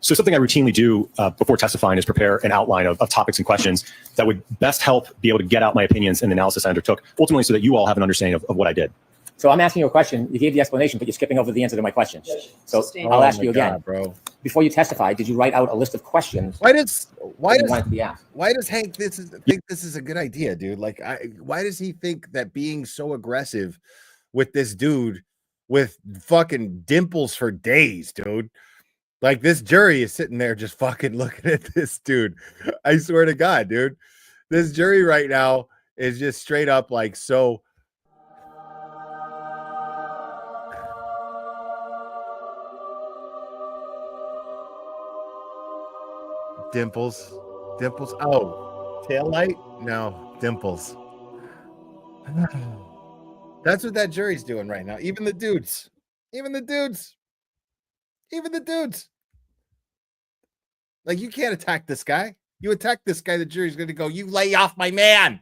Speaker 11: So something I routinely do before testifying is prepare an outline of topics and questions that would best help be able to get out my opinions and the analysis I undertook, ultimately so that you all have an understanding of what I did.
Speaker 13: So I'm asking you a question. You gave the explanation, but you're skipping over the answer to my question. So I'll ask you again.
Speaker 1: Bro.
Speaker 13: Before you testify, did you write out a list of questions?
Speaker 1: Why does Hank think this is a good idea, dude? Like, why does he think that being so aggressive with this dude with fucking dimples for days, dude? Like, this jury is sitting there just fucking looking at this dude. I swear to God, dude. This jury right now is just straight up like so. Dimples. Oh, tail light? No, dimples. That's what that jury's doing right now. Even the dudes. Like, you can't attack this guy. You attack this guy, the jury's going to go, you lay off my man.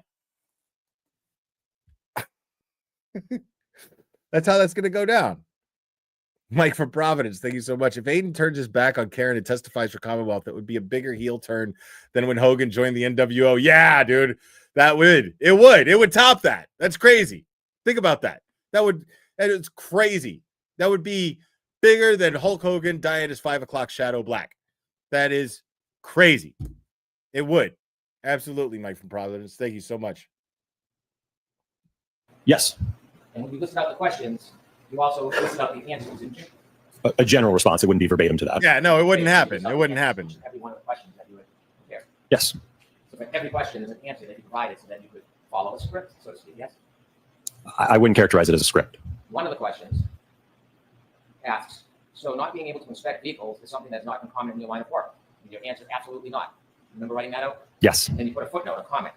Speaker 1: That's how that's going to go down. Mike from Providence, thank you so much. If Aiden turns his back on Karen and testifies for Commonwealth, it would be a bigger heel turn than when Hogan joined the NWO. Yeah, dude, that would. It would top that. That's crazy. Think about that. That is crazy. That would be bigger than Hulk Hogan dying as 5 o'clock Shadow Black. That is crazy. It would. Absolutely, Mike from Providence. Thank you so much.
Speaker 11: Yes.
Speaker 13: And when you listed out the questions, you also listed out the answers, didn't you?
Speaker 11: A general response. It wouldn't be verbatim to that.
Speaker 1: Yeah, no, it wouldn't happen. It wouldn't happen.
Speaker 13: Every one of the questions that you would prepare.
Speaker 11: Yes.
Speaker 13: So for every question is an answer that you provided so that you could follow a script, so to speak, yes?
Speaker 11: I wouldn't characterize it as a script.
Speaker 13: One of the questions asks, so not being able to inspect vehicles is something that's not uncommon in your line of work? And your answer, absolutely not. Remember writing that out?
Speaker 11: Yes.
Speaker 13: Then you put a footnote, a comment.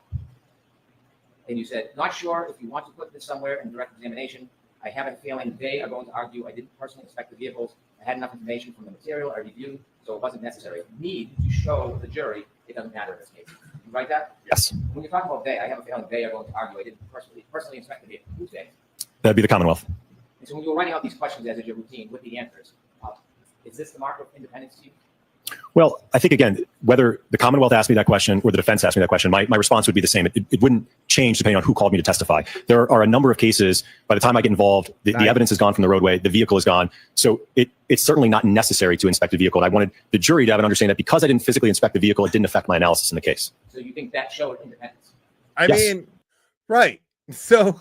Speaker 13: And you said, not sure if you want to put this somewhere in direct examination. I have a feeling they are going to argue I didn't personally inspect the vehicles. I had enough information from the material I reviewed, so it wasn't necessary. Need to show the jury it doesn't matter in this case. You write that?
Speaker 11: Yes.
Speaker 13: When you're talking about they, I have a feeling they are going to argue I didn't personally inspect the vehicle. Who's they?
Speaker 11: That'd be the Commonwealth.
Speaker 13: And so when you're writing out these questions as is your routine with the answers, is this the mark of independence to you?
Speaker 11: Well, I think, again, whether the Commonwealth asked me that question or the defense asked me that question, my response would be the same. It wouldn't change depending on who called me to testify. There are a number of cases, by the time I get involved, the evidence is gone from the roadway, the vehicle is gone. So it's certainly not necessary to inspect the vehicle. And I wanted the jury to have an understanding that because I didn't physically inspect the vehicle, it didn't affect my analysis in the case.
Speaker 13: So you think that showed independence?
Speaker 1: I mean, right. So,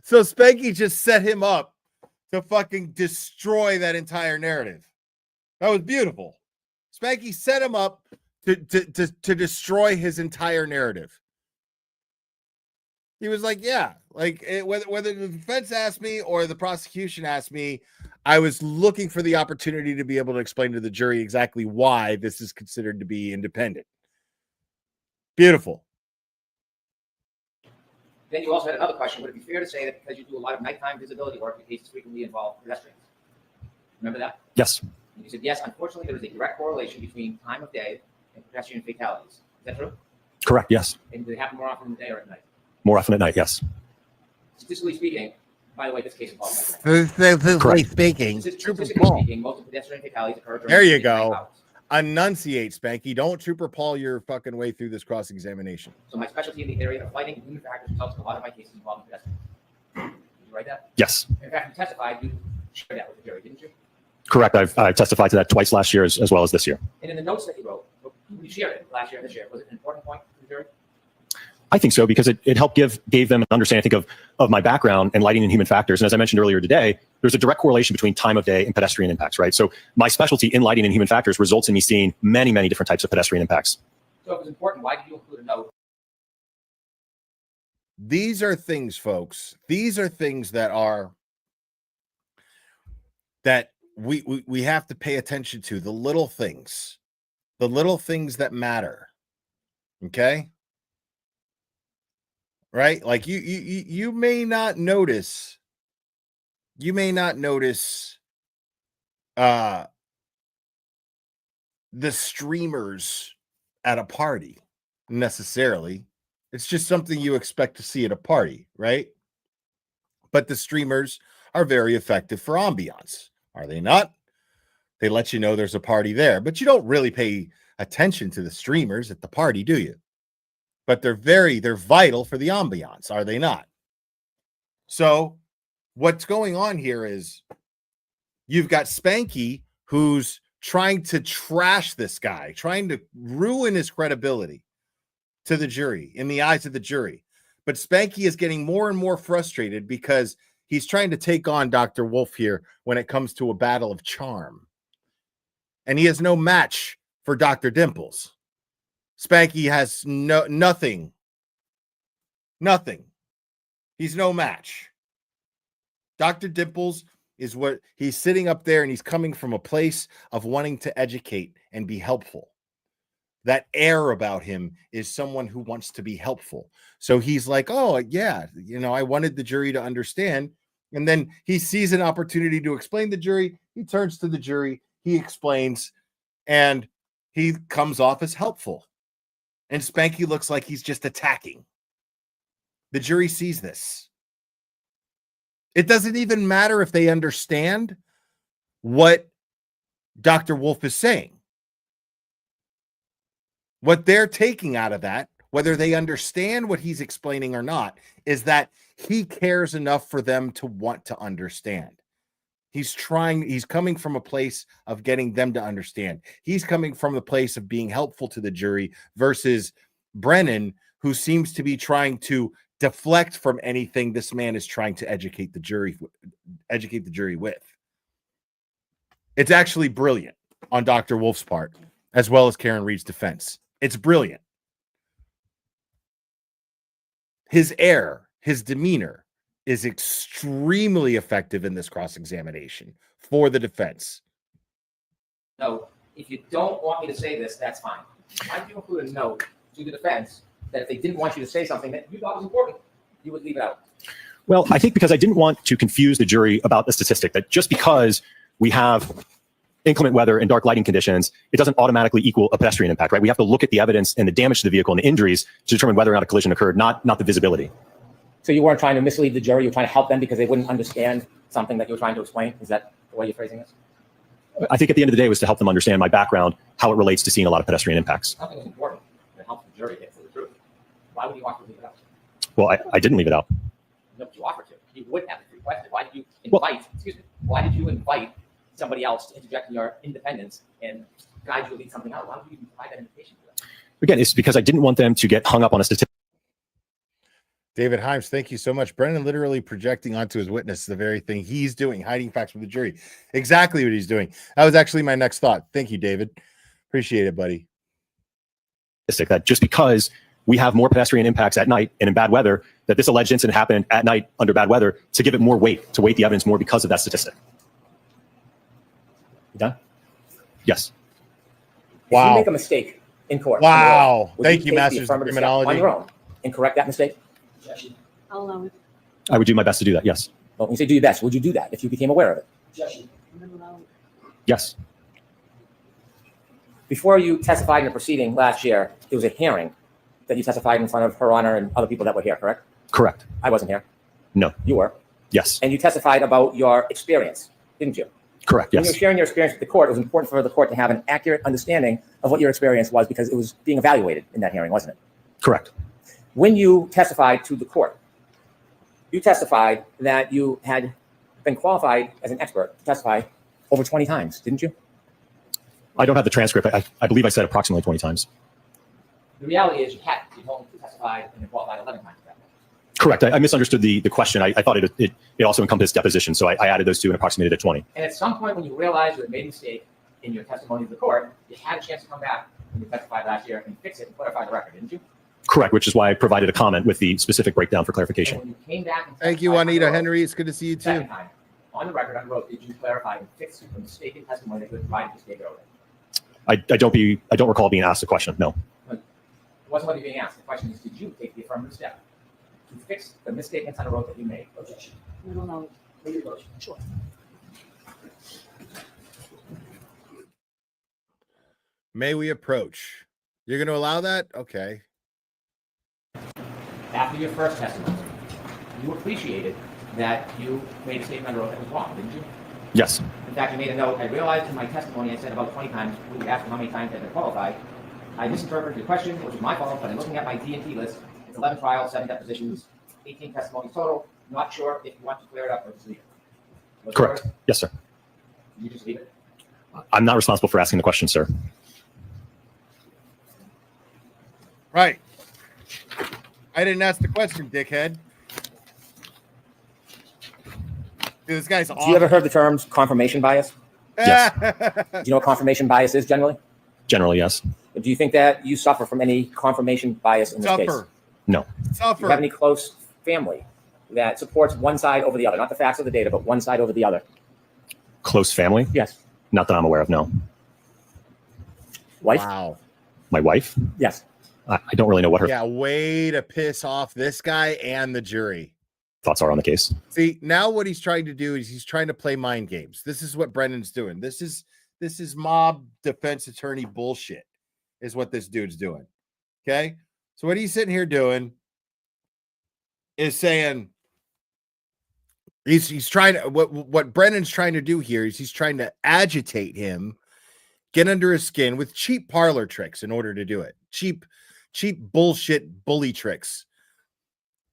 Speaker 1: so Spanky just set him up to fucking destroy that entire narrative. That was beautiful. Spanky set him up to destroy his entire narrative. He was like, yeah, like whether the defense asked me or the prosecution asked me, I was looking for the opportunity to be able to explain to the jury exactly why this is considered to be independent. Beautiful.
Speaker 13: Then you also had another question. Would it be fair to say that because you do a lot of nighttime visibility work, your cases frequently involve pedestrians? Remember that?
Speaker 11: Yes.
Speaker 13: And you said, yes, unfortunately, there is a direct correlation between time of day and pedestrian fatalities. Is that true?
Speaker 11: Correct, yes.
Speaker 13: And do they happen more often in the day or at night?
Speaker 11: More often at night, yes.
Speaker 13: Statistically speaking, by the way, this case involves
Speaker 1: Statistically speaking,
Speaker 13: statistically speaking, most of pedestrian fatalities occur during
Speaker 1: there you
Speaker 13: midnight
Speaker 1: go.
Speaker 13: hours.
Speaker 1: Enunciate, Spanky. Don't Trooper Paul your fucking way through this cross-examination.
Speaker 13: So my specialty in the area of lighting and human factors results in a lot of my cases involving pedestrians. Did you write that?
Speaker 11: Yes.
Speaker 13: In fact, you testified you shared that with the jury, didn't you?
Speaker 11: Correct. I testified to that twice last year as well as this year.
Speaker 13: And in the notes that you wrote, you shared it last year and this year. Was it an important point to the jury?
Speaker 11: I think so, because it helped gave them an understanding, I think, of my background in lighting and human factors. And as I mentioned earlier today, there's a direct correlation between time of day and pedestrian impacts, right? So my specialty in lighting and human factors results in me seeing many, many different types of pedestrian impacts.
Speaker 13: So if it's important, why did you include a note?
Speaker 1: These are things, folks. These are things that we have to pay attention to, the little things that matter. Okay? Right? Like you may not notice the streamers at a party necessarily. It's just something you expect to see at a party, right? But the streamers are very effective for ambiance, are they not? They let you know there's a party there, but you don't really pay attention to the streamers at the party, do you? But they're vital for the ambiance, are they not? So what's going on here is you've got Spanky, who's trying to trash this guy, trying to ruin his credibility to the jury, in the eyes of the jury. But Spanky is getting more and more frustrated because he's trying to take on Dr. Wolf here when it comes to a battle of charm. And he has no match for Dr. Dimples. Spanky has nothing. He's no match. Dr. Dimples is what he's sitting up there, and he's coming from a place of wanting to educate and be helpful. That air about him is someone who wants to be helpful. So he's like, oh, yeah, I wanted the jury to understand. And then he sees an opportunity to explain to the jury. He turns to the jury, he explains, and he comes off as helpful. And Spanky looks like he's just attacking. The jury sees this. It doesn't even matter if they understand what Dr. Wolf is saying. What they're taking out of that, whether they understand what he's explaining or not, is that he cares enough for them to want to understand. He's coming from a place of getting them to understand. He's coming from the place of being helpful to the jury versus Brennan, who seems to be trying to deflect from anything this man is trying to educate the jury with. It's actually brilliant on Dr. Wolf's part, as well as Karen Reed's defense. It's brilliant. His air, his demeanor is extremely effective in this cross-examination for the defense.
Speaker 13: No, if you don't want me to say this, that's fine. Why did you include a note to the defense that if they didn't want you to say something that you thought was important, you would leave it out?
Speaker 11: Well, I think because I didn't want to confuse the jury about the statistic that just because we have inclement weather and dark lighting conditions, it doesn't automatically equal a pedestrian impact, right? We have to look at the evidence and the damage to the vehicle and the injuries to determine whether or not a collision occurred, not the visibility.
Speaker 13: So you weren't trying to mislead the jury, you were trying to help them because they wouldn't understand something that you were trying to explain? Is that the way you're phrasing this?
Speaker 11: I think at the end of the day it was to help them understand my background, how it relates to seeing a lot of pedestrian impacts.
Speaker 13: Nothing is important that helps the jury get to the truth. Why would you offer to leave it out?
Speaker 11: Well, I didn't leave it out.
Speaker 13: No, but you offered to. You would have requested. Why did you invite, why did you invite somebody else to interject in your independence and guide you to leave something out? Why would you even provide that invitation to them?
Speaker 11: Again, it's because I didn't want them to get hung up on a statistic.
Speaker 1: David Himes, thank you so much. Brennan literally projecting onto his witness the very thing he's doing, hiding facts from the jury. Exactly what he's doing. That was actually my next thought. Thank you, David. Appreciate it, buddy.
Speaker 11: That just because we have more pedestrian impacts at night and in bad weather, that this alleged incident happened at night under bad weather, to give it more weight, to weight the evidence more because of that statistic. You done? Yes.
Speaker 13: If you make a mistake in court.
Speaker 1: Wow. Thank you, Masters of Criminology.
Speaker 13: On your own and correct that mistake?
Speaker 10: I'll allow it.
Speaker 11: I would do my best to do that, yes.
Speaker 13: Well, when you say do your best, would you do that if you became aware of it?
Speaker 11: Yes.
Speaker 13: Before you testified in a proceeding last year, there was a hearing that you testified in front of Her Honor and other people that were here, correct?
Speaker 11: Correct.
Speaker 13: I wasn't here.
Speaker 11: No.
Speaker 13: You were?
Speaker 11: Yes.
Speaker 13: And you testified about your experience, didn't you?
Speaker 11: Correct,
Speaker 13: When
Speaker 11: yes.
Speaker 13: you were sharing your experience with the court, it was important for the court to have an accurate understanding of what your experience was because it was being evaluated in that hearing, wasn't it?
Speaker 11: Correct.
Speaker 13: When you testified to the court, you testified that you had been qualified as an expert to testify over 20 times, didn't you?
Speaker 11: I don't have the transcript. I believe I said approximately 20 times.
Speaker 13: The reality is you hadn't. You've only testified and qualified 11 times.
Speaker 11: Correct. I misunderstood the question. I thought it also encompassed deposition, so I added those two and approximated at 20.
Speaker 13: And at some point when you realized you had made a mistake in your testimony to the court, you had a chance to come back when you testified last year and fix it and clarify the record, didn't you?
Speaker 11: Correct, which is why I provided a comment with the specific breakdown for clarification.
Speaker 13: And when you came back and
Speaker 1: Thank you, Juanita Henry. It's good to see you too.
Speaker 13: second time, on the record, on road, did you clarify and fix the mistaken testimony that you had provided this day earlier?
Speaker 11: I don't recall being asked the question. No.
Speaker 13: It wasn't what you're being asked. The question is, did you take the affirmative step to fix the misstatements on the road that you made? Objection.
Speaker 10: No. Sure.
Speaker 1: May we approach? You're going to allow that? Okay.
Speaker 13: After your first testimony, you appreciated that you made a statement on the road that was wrong, didn't you?
Speaker 11: Yes.
Speaker 13: In fact, you made a note. I realized in my testimony I said about 20 times, when you asked me how many times I've been qualified, I misinterpreted your question, which was my fault, but in looking at my D&T list, it's 11 trials, 7 depositions, 18 testimonies total. Not sure if you want to clear it up or just leave it.
Speaker 11: Correct. Yes, sir.
Speaker 13: You just leave it?
Speaker 11: I'm not responsible for asking the question, sir.
Speaker 1: Right. I didn't ask the question, dickhead. Dude, this guy's awesome.
Speaker 13: Have you ever heard the terms confirmation bias?
Speaker 11: Yes.
Speaker 13: Do you know what confirmation bias is generally?
Speaker 11: Generally, yes.
Speaker 13: Do you think that you suffer from any confirmation bias in this case?
Speaker 11: No.
Speaker 1: Suffer.
Speaker 13: Do you have any close family that supports one side over the other? Not the facts of the data, but one side over the other.
Speaker 11: Close family?
Speaker 13: Yes.
Speaker 11: Not that I'm aware of, no.
Speaker 13: Wife?
Speaker 1: Wow.
Speaker 11: My wife?
Speaker 13: Yes.
Speaker 11: I don't really know what her
Speaker 1: way to piss off this guy and the jury.
Speaker 11: thoughts are on the case.
Speaker 1: See, now what he's trying to do is he's trying to play mind games. This is what Brendan's doing. This is mob defense attorney bullshit is what this dude's doing. Okay? So what he's sitting here doing is saying he's trying to what Brendan's trying to do here is he's trying to agitate him, get under his skin with cheap parlor tricks in order to do it. Cheap bullshit bully tricks.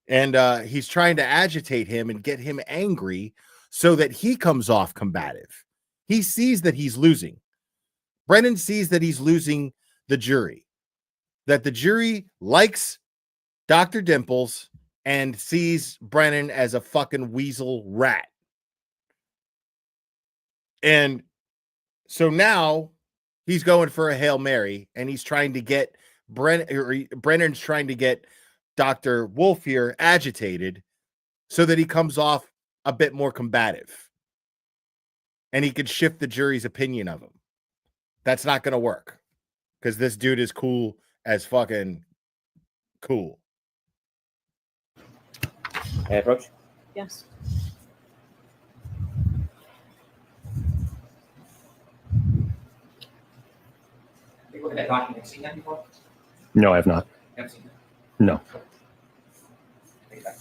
Speaker 1: And he's trying to agitate him and get him angry so that he comes off combative. He sees that he's losing. Brendan sees that he's losing the jury, that the jury likes Dr. Dimples and sees Brennan as a fucking weasel rat. And so now he's going for a Hail Mary and he's trying to get Brennan's trying to get Dr. Wolf here agitated so that he comes off a bit more combative and he could shift the jury's opinion of him. That's not going to work because this dude is cool as fucking cool.
Speaker 13: May I approach?
Speaker 10: Yes.
Speaker 13: You look at that document. Have you seen that before?
Speaker 11: No, I have not.
Speaker 13: Never seen that.
Speaker 11: No.
Speaker 13: Take it back.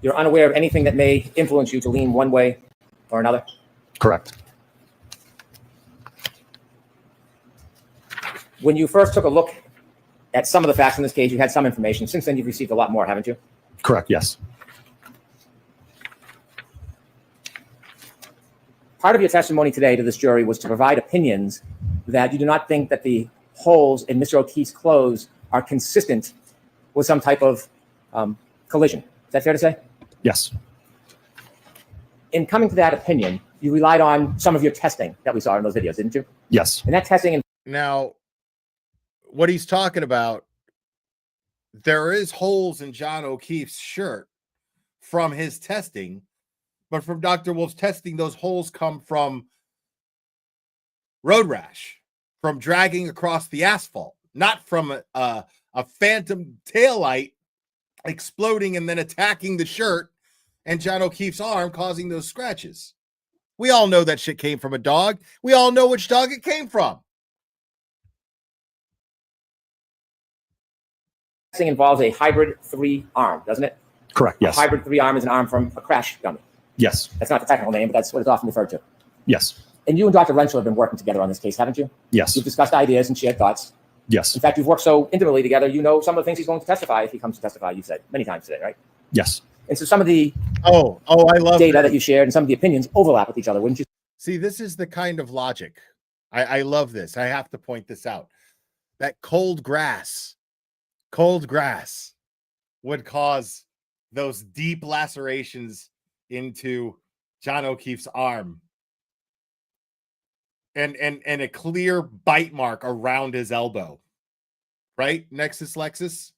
Speaker 13: You're unaware of anything that may influence you to lean one way or another?
Speaker 11: Correct.
Speaker 13: When you first took a look at some of the facts in this case, you had some information. Since then, you've received a lot more, haven't you?
Speaker 11: Correct, yes.
Speaker 13: Part of your testimony today to this jury was to provide opinions that you do not think that the holes in Mr. O'Keefe's clothes are consistent with some type of collision. Is that fair to say?
Speaker 11: Yes.
Speaker 13: In coming to that opinion, you relied on some of your testing that we saw in those videos, didn't you?
Speaker 11: Yes.
Speaker 13: And that testing...
Speaker 1: Now, what he's talking about, there is holes in John O'Keefe's shirt from his testing, but from Dr. Wolf's testing, those holes come from road rash, from dragging across the asphalt, not from a phantom taillight exploding and then attacking the shirt and John O'Keefe's arm, causing those scratches. We all know that shit came from a dog. We all know which dog it came from.
Speaker 13: Testing involves a hybrid 3-arm, doesn't it?
Speaker 11: Correct, yes.
Speaker 13: A hybrid 3-arm is an arm from a crash dummy.
Speaker 11: Yes.
Speaker 13: That's not the technical name, but that's what it's often referred to.
Speaker 11: Yes.
Speaker 13: And you and Dr. Renshaw have been working together on this case, haven't you?
Speaker 11: Yes.
Speaker 13: You've discussed ideas and shared thoughts.
Speaker 11: Yes.
Speaker 13: In fact, you've worked so intimately together, you know some of the things he's going to testify if he comes to testify, you said many times today, right?
Speaker 11: Yes.
Speaker 13: And so some of the
Speaker 1: I love
Speaker 13: data that you shared and some of the opinions overlap with each other, wouldn't you?
Speaker 1: See, this is the kind of logic. I love this. I have to point this out. That cold grass would cause those deep lacerations into John O'Keefe's arm and a clear bite mark around his elbow. Right? Nexus Lexus.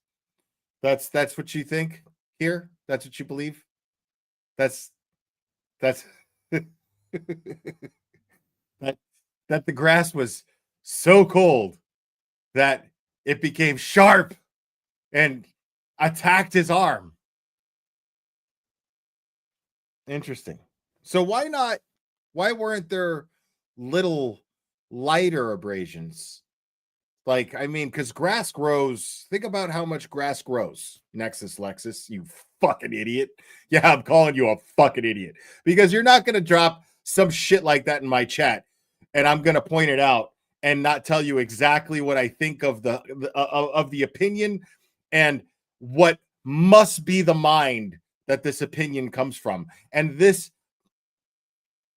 Speaker 1: That's what you think here? That's what you believe? That's that the grass was so cold that it became sharp and attacked his arm. Interesting. So why weren't there little lighter abrasions? Like, I mean, because grass grows. Think about how much grass grows. Nexus Lexus, you fucking idiot. Yeah, I'm calling you a fucking idiot because you're not going to drop some shit like that in my chat and I'm going to point it out and not tell you exactly what I think of the opinion and what must be the mind that this opinion comes from. And this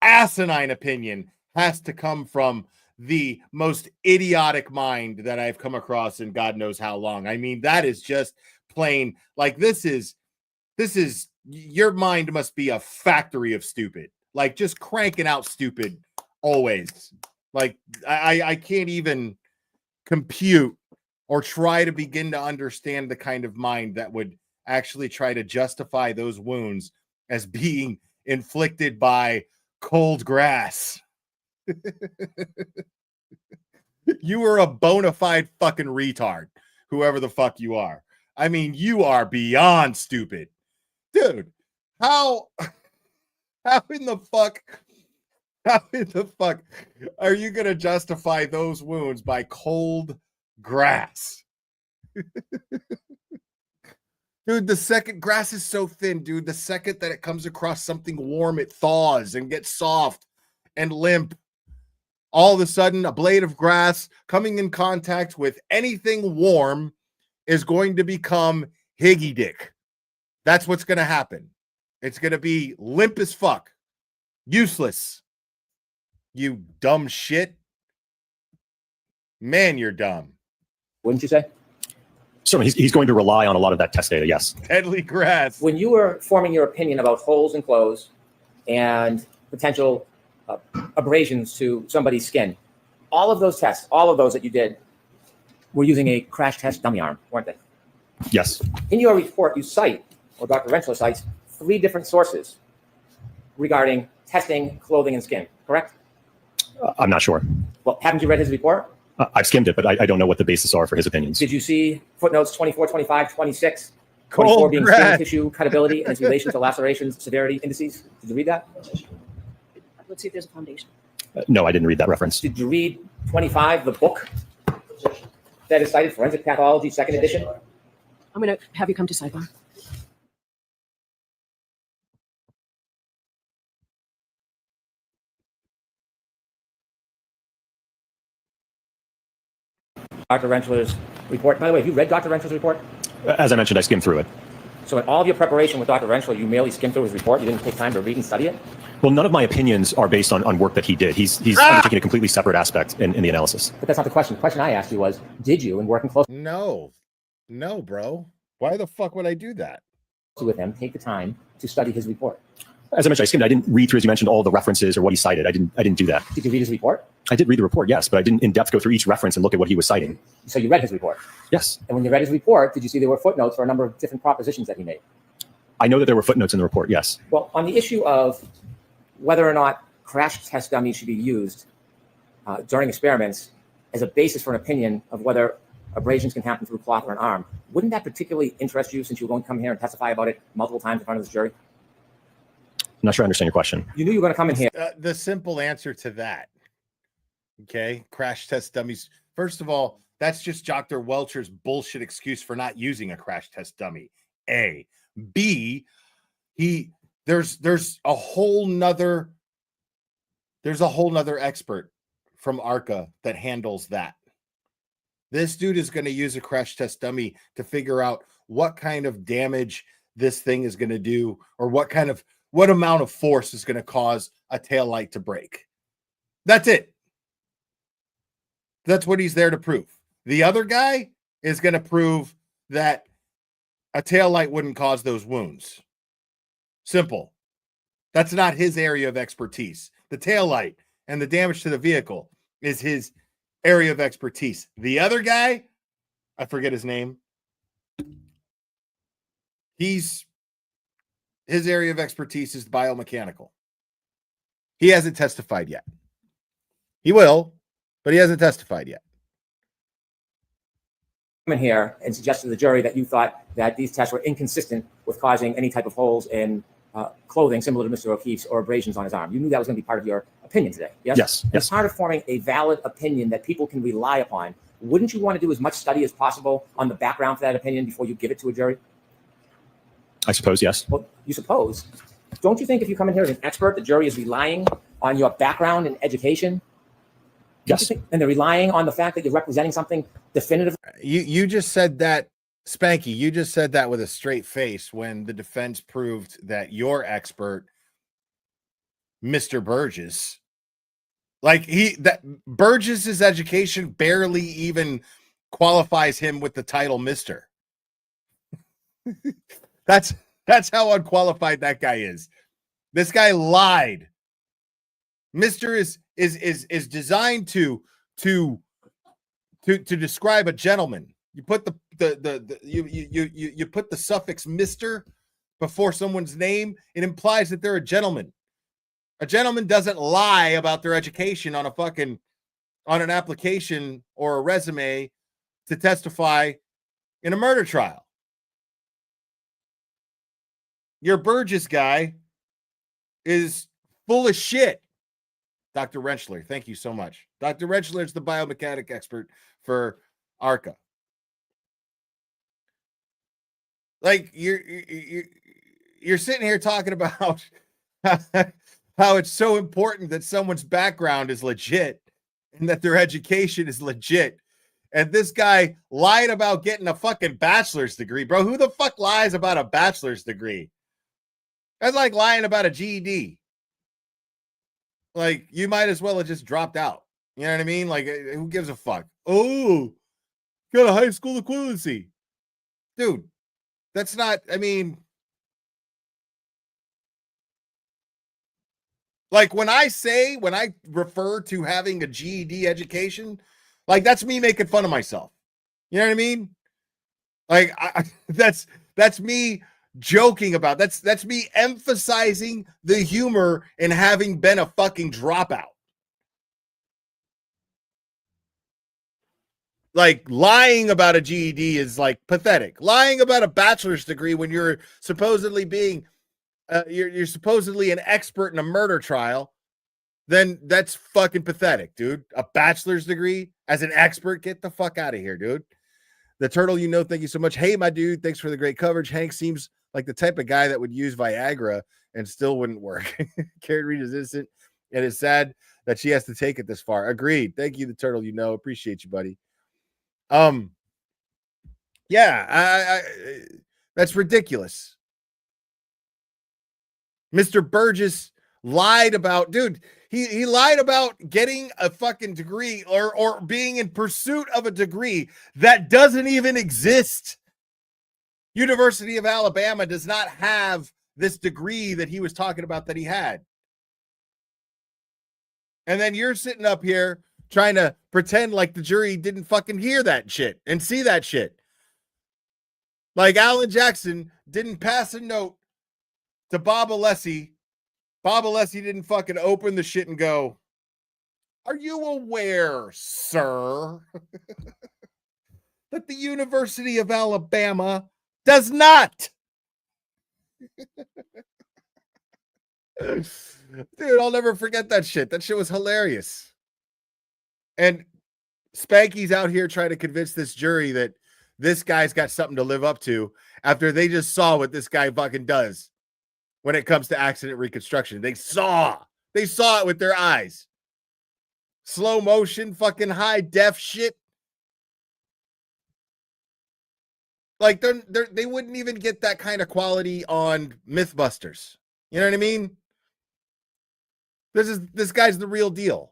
Speaker 1: asinine opinion has to come from the most idiotic mind that I've come across in God knows how long. I mean, that is just plain like this is your mind must be a factory of stupid, like just cranking out stupid always. Like I can't even compute or try to begin to understand the kind of mind that would actually try to justify those wounds as being inflicted by cold grass. You are a bona fide fucking retard, whoever the fuck you are. I mean, you are beyond stupid. Dude, how in the fuck are you going to justify those wounds by cold grass? Dude, the second grass is so thin, dude. The second that it comes across something warm, it thaws and gets soft and limp. All of a sudden, a blade of grass coming in contact with anything warm is going to become higgy dick. That's what's going to happen. It's going to be limp as fuck. Useless. You dumb shit. Man, you're dumb.
Speaker 13: Wouldn't you say?
Speaker 11: Certainly, he's going to rely on a lot of that test data, yes.
Speaker 1: Deadly grass.
Speaker 13: When you were forming your opinion about holes in clothes and potential abrasions to somebody's skin, all of those tests, all of those that you did, were using a crash test dummy arm, weren't they?
Speaker 11: Yes.
Speaker 13: In your report, you cite, or Dr. Rentschler cites, 3 different sources regarding testing clothing and skin, correct?
Speaker 11: I'm not sure.
Speaker 13: Well, haven't you read his report?
Speaker 11: I've skimmed it, but I don't know what the basis are for his opinions.
Speaker 13: Did you see footnotes 24, 25, 26?
Speaker 1: Cold
Speaker 13: 24 being
Speaker 1: grass.
Speaker 13: skin tissue cutability and its relation to lacerations, severity indices. Did you read that?
Speaker 10: Let's see if there's a foundation.
Speaker 11: No, I didn't read that reference.
Speaker 13: Did you read 25, the book that is cited, Forensic Pathology, 2nd edition?
Speaker 10: I'm going to have you come to sidebar.
Speaker 13: Dr. Rentschler's report. By the way, have you read Dr. Rentschler's report?
Speaker 11: As I mentioned, I skimmed through it.
Speaker 13: So in all of your preparation with Dr. Rentschler, you merely skimmed through his report? You didn't take time to read and study it?
Speaker 11: Well, none of my opinions are based on work that he did. He's undertaking a completely separate aspect in the analysis.
Speaker 13: But that's not the question. The question I asked you was, did you, in working closely
Speaker 1: No, bro. Why the fuck would I do that?
Speaker 13: with him, take the time to study his report?
Speaker 11: As I mentioned, I skimmed. I didn't read through, as you mentioned, all the references or what he cited. I didn't do that.
Speaker 13: Did you read his report?
Speaker 11: I did read the report, yes, but I didn't in depth go through each reference and look at what he was citing.
Speaker 13: So you read his report?
Speaker 11: Yes.
Speaker 13: And when you read his report, did you see there were footnotes for a number of different propositions that he made?
Speaker 11: I know that there were footnotes in the report, yes.
Speaker 13: Well, on the issue of whether or not crash test dummies should be used during experiments as a basis for an opinion of whether abrasions can happen through cloth or an arm, wouldn't that particularly interest you since you were going to come here and testify about it multiple times in front of this jury?
Speaker 11: I'm not sure I understand your question.
Speaker 13: You knew you were going to come in here.
Speaker 1: The simple answer to that, okay, crash test dummies. First of all, that's just Dr. Welcher's bullshit excuse for not using a crash test dummy. A. B. There's a whole nother expert from ARCA that handles that. This dude is going to use a crash test dummy to figure out what kind of damage this thing is going to do, or what amount of force is going to cause a taillight to break. That's it. That's what he's there to prove. The other guy is going to prove that a taillight wouldn't cause those wounds. Simple. That's not his area of expertise. The taillight and the damage to the vehicle is his area of expertise. The other guy, I forget his name. His area of expertise is biomechanical. He hasn't testified yet. He will, but he hasn't testified yet.
Speaker 13: In here and suggest to the jury that you thought that these tests were inconsistent with causing any type of holes in clothing similar to Mr. O'Keefe's or abrasions on his arm. You knew that was going to be part of your opinion today. Yes.
Speaker 11: Yes.
Speaker 13: As part of forming a valid opinion that people can rely upon, wouldn't you want to do as much study as possible on the background for that opinion before you give it to a jury?
Speaker 11: I suppose, yes.
Speaker 13: Well, you suppose. Don't you think if you come in here as an expert, the jury is relying on your background and education?
Speaker 11: Yes.
Speaker 13: And they're relying on the fact that you're representing something definitive.
Speaker 1: You just said that, Spanky, you just said that with a straight face when the defense proved that your expert, Mr. Burgess, Burgess's education barely even qualifies him with the title Mr. That's how unqualified that guy is. This guy lied. Mr. is designed to describe a gentleman. You put you put the suffix Mr. before someone's name, it implies that they're a gentleman. A gentleman doesn't lie about their education on an application or a resume to testify in a murder trial. Your Burgess guy is full of shit. Dr. Rentschler, thank you so much. Dr. Rentschler is the biomechanic expert for ARCA. Like you're sitting here talking about how it's so important that someone's background is legit and that their education is legit. And this guy lied about getting a fucking bachelor's degree, bro. Who the fuck lies about a bachelor's degree? That's like lying about a GED. Like, you might as well have just dropped out. You know what I mean? Like, who gives a fuck? Oh, got a high school equivalency. Dude, that's not, I mean, like when I refer to having a GED education, like that's me making fun of myself. You know what I mean? Like, that's me joking about. That's me emphasizing the humor in having been a fucking dropout. Like lying about a GED is like pathetic. Lying about a bachelor's degree when you're supposedly being you're supposedly an expert in a murder trial, then that's fucking pathetic, dude. A bachelor's degree as an expert, get the fuck out of here, dude. The Turtle, thank you so much. Hey, my dude, thanks for the great coverage. Hank seems like the type of guy that would use Viagra and still wouldn't work. Karen Reed is innocent, and it's sad that she has to take it this far. Agreed. Thank you, the Turtle. Appreciate you, buddy. Yeah, I that's ridiculous. Mr. Burgess lied about, dude. He lied about getting a fucking degree or being in pursuit of a degree that doesn't even exist. University of Alabama does not have this degree that he was talking about that he had. And then you're sitting up here trying to pretend like the jury didn't fucking hear that shit and see that shit. Like Alan Jackson didn't pass a note to Bob Alessi. Bob Alessi didn't fucking open the shit and go, "Are you aware, sir, that the University of Alabama does not?" Dude, I'll never forget that shit. That shit was hilarious. And Spanky's out here trying to convince this jury that this guy's got something to live up to after they just saw what this guy fucking does when it comes to accident reconstruction. They saw it with their eyes. Slow motion, fucking high def shit. Like they wouldn't even get that kind of quality on Mythbusters. You know what I mean? This guy's the real deal.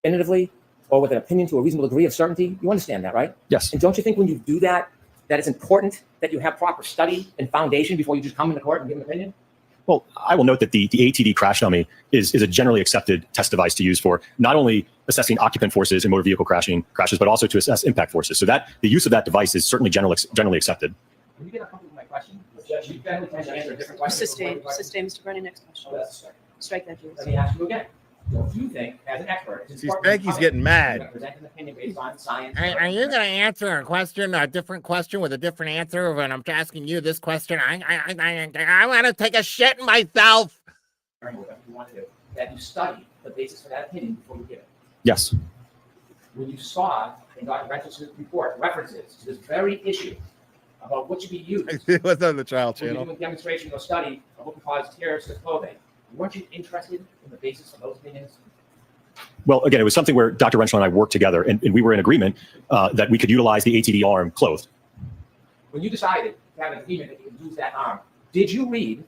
Speaker 13: Definitively, or with an opinion to a reasonable degree of certainty. You understand that, right?
Speaker 11: Yes.
Speaker 13: And don't you think when you do that, that it's important that you have proper study and foundation before you just come into court and give an opinion?
Speaker 11: Well, I will note that the ATD crash dummy is a generally accepted test device to use for not only assessing occupant forces in motor vehicle crashes, but also to assess impact forces. So that the use of that device is certainly generally accepted.
Speaker 13: When you get uncomfortable with my question, you generally tend to answer a different question.
Speaker 10: Sustain, Mr. Brennan, next question.
Speaker 13: Oh, that's right.
Speaker 10: Strike that, Jules.
Speaker 13: Let me ask you again. Don't you think, as an expert, it's
Speaker 1: See,
Speaker 13: important
Speaker 1: Spanky's getting mad.
Speaker 13: to present an opinion based on science?
Speaker 1: Are you going to answer a different question with a different answer when I'm asking you this question? I want to take a shit myself.
Speaker 13: Whatever you want to do, that you study the basis for that opinion before you give it.
Speaker 11: Yes.
Speaker 13: When you saw in Dr. Rentzler's report references to this very issue about what should be used,
Speaker 1: It was on the trial
Speaker 13: when you're
Speaker 1: channel.
Speaker 13: doing demonstration or study of what can cause tears to clothing, weren't you interested in the basis of those opinions?
Speaker 11: Well, again, it was something where Dr. Rentschler and I worked together, and we were in agreement that we could utilize the ATD arm clothed.
Speaker 13: When you decided to have an agreement that you could use that arm, did you read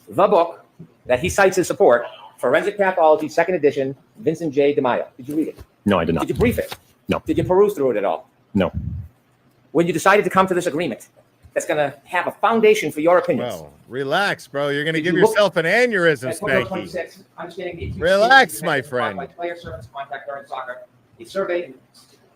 Speaker 13: the book that he cites as support, Forensic Pathology, 2nd edition, Vincent J. DeMaio? Did you read it?
Speaker 11: No, I did not.
Speaker 13: Did you brief it?
Speaker 11: No.
Speaker 13: Did you peruse through it at all?
Speaker 11: No.
Speaker 13: When you decided to come to this agreement that's going to have a foundation for your opinions.
Speaker 1: Bro, relax, bro. You're going to
Speaker 13: Did
Speaker 1: give
Speaker 13: you look
Speaker 1: yourself an aneurysm,
Speaker 13: at footnote
Speaker 1: Spanky.
Speaker 13: 26, understanding the acute
Speaker 1: Relax,
Speaker 13: safety
Speaker 1: my
Speaker 13: measures
Speaker 1: friend.
Speaker 13: by player service contact during soccer, a survey and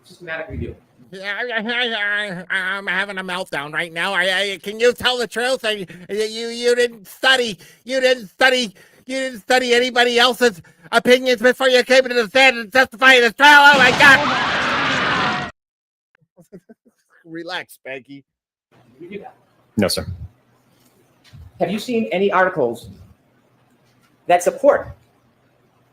Speaker 13: systematic review.
Speaker 1: I'm having a meltdown right now. Can you tell the truth? You didn't study. You didn't study anybody else's opinions before you came to the stand and testify in this trial. Oh my God! Relax, Spanky.
Speaker 13: Did you do that?
Speaker 11: No, sir.
Speaker 13: Have you seen any articles that support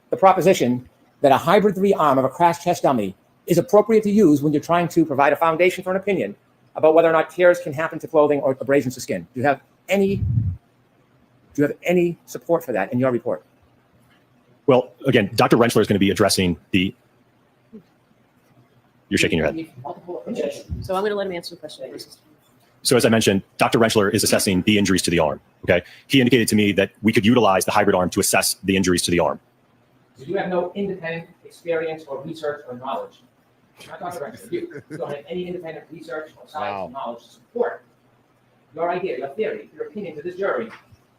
Speaker 13: the proposition that a hybrid 3 arm of a crash test dummy is appropriate to use when you're trying to provide a foundation for an opinion about whether or not tears can happen to clothing or abrasions to skin? Do you have any support for that in your report?
Speaker 11: Well, again, Dr. Rentschler is going to be addressing the. You're shaking your head.
Speaker 10: So I'm going to let him answer the question first.
Speaker 11: So as I mentioned, Dr. Rentschler is assessing the injuries to the arm. Okay, he indicated to me that we could utilize the hybrid arm to assess the injuries to the arm.
Speaker 13: So you have no independent experience or research or knowledge. I'm not talking about you. You don't have any independent research or science or knowledge to support your idea, your theory, your opinion to this jury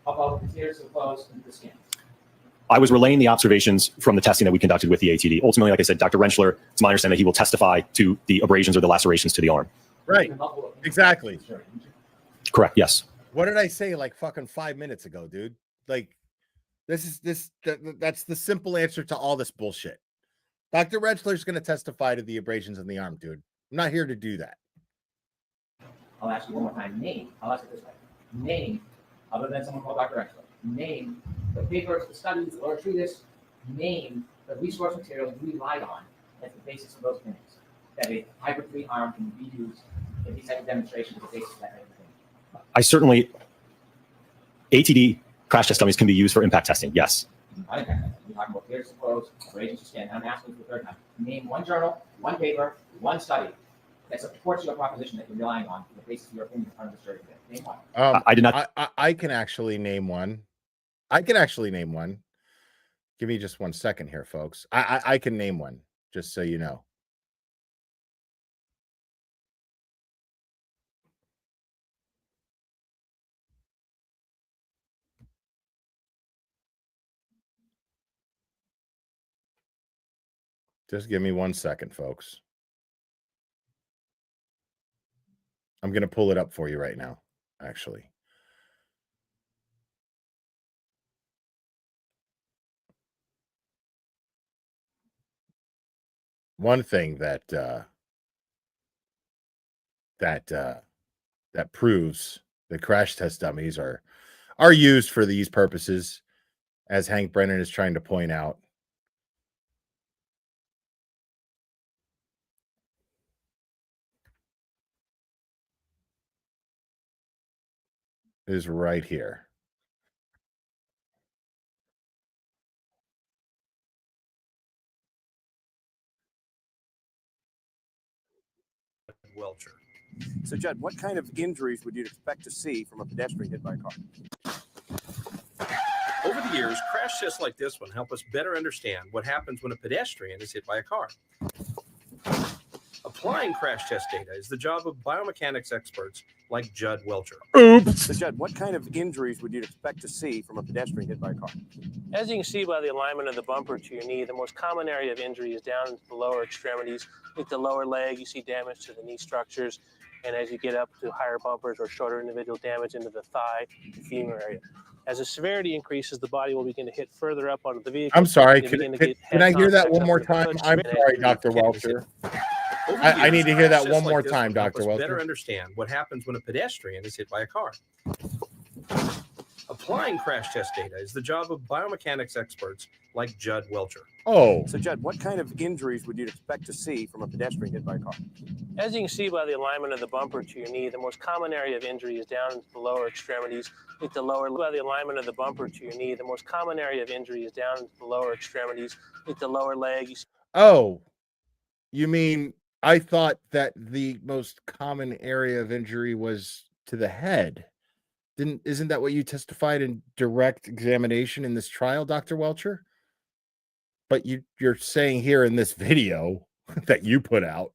Speaker 13: about the tears of clothes and the skin.
Speaker 11: I was relaying the observations from the testing that we conducted with the ATD. Ultimately, like I said, Dr. Rentschler, it's my understanding that he will testify to the abrasions or the lacerations to the arm.
Speaker 1: Right. Exactly.
Speaker 11: Correct. Yes.
Speaker 1: What did I say like fucking 5 minutes ago, dude? Like, that's the simple answer to all this bullshit. Dr. Rentschler's going to testify to the abrasions in the arm, dude. I'm not here to do that.
Speaker 13: I'll ask you one more time. I'll ask it this way. Name, other than someone called Dr. Rentschler, name the papers, the studies, the literature treatise, name the resource materials you relied on as the basis of those opinions. That a hybrid 3 arm can be used in these type of demonstrations as the basis of that opinion.
Speaker 11: I certainly, ATD crash test dummies can be used for impact testing. Yes.
Speaker 13: I think you're talking about tears of clothes, abrasions to skin. I'm asking for the third time. Name one journal, one paper, one study that supports your proposition that you're relying on for the basis of your opinion in front of the jury today. Name one.
Speaker 11: I did not.
Speaker 1: I can actually name one. Give me just 1 second here, folks. I can name one, just so you know. Just give me 1 second, folks. I'm going to pull it up for you right now, actually. One thing that proves that crash test dummies are used for these purposes, as Hank Brennan is trying to point out, is right here.
Speaker 14: Welcher. So, Judd, what kind of injuries would you expect to see from a pedestrian hit by a car?
Speaker 15: Over the years, crash tests like this one help us better understand what happens when a pedestrian is hit by a car. Applying crash test data is the job of biomechanics experts like Judd Welcher.
Speaker 14: Oops. So, Judd, what kind of injuries would you expect to see from a pedestrian hit by a car?
Speaker 16: As you can see by the alignment of the bumper to your knee, the most common area of injury is down into the lower extremities. With the lower leg, you see damage to the knee structures. And as you get up to higher bumpers or shorter individual damage into the thigh, the femur area. As the severity increases, the body will begin to hit further up onto the vehicle.
Speaker 1: I'm sorry. Can I hear that one more time? I'm sorry, Dr. Welcher. I need to hear that one more time, Dr. Welcher.
Speaker 15: Better understand what happens when a pedestrian is hit by a car. Applying crash test data is the job of biomechanics experts like Judd Welcher.
Speaker 1: Oh.
Speaker 14: So, Judd, what kind of injuries would you expect to see from a pedestrian hit by a car?
Speaker 16: As you can see by the alignment of the bumper to your knee, the most common area of injury is down into the lower extremities. With the lower, by the alignment of the bumper to your knee, the most common area of injury is down into the lower extremities. With the lower leg, you see.
Speaker 1: Oh, you mean I thought that the most common area of injury was to the head? Isn't that what you testified in direct examination in this trial, Dr. Welcher? But you're saying here in this video that you put out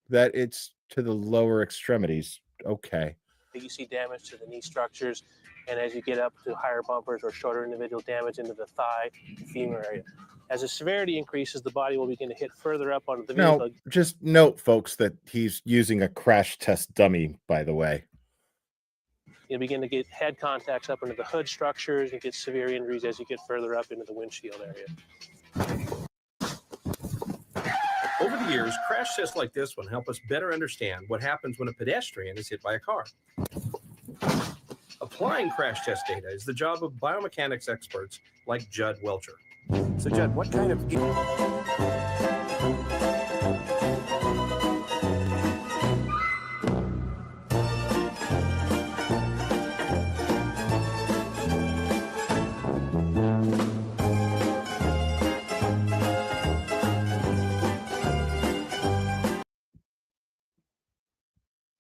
Speaker 1: that it's to the lower extremities. Okay.
Speaker 16: You see damage to the knee structures, and as you get up to higher bumpers or shorter individual damage into the thigh, the femur area. As the severity increases, the body will begin to hit further up onto the vehicle.
Speaker 1: Now, just note, folks, that he's using a crash test dummy, by the way.
Speaker 16: You begin to get head contacts up into the hood structures. You get severe injuries as you get further up into the windshield area.
Speaker 15: Over the years, crash tests like this one help us better understand what happens when a pedestrian is hit by a car. Applying crash test data is the job of biomechanics experts like Judd Welcher.
Speaker 14: So, Judd, what kind of...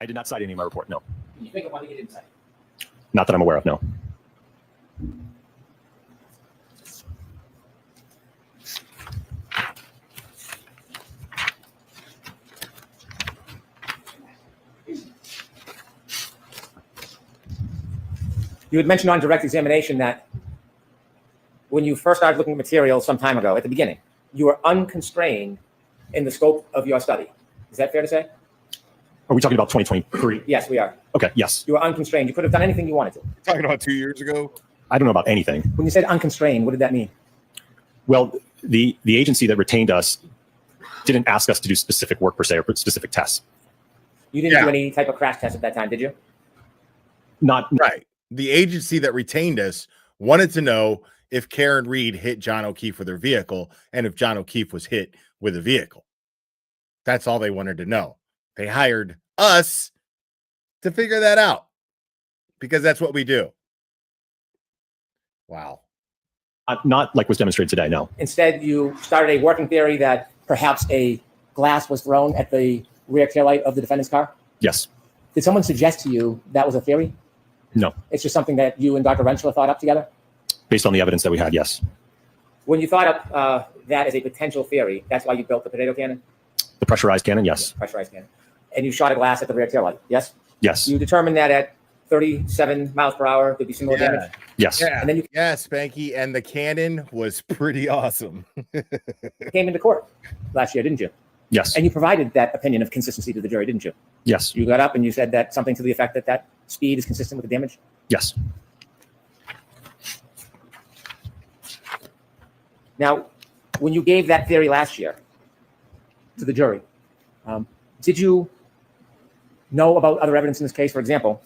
Speaker 11: I did not cite any in my report, no.
Speaker 13: Can you think of one that you didn't cite?
Speaker 11: Not that I'm aware of, no.
Speaker 13: You had mentioned on direct examination that when you first started looking at material some time ago, at the beginning, you were unconstrained in the scope of your study. Is that fair to say?
Speaker 11: Are we talking about 2023?
Speaker 13: Yes, we are.
Speaker 11: Okay, yes.
Speaker 13: You were unconstrained. You could have done anything you wanted to.
Speaker 1: Talking about 2 years ago?
Speaker 11: I don't know about anything.
Speaker 13: When you said unconstrained, what did that mean?
Speaker 11: Well, the agency that retained us didn't ask us to do specific work per se or specific tests.
Speaker 13: You didn't do any type of crash test at that time, did you?
Speaker 11: Not
Speaker 1: right. The agency that retained us wanted to know if Karen Reed hit John O'Keefe with her vehicle and if John O'Keefe was hit with a vehicle. That's all they wanted to know. They hired us to figure that out because that's what we do. Wow.
Speaker 11: Not like was demonstrated today, no.
Speaker 13: Instead, you started a working theory that perhaps a glass was thrown at the rear taillight of the defendant's car?
Speaker 11: Yes.
Speaker 13: Did someone suggest to you that was a theory?
Speaker 11: No.
Speaker 13: It's just something that you and Dr. Renshaw thought up together?
Speaker 11: Based on the evidence that we had, yes.
Speaker 13: When you thought up that as a potential theory, that's why you built the potato cannon?
Speaker 11: The pressurized cannon, yes.
Speaker 13: Yeah, pressurized cannon. And you shot a glass at the rear taillight, yes?
Speaker 11: Yes.
Speaker 13: You determined that at 37 miles per hour, there'd be similar damage?
Speaker 11: Yes.
Speaker 1: Yeah.
Speaker 13: And then you
Speaker 1: Spanky, and the cannon was pretty awesome.
Speaker 13: came into court last year, didn't you?
Speaker 11: Yes.
Speaker 13: And you provided that opinion of consistency to the jury, didn't you?
Speaker 11: Yes.
Speaker 13: You got up and you said that something to the effect that that speed is consistent with the damage?
Speaker 11: Yes.
Speaker 13: Now, when you gave that theory last year to the jury, did you know about other evidence in this case? For example,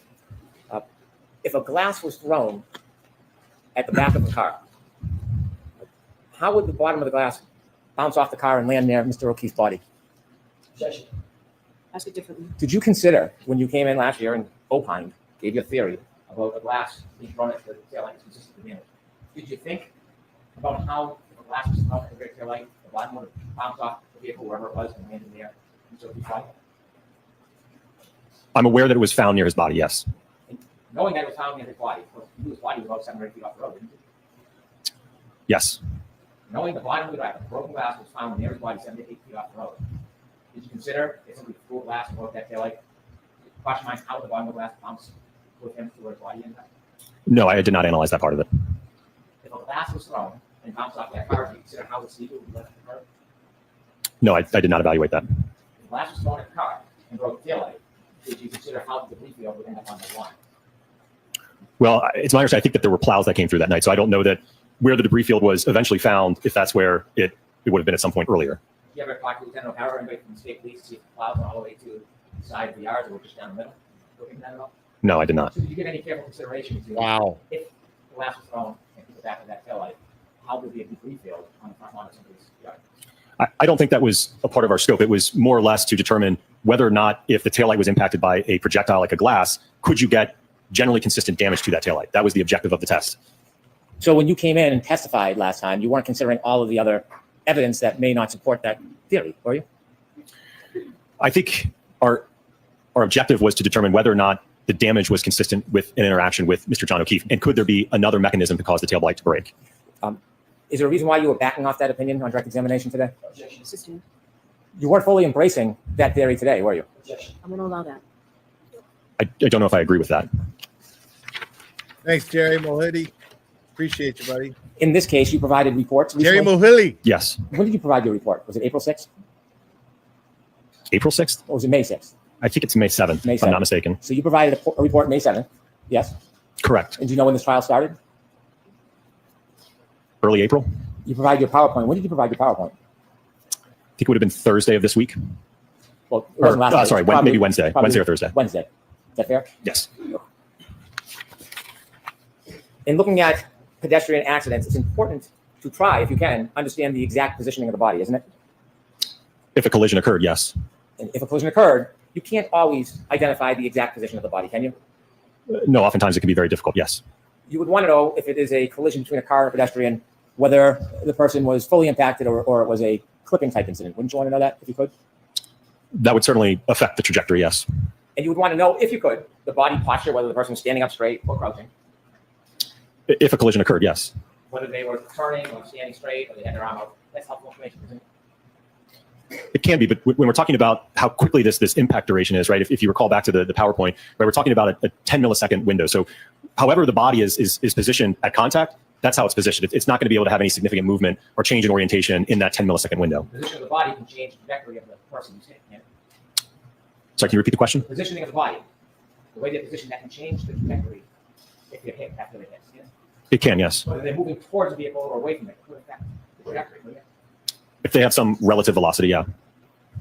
Speaker 13: if a glass was thrown at the back of a car, how would the bottom of the glass bounce off the car and land near Mr. O'Keefe's body?
Speaker 10: Ask it differently.
Speaker 13: Did you consider, when you came in last year and opined, gave your theory about a glass being thrown at the taillight consistent with damage, did you think about how if a glass was thrown at the rear taillight, the bottom would bounce off the vehicle wherever it was and landed near Mr. O'Keefe's body?
Speaker 11: I'm aware that it was found near his body, yes.
Speaker 13: And knowing that it was found near his body, his body was about 7 or 8 feet off the road, didn't it?
Speaker 11: Yes.
Speaker 13: Knowing the bottom of the driver, broken glass was found near his body 7 to 8 feet off the road, did you consider if somebody threw a glass and broke that taillight, question marks how the bottom of the glass bounced with him to his body impact?
Speaker 11: No, I did not analyze that part of it.
Speaker 13: If a glass was thrown and bounced off that car, do you consider how the seat would be left in the car?
Speaker 11: No, I did not evaluate that.
Speaker 13: If the glass was thrown at the car and broke the taillight, did you consider how the debris field would end up on the lawn?
Speaker 11: Well, it's my understanding, I think that there were plows that came through that night, so I don't know that where the debris field was eventually found, if that's where it would have been at some point earlier.
Speaker 13: Did you ever talk to Lieutenant O'Hara or anybody from the state police to see if the plows were all the way to the side of the yard or just down the middle? Looking at that at all?
Speaker 11: No, I did not.
Speaker 13: So did you give any careful consideration to if the glass was thrown and hit the back of that taillight, how would be a debris field on the front lawn of somebody's yard?
Speaker 11: I don't think that was a part of our scope. It was more or less to determine whether or not, if the taillight was impacted by a projectile like a glass, could you get generally consistent damage to that taillight? That was the objective of the test.
Speaker 13: So when you came in and testified last time, you weren't considering all of the other evidence that may not support that theory, were you?
Speaker 11: I think our objective was to determine whether or not the damage was consistent with an interaction with Mr. John O'Keefe, and could there be another mechanism to cause the tail light to break?
Speaker 13: Is there a reason why you were backing off that opinion on direct examination today? You weren't fully embracing that theory today, were you?
Speaker 10: I'm going to allow that.
Speaker 11: I don't know if I agree with that.
Speaker 1: Thanks, Jerry Mohidi. Appreciate you, buddy.
Speaker 13: In this case, you provided reports
Speaker 1: Jerry
Speaker 13: recently?
Speaker 1: Mohili.
Speaker 11: Yes.
Speaker 13: When did you provide your report? Was it April 6th?
Speaker 11: April 6th?
Speaker 13: Or was it May 6th?
Speaker 11: I think it's May 7th,
Speaker 13: May
Speaker 11: if I'm
Speaker 13: 7th.
Speaker 11: not mistaken.
Speaker 13: So you provided a report May 7th, yes?
Speaker 11: Correct.
Speaker 13: And do you know when this trial started?
Speaker 11: Early April?
Speaker 13: You provided your PowerPoint. When did you provide your PowerPoint?
Speaker 11: I think it would have been Thursday of this week.
Speaker 13: Well, it wasn't last night.
Speaker 11: Sorry,
Speaker 13: Probably-
Speaker 11: maybe Wednesday.
Speaker 13: probably
Speaker 11: Wednesday or Thursday.
Speaker 13: Wednesday. Is that fair?
Speaker 11: Yes.
Speaker 13: In looking at pedestrian accidents, it's important to try, if you can, understand the exact positioning of the body, isn't it?
Speaker 11: If a collision occurred, yes.
Speaker 13: And if a collision occurred, you can't always identify the exact position of the body, can you?
Speaker 11: No, oftentimes it can be very difficult, yes.
Speaker 13: You would want to know if it is a collision between a car and a pedestrian, whether the person was fully impacted or it was a clipping type incident. Wouldn't you want to know that if you could?
Speaker 11: That would certainly affect the trajectory, yes.
Speaker 13: And you would want to know, if you could, the body posture, whether the person was standing up straight or crouching,
Speaker 11: If a collision occurred, yes.
Speaker 13: whether they were turning or standing straight or they had their arm out. That's helpful information, isn't it?
Speaker 11: It can be, but when we're talking about how quickly this impact duration is, right? If you recall back to the PowerPoint, right, we're talking about a 10 millisecond window. So however the body is positioned at contact, that's how it's positioned. It's not going to be able to have any significant movement or change in orientation in that 10 millisecond window.
Speaker 13: The position of the body can change the trajectory of the person who's hit. Can it?
Speaker 11: Sorry, can you repeat the question?
Speaker 13: The positioning of the body, the way they're positioned, that can change the trajectory if they're hit after they hit. Yeah?
Speaker 11: It can, yes.
Speaker 13: Whether they're moving towards the vehicle or away from it could affect the trajectory. Wouldn't it?
Speaker 11: If they have some relative velocity, yeah.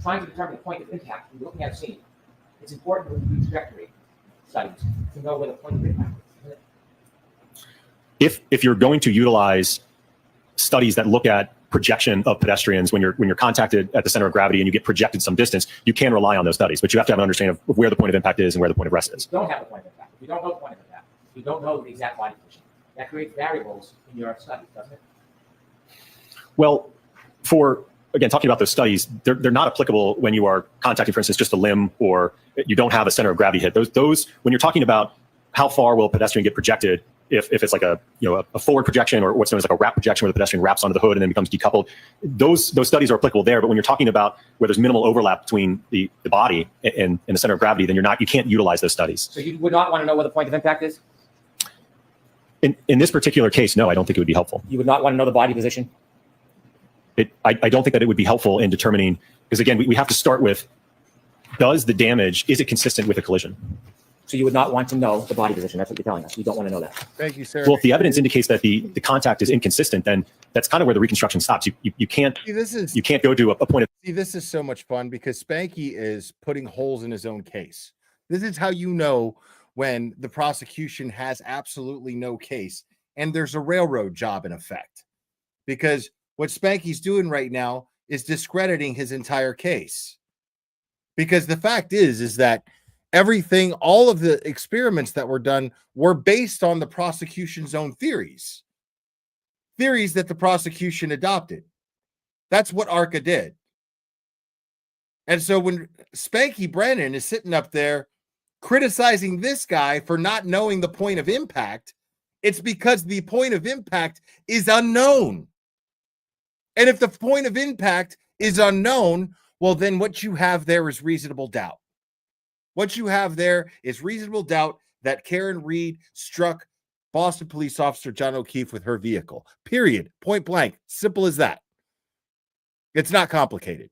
Speaker 13: Trying to determine the point of impact when you're looking at a scene, it's important when you do trajectory studies to know where the point of impact is.
Speaker 11: If you're going to utilize studies that look at projection of pedestrians when you're contacted at the center of gravity and you get projected some distance, you can rely on those studies, but you have to have an understanding of where the point of impact is and where the point of rest is.
Speaker 13: If you don't have the point of impact, if you don't know the point of impact, you don't know the exact body position. That creates variables in your study, doesn't it?
Speaker 11: Well, again, talking about those studies, they're not applicable when you are contacting, for instance, just a limb or you don't have a center of gravity hit. Those when you're talking about how far will a pedestrian get projected, if it's like a forward projection or what's known as like a wrap projection where the pedestrian wraps onto the hood and then becomes decoupled, those studies are applicable there. But when you're talking about where there's minimal overlap between the body and the center of gravity, then you can't utilize those studies.
Speaker 13: So you would not want to know where the point of impact is?
Speaker 11: In this particular case, no, I don't think it would be helpful.
Speaker 13: You would not want to know the body position?
Speaker 11: I don't think that it would be helpful in determining, because again, we have to start with, is it consistent with a collision?
Speaker 13: So you would not want to know the body position. That's what you're telling us. You don't want to know that.
Speaker 1: Thank you, sir.
Speaker 11: Well, if the evidence indicates that the contact is inconsistent, then that's kind of where the reconstruction stops. You can't go to a point of.
Speaker 1: See, this is so much fun because Spanky is putting holes in his own case. This is how you know when the prosecution has absolutely no case and there's a railroad job in effect. Because what Spanky's doing right now is discrediting his entire case. Because the fact is that all of the experiments that were done were based on the prosecution's own theories that the prosecution adopted. That's what ARCA did. And so when Spanky Brennan is sitting up there criticizing this guy for not knowing the point of impact, it's because the point of impact is unknown. And if the point of impact is unknown, well, then what you have there is reasonable doubt. What you have there is reasonable doubt that Karen Reed struck Boston police officer John O'Keefe with her vehicle. Period. Point blank. Simple as that. It's not complicated.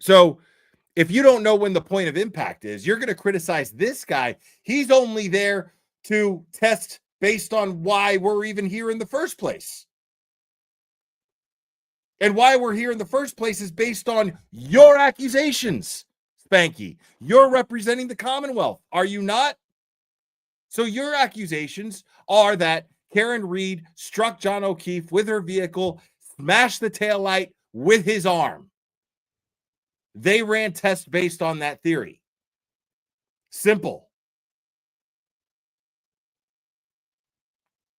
Speaker 1: So if you don't know when the point of impact is, you're going to criticize this guy. He's only there to test based on why we're even here in the first place. And why we're here in the first place is based on your accusations, Spanky. You're representing the Commonwealth, are you not? So your accusations are that Karen Reed struck John O'Keefe with her vehicle, smashed the taillight with his arm. They ran tests based on that theory. Simple.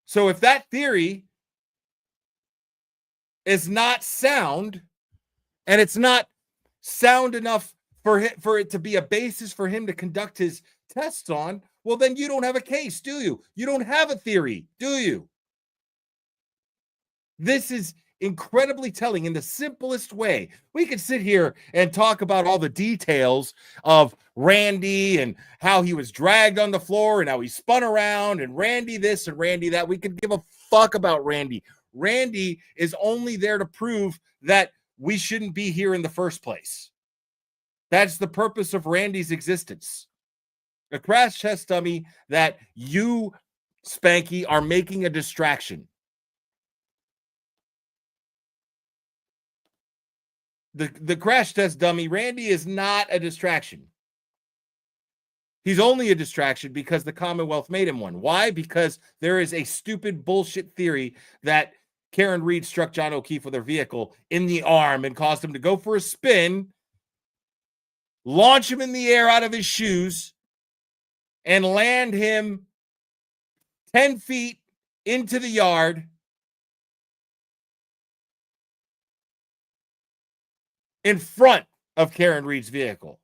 Speaker 1: So if that theory is not sound, and it's not sound enough for it to be a basis for him to conduct his tests on, well, then you don't have a case, do you? You don't have a theory, do you? This is incredibly telling in the simplest way. We could sit here and talk about all the details of Randy and how he was dragged on the floor and how he spun around and Randy this and Randy that. We could give a fuck about Randy. Randy is only there to prove that we shouldn't be here in the first place. That's the purpose of Randy's existence. A crash test dummy that you, Spanky, are making a distraction. The crash test dummy, Randy, is not a distraction. He's only a distraction because the Commonwealth made him one. Why? Because there is a stupid bullshit theory that Karen Reed struck John O'Keefe with her vehicle in the arm and caused him to go for a spin, launch him in the air out of his shoes, and land him 10 feet into the yard in front of Karen Reed's vehicle.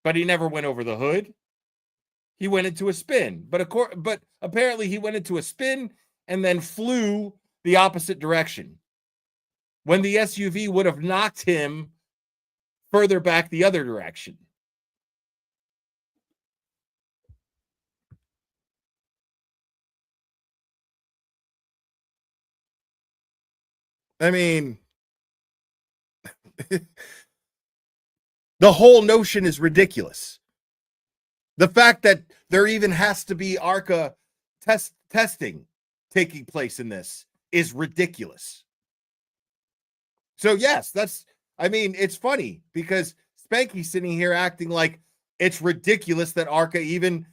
Speaker 1: But he never went over the hood. He went into a spin. But apparently he went into a spin and then flew the opposite direction, when the SUV would have knocked him further back the other direction. I mean, the whole notion is ridiculous. The fact that there even has to be ARCA testing taking place in this is ridiculous. So yes, it's funny because Spanky's sitting here acting like it's ridiculous that ARCA even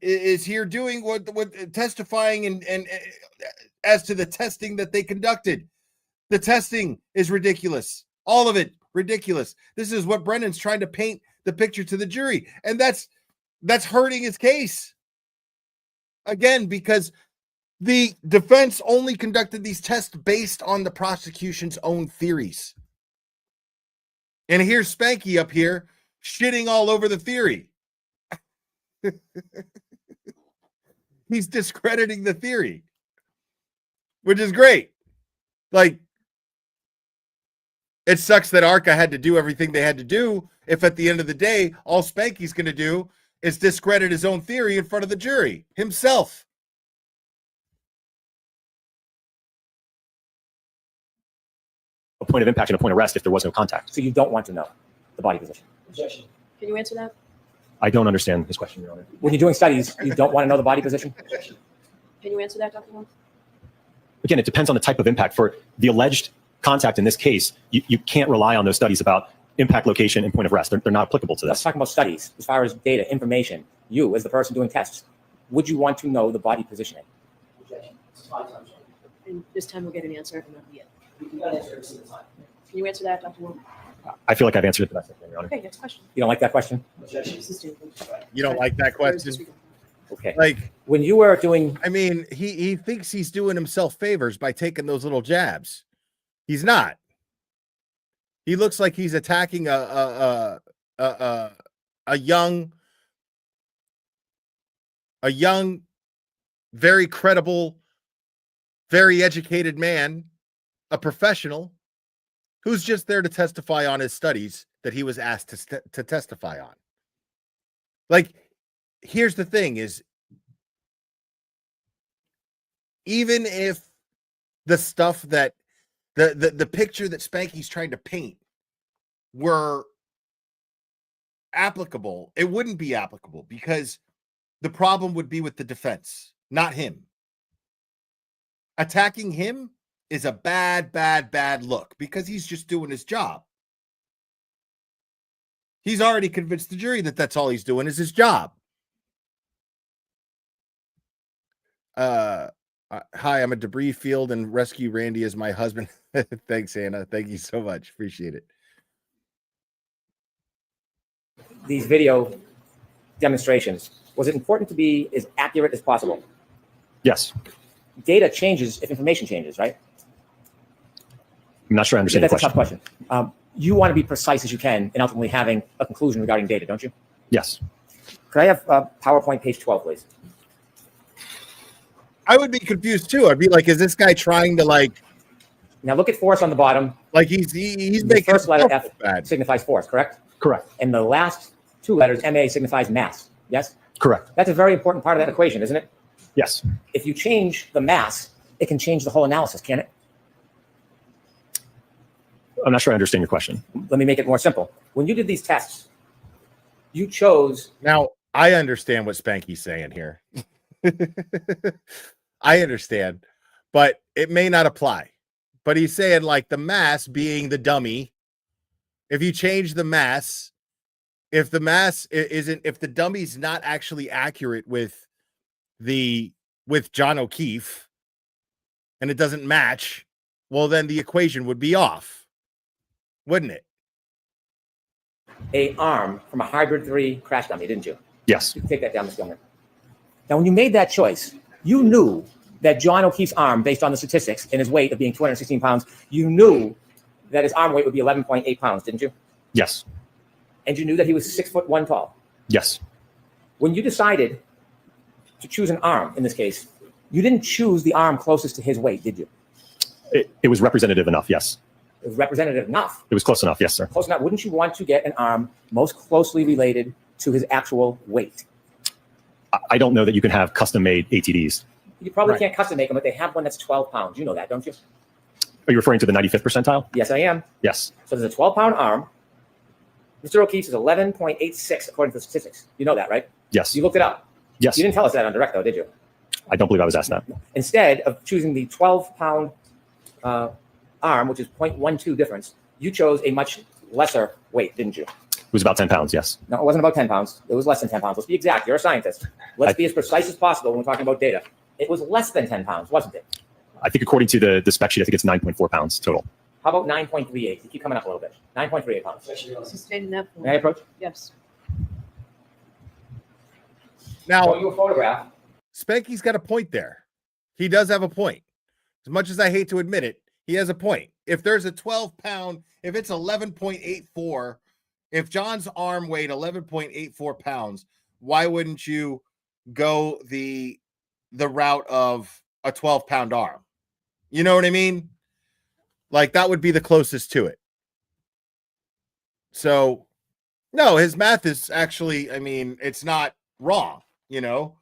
Speaker 1: is here doing what testifying and as to the testing that they conducted. The testing is ridiculous. All of it ridiculous. This is what Brendan's trying to paint the picture to the jury. And that's hurting his case. Again, because the defense only conducted these tests based on the prosecution's own theories. And here's Spanky up here shitting all over the theory. He's discrediting the theory, which is great. Like, it sucks that ARCA had to do everything they had to do if at the end of the day, all Spanky's going to do is discredit his own theory in front of the jury himself.
Speaker 11: A point of impact and a point of rest if there was no contact.
Speaker 13: So you don't want to know the body position.
Speaker 10: Can you answer that?
Speaker 11: I don't understand this question, Your Honor.
Speaker 13: When you're doing studies, you don't want to know the body position?
Speaker 10: Can you answer that, Dr. Wong?
Speaker 11: Again, it depends on the type of impact. For the alleged contact in this case, you can't rely on those studies about impact location and point of rest. They're not applicable to this.
Speaker 13: Let's talk about studies. As far as data, information, you as the person doing tests, would you want to know the body positioning?
Speaker 10: And this time we'll get an answer and that'll be it. Can you answer that, Dr. Wong?
Speaker 11: I feel like I've answered it the best I can, Your Honor.
Speaker 10: Okay, next question.
Speaker 13: You don't like that question?
Speaker 1: You don't like that question?
Speaker 13: Okay.
Speaker 1: Like,
Speaker 13: when you were doing,
Speaker 1: I mean, he thinks he's doing himself favors by taking those little jabs. He's not. He looks like he's attacking a young, very credible, very educated man, a professional who's just there to testify on his studies that he was asked to testify on. Like, here's the thing is, even if the stuff that the picture that Spanky's trying to paint were applicable, it wouldn't be applicable because the problem would be with the defense, not him. Attacking him is a bad look because he's just doing his job. He's already convinced the jury that that's all he's doing is his job. Hi, I'm a debris field and rescue Randy as my husband. Thanks, Hannah. Thank you so much. Appreciate it.
Speaker 13: These video demonstrations, was it important to be as accurate as possible?
Speaker 11: Yes.
Speaker 13: Data changes if information changes, right?
Speaker 11: I'm not sure I understand the
Speaker 13: question. That's a tough question. You want to be precise as you can in ultimately having a conclusion regarding data, don't you?
Speaker 11: Yes.
Speaker 13: Could I have PowerPoint page 12, please?
Speaker 1: I would be confused too. I'd be like, is this guy trying to like?
Speaker 13: Now look at force on the bottom.
Speaker 1: Like he's
Speaker 13: the
Speaker 1: making
Speaker 13: first letter F
Speaker 1: bad.
Speaker 13: signifies force, correct?
Speaker 11: Correct.
Speaker 13: And the last two letters, MA, signifies mass. Yes?
Speaker 11: Correct.
Speaker 13: That's a very important part of that equation, isn't it?
Speaker 11: Yes.
Speaker 13: If you change the mass, it can change the whole analysis, can it?
Speaker 11: I'm not sure I understand your question.
Speaker 13: Let me make it more simple. When you did these tests, you chose.
Speaker 1: Now, I understand what Spanky's saying here. I understand, but it may not apply. But he's saying like the mass being the dummy. If you change the mass, if the mass isn't, if the dummy's not actually accurate with John O'Keefe and it doesn't match, well, then the equation would be off, wouldn't it?
Speaker 13: A arm from a hybrid 3 crash dummy, didn't you?
Speaker 11: Yes.
Speaker 13: You can take that down, Mr. Gilman. Now, when you made that choice, you knew that John O'Keefe's arm, based on the statistics and his weight of being 216 pounds, you knew that his arm weight would be 11.8 pounds, didn't you?
Speaker 11: Yes.
Speaker 13: And you knew that he was 6'1" tall.
Speaker 11: Yes.
Speaker 13: When you decided to choose an arm, in this case, you didn't choose the arm closest to his weight, did you?
Speaker 11: It was representative enough, yes.
Speaker 13: It was representative enough.
Speaker 11: It was close enough, yes, sir.
Speaker 13: Close enough. Wouldn't you want to get an arm most closely related to his actual weight?
Speaker 11: I don't know that you can have custom-made ATDs.
Speaker 13: You probably can't custom make them, but they have one that's 12 pounds. You know that, don't you?
Speaker 11: Are you referring to the 95th percentile?
Speaker 13: Yes, I am.
Speaker 11: Yes.
Speaker 13: So there's a 12-pound arm. Mr. O'Keefe's is 11.86 according to the statistics. You know that, right?
Speaker 11: Yes.
Speaker 13: You looked it up.
Speaker 11: Yes.
Speaker 13: You didn't tell us that on direct, though, did you?
Speaker 11: I don't believe I was asked that.
Speaker 13: Instead of choosing the 12-pound arm, which is 0.12 difference, you chose a much lesser weight, didn't you?
Speaker 11: It was about 10 pounds, yes.
Speaker 13: No, it wasn't about 10 pounds. It was less than 10 pounds. Let's be exact. You're a scientist. Let's be as precise as possible when we're talking about data. It was less than 10 pounds, wasn't it?
Speaker 11: I think according to the spec sheet, I think it's 9.4 pounds total.
Speaker 13: How about 9.38? You keep coming up a little bit. 9.38 pounds.
Speaker 10: Sustain that point.
Speaker 13: May I approach?
Speaker 10: Yes.
Speaker 1: Now,
Speaker 13: show you a photograph.
Speaker 1: Spanky's got a point there. He does have a point. As much as I hate to admit it, he has a point. If there's a 12-pound, if it's 11.84, if John's arm weighed 11.84 pounds, why wouldn't you go the route of a 12-pound arm? You know what I mean? Like that would be the closest to it. So, no, his math is actually, I mean, it's not wrong, you know?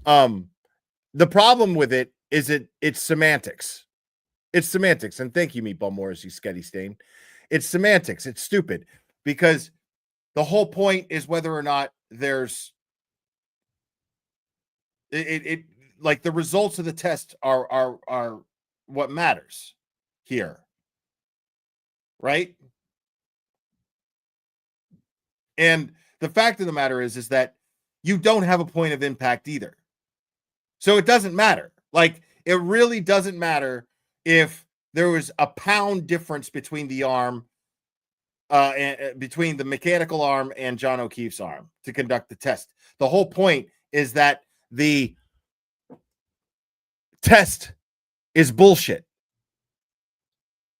Speaker 1: The problem with it is it's semantics. It's semantics. And thank you, Meatball Morris, you sketty stain. It's semantics. It's stupid because the whole point is whether or not there's it like the results of the test are what matters here. Right? And the fact of the matter is that you don't have a point of impact either. So it doesn't matter. Like, it really doesn't matter if there was a pound difference between the arm, between the mechanical arm and John O'Keefe's arm to conduct the test. The whole point is that the test is bullshit.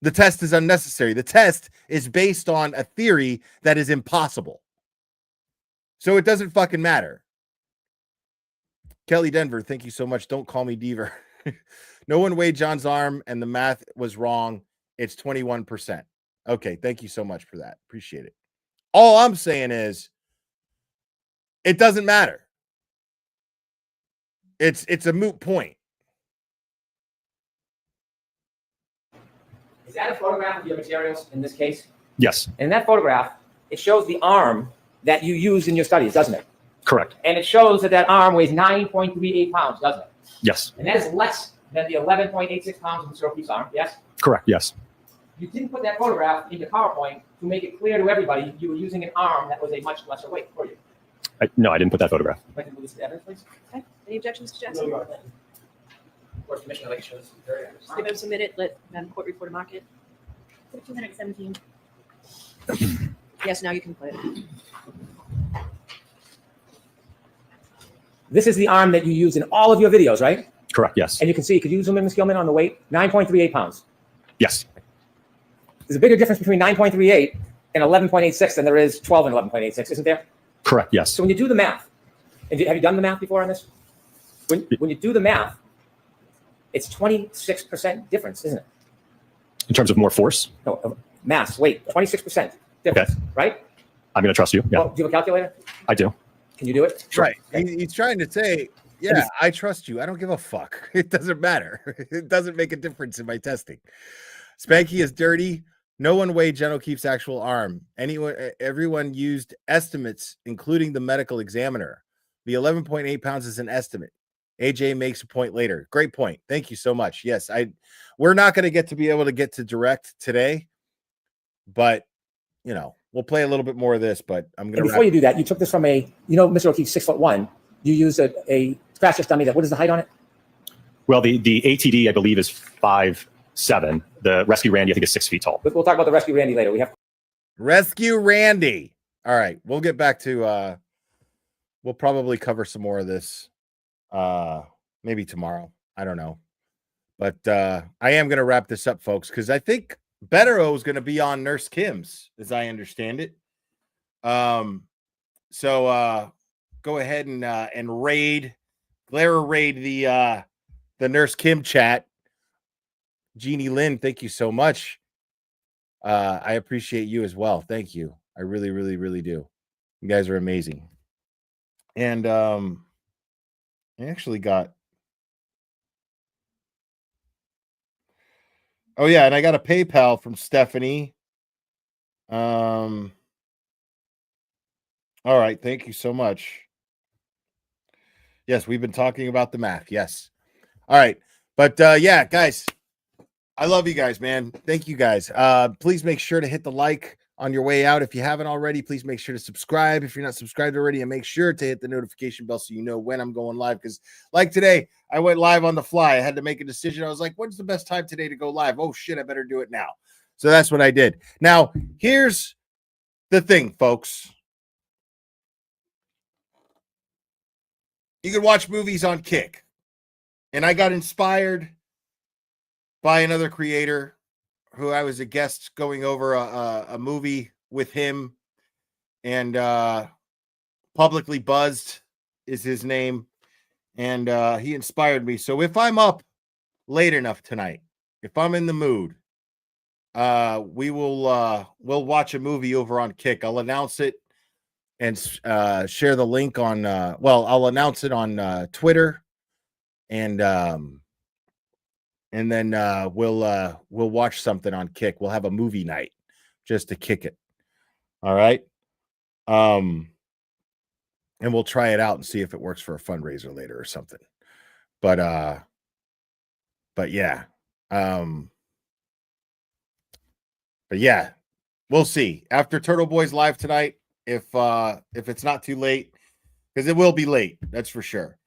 Speaker 1: The test is unnecessary. The test is based on a theory that is impossible. So it doesn't fucking matter. Kelly Denver, thank you so much. Don't call me Deaver. No one weighed John's arm and the math was wrong. It's 21%. Okay, thank you so much for that. Appreciate it. All I'm saying is it doesn't matter. It's a moot point.
Speaker 13: Is that a photograph of your materials in this case?
Speaker 11: Yes.
Speaker 13: In that photograph, it shows the arm that you used in your studies, doesn't it?
Speaker 11: Correct.
Speaker 13: And it shows that that arm weighs 9.38 pounds, doesn't it?
Speaker 11: Yes.
Speaker 13: And that is less than the 11.86 pounds of the Mr. O'Keefe's arm, yes?
Speaker 11: Correct. Yes.
Speaker 13: You didn't put that photograph into PowerPoint to make it clear to everybody you were using an arm that was a much lesser weight, were you?
Speaker 11: No, I didn't put that photograph.
Speaker 13: I'd like to move this to evidence, please.
Speaker 10: Okay. Any objections, Mr.
Speaker 13: No,
Speaker 10: Jackson?
Speaker 13: you are. Court Commissioner, I'd like to show this.
Speaker 10: Just give us a minute. Let Madam Court Reporter mark it.
Speaker 4: 217.
Speaker 10: Yes, now you can play it.
Speaker 13: This is the arm that you use in all of your videos, right?
Speaker 11: Correct. Yes.
Speaker 13: And you can see, could you zoom in, Ms. Gilman, on the weight? 9.38 pounds.
Speaker 11: Yes.
Speaker 13: There's a bigger difference between 9.38 and 11.86 than there is 12 and 11.86, isn't there?
Speaker 11: Correct. Yes.
Speaker 13: So when you do the math, and have you done the math before on this? When you do the math, it's 26% difference, isn't it?
Speaker 11: In terms of more force?
Speaker 13: No, mass, weight, 26% difference,
Speaker 11: Okay.
Speaker 13: right?
Speaker 11: I'm going to trust you. Yeah.
Speaker 13: Well, do you have a calculator?
Speaker 11: I do.
Speaker 13: Can you do it?
Speaker 1: Right. He's trying to say, yeah, I trust you. I don't give a fuck. It doesn't matter. It doesn't make a difference in my testing. Spanky is dirty. No one weighed Jen O'Keefe's actual arm. Everyone used estimates, including the medical examiner. The 11.8 pounds is an estimate. AJ makes a point later. Great point. Thank you so much. Yes, we're not going to be able to get to direct today, but we'll play a little bit more of this. But I'm going to.
Speaker 13: Before you do that, you took this from Mr. O'Keefe's 6'1". You used a crash test dummy. What is the height on it?
Speaker 11: Well, the ATD I believe is 5'7". The Rescue Randy I think is 6 feet tall.
Speaker 13: We'll talk about the Rescue Randy later. We have
Speaker 1: Rescue Randy. All right, we'll get back to. We'll probably cover some more of this. Maybe tomorrow. I don't know. But I am going to wrap this up, folks, because I think Bettero is going to be on Nurse Kim's, as I understand it. So go ahead and raid the Nurse Kim chat. Jeannie Lynn, thank you so much. I appreciate you as well. Thank you. I really, really, really do. You guys are amazing. And I actually got. Oh yeah, and I got a PayPal from Stephanie. All right, thank you so much. Yes, we've been talking about the math. Yes. All right. But yeah, guys, I love you guys, man. Thank you guys. Please make sure to hit the like on your way out. If you haven't already, please make sure to subscribe if you're not subscribed already, and make sure to hit the notification bell so you know when I'm going live. Because like today, I went live on the fly. I had to make a decision. I was like, when's the best time today to go live? Oh shit, I better do it now. So that's what I did. Now, here's the thing, folks. You can watch movies on Kick. And I got inspired by another creator who I was a guest going over a movie with him, and Publicly Buzzed is his name, and he inspired me. So if I'm up late enough tonight, if I'm in the mood, we'll watch a movie over on Kick. I'll announce it and share the link on. I'll announce it on Twitter, and then we'll watch something on Kick. We'll have a movie night just to kick it. All right. And we'll try it out and see if it works for a fundraiser later or something. But yeah. But yeah, we'll see. After Turtle Boys live tonight, if it's not too late, because it will be late, that's for sure.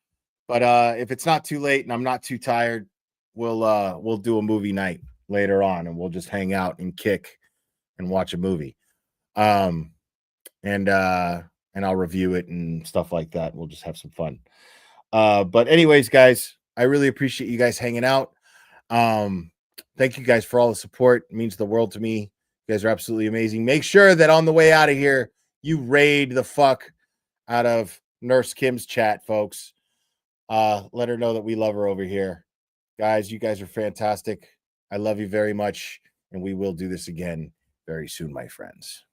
Speaker 1: But if it's not too late and I'm not too tired, we'll do a movie night later on, and we'll just hang out and kick and watch a movie. And I'll review it and stuff like that. We'll just have some fun. But anyways, guys, I really appreciate you guys hanging out. Thank you guys for all the support. It means the world to me. You guys are absolutely amazing. Make sure that on the way out of here, you raid the fuck out of Nurse Kim's chat, folks. Let her know that we love her over here. Guys, you guys are fantastic. I love you very much, and we will do this again very soon, my friends.